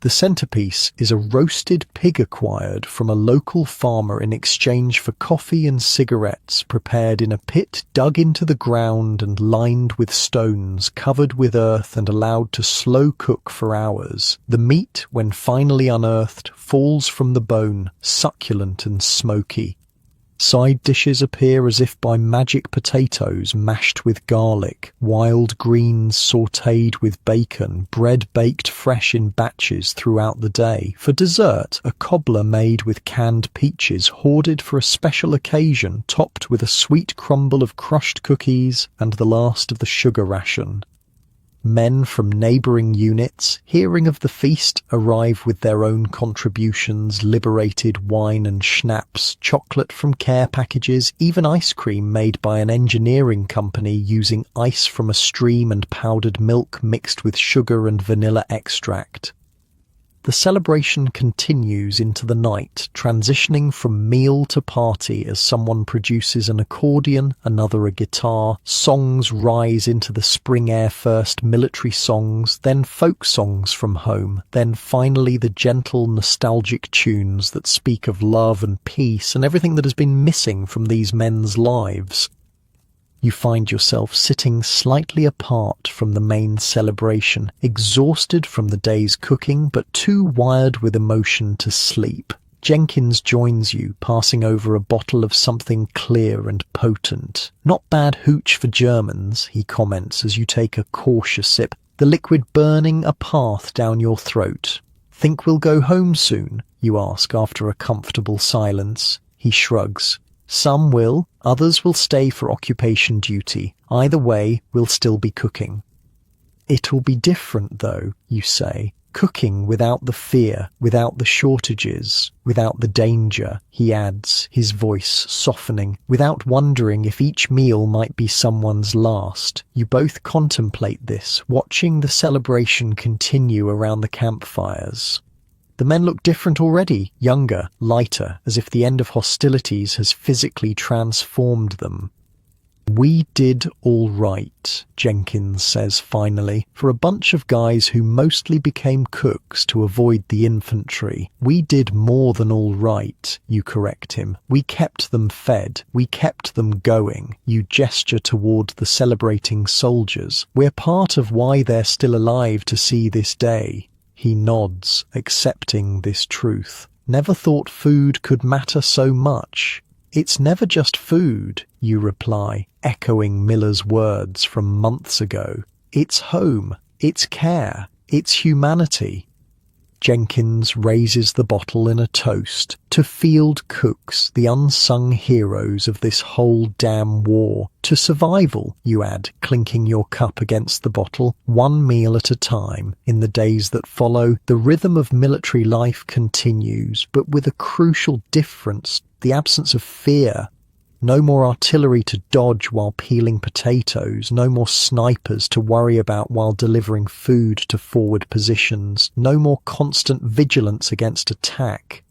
The centerpiece is a roasted pig acquired from a local farmer in exchange for coffee and cigarettes, prepared in a pit dug into the ground and lined with stones, covered with earth and allowed to slow cook for hours. The meat, when finally unearthed, falls from the bone, succulent and smoky. Side dishes appear as if by magic: potatoes mashed with garlic, wild greens sautéed with bacon, bread baked fresh in batches throughout the day. For dessert, a cobbler made with canned peaches, hoarded for a special occasion, topped with a sweet crumble of crushed cookies and the last of the sugar ration. Men from neighbouring units, hearing of the feast, arrive with their own contributions: liberated wine and schnapps, chocolate from care packages, even ice cream made by an engineering company using ice from a stream and powdered milk mixed with sugar and vanilla extract. The celebration continues into the night, transitioning from meal to party as someone produces an accordion, another a guitar. Songs rise into the spring air, first military songs, then folk songs from home, then finally the gentle, nostalgic tunes that speak of love and peace and everything that has been missing from these men's lives. You find yourself sitting slightly apart from the main celebration, exhausted from the day's cooking, but too wired with emotion to sleep. Jenkins joins you, passing over a bottle of something clear and potent. "Not bad hooch for Germans," he comments as you take a cautious sip, the liquid burning a path down your throat. "Think we'll go home soon?" you ask after a comfortable silence. He shrugs. "Some will, others will stay for occupation duty. Either way, we'll still be cooking." "It'll be different though," you say. "Cooking without the fear, without the shortages, without the danger," he adds, his voice softening, "without wondering if each meal might be someone's last." You both contemplate this, watching the celebration continue around the campfires. The men look different already, younger, lighter, as if the end of hostilities has physically transformed them. "We did all right," Jenkins says finally, "for a bunch of guys who mostly became cooks to avoid the infantry. We did more than all right," you correct him. "We kept them fed. We kept them going." You gesture toward the celebrating soldiers. "We're part of why they're still alive to see this day." He nods, accepting this truth. "Never thought food could matter so much." "It's never just food," you reply, echoing Miller's words from months ago. "It's home, it's care, it's humanity." Jenkins raises the bottle in a toast to field cooks, the unsung heroes of this whole damn war. "To survival," you add, clinking your cup against the bottle, "one meal at a time." In the days that follow, the rhythm of military life continues, but with a crucial difference: the absence of fear. No more artillery to dodge while peeling potatoes, no more snipers to worry about while delivering food to forward positions, no more constant vigilance against attack.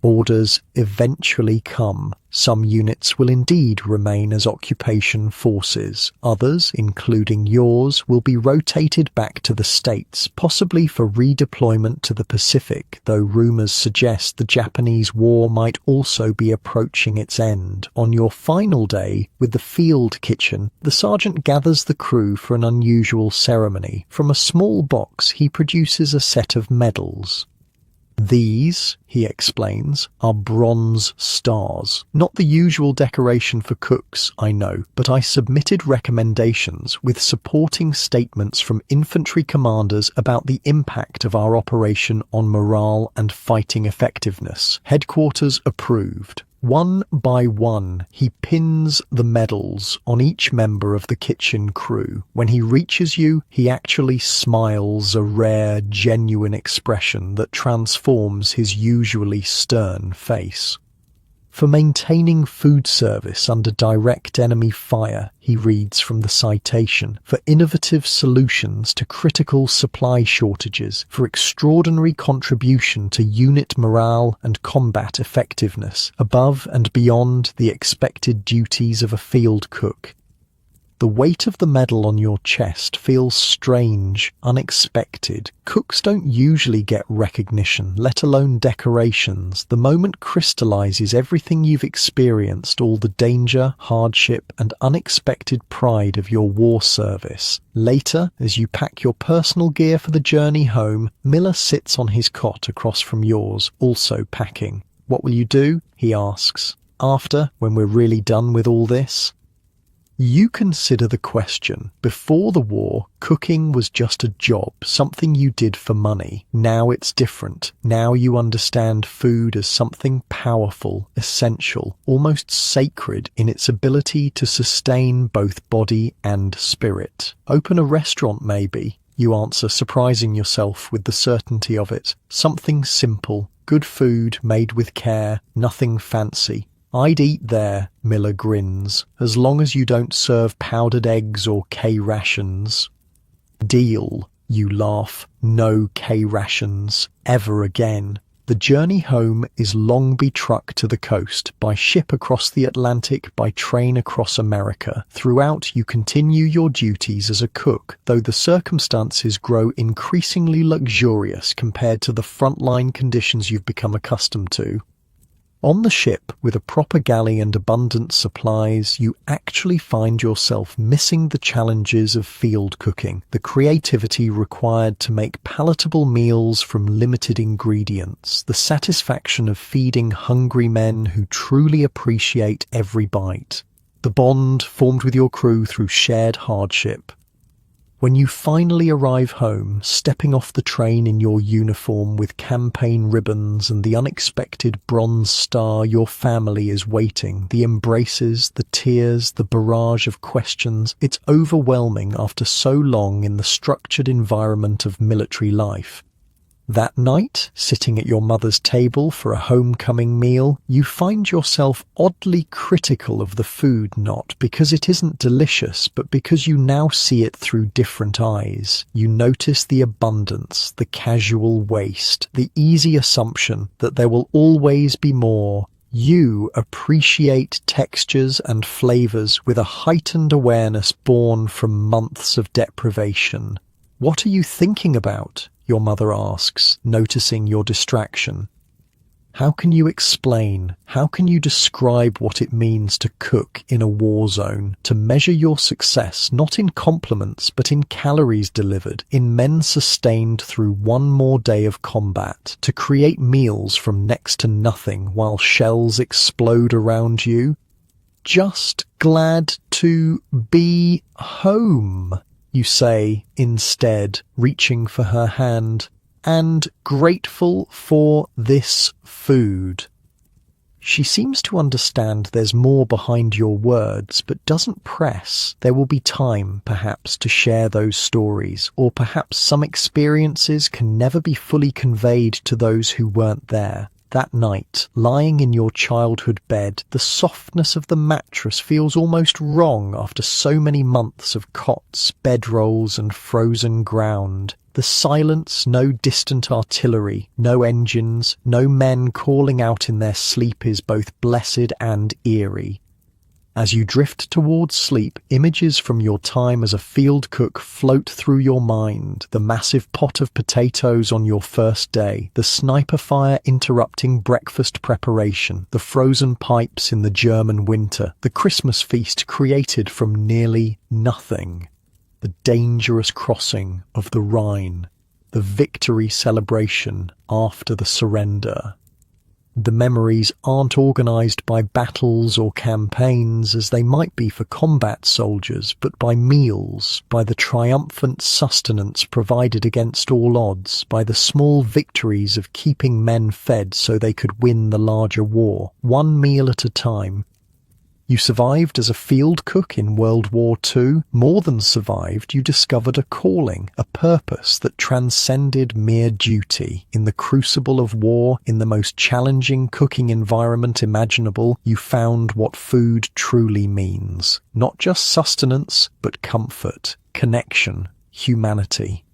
Orders eventually come. Some units will indeed remain as occupation forces. Others, including yours, will be rotated back to the States, possibly for redeployment to the Pacific, though rumors suggest the Japanese war might also be approaching its end. On your final day, with the field kitchen, the sergeant gathers the crew for an unusual ceremony. From a small box, he produces a set of medals. "These," he explains, "are bronze stars. Not the usual decoration for cooks, I know, but I submitted recommendations with supporting statements from infantry commanders about the impact of our operation on morale and fighting effectiveness. Headquarters approved." One by one, he pins the medals on each member of the kitchen crew. When he reaches you, he actually smiles, a rare, genuine expression that transforms his usually stern face. For maintaining food service under direct enemy fire, he reads from the citation, for innovative solutions to critical supply shortages, for extraordinary contribution to unit morale and combat effectiveness, above and beyond the expected duties of a field cook. The weight of the medal on your chest feels strange, unexpected. Cooks don't usually get recognition, let alone decorations. The moment crystallizes everything you've experienced, all the danger, hardship, and unexpected pride of your war service. Later, as you pack your personal gear for the journey home, Miller sits on his cot across from yours, also packing. "What will you do?" he asks. "After, when we're really done with all this?" You consider the question. Before the war, cooking was just a job, something you did for money. Now it's different. Now you understand food as something powerful, essential, almost sacred in its ability to sustain both body and spirit. Open a restaurant, maybe, you answer, surprising yourself with the certainty of it. Something simple, good food made with care, nothing fancy. "I'd eat there," Miller grins, "as long as you don't serve powdered eggs or K-rations." "Deal," you laugh. "No K-rations. Ever again." The journey home is Longby truck to the coast, by ship across the Atlantic, by train across America. Throughout, you continue your duties as a cook, though the circumstances grow increasingly luxurious compared to the frontline conditions you've become accustomed to. On the ship, with a proper galley and abundant supplies, you actually find yourself missing the challenges of field cooking, the creativity required to make palatable meals from limited ingredients, the satisfaction of feeding hungry men who truly appreciate every bite, the bond formed with your crew through shared hardship. When you finally arrive home, stepping off the train in your uniform with campaign ribbons and the unexpected bronze star, your family is waiting. The embraces, the tears, the barrage of questions. It's overwhelming after so long in the structured environment of military life. That night, sitting at your mother's table for a homecoming meal, you find yourself oddly critical of the food, not because it isn't delicious, but because you now see it through different eyes. You notice the abundance, the casual waste, the easy assumption that there will always be more. You appreciate textures and flavors with a heightened awareness born from months of deprivation. "What are you thinking about?" your mother asks, noticing your distraction. How can you explain, how can you describe what it means to cook in a war zone, to measure your success not in compliments but in calories delivered, in men sustained through one more day of combat, to create meals from next to nothing while shells explode around you? "Just glad to be home," you say instead, reaching for her hand, "and grateful for this food." She seems to understand there's more behind your words, but doesn't press. There will be time, perhaps, to share those stories, or perhaps some experiences can never be fully conveyed to those who weren't there. That night, lying in your childhood bed, the softness of the mattress feels almost wrong after so many months of cots, bedrolls, and frozen ground. The silence, no distant artillery, no engines, no men calling out in their sleep is both blessed and eerie. As you drift towards sleep, images from your time as a field cook float through your mind. The massive pot of potatoes on your first day, the sniper fire interrupting breakfast preparation, the frozen pipes in the German winter, the Christmas feast created from nearly nothing, the dangerous crossing of the Rhine, the victory celebration after the surrender. The memories aren't organized by battles or campaigns as they might be for combat soldiers, but by meals, by the triumphant sustenance provided against all odds, by the small victories of keeping men fed so they could win the larger war, one meal at a time. You survived as a field cook in World War II. More than survived, you discovered a calling, a purpose that transcended mere duty. In the crucible of war, in the most challenging cooking environment imaginable, you found what food truly means. Not just sustenance, but comfort, connection, humanity.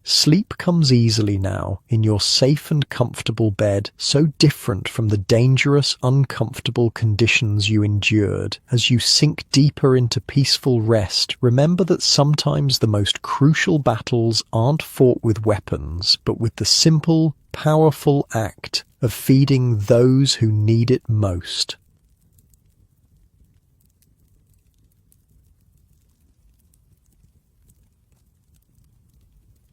Sleep comes easily now, in your safe and comfortable bed, so different from the dangerous, uncomfortable conditions you endured. As you sink deeper into peaceful rest, remember that sometimes the most crucial battles aren't fought with weapons, but with the simple, powerful act of feeding those who need it most.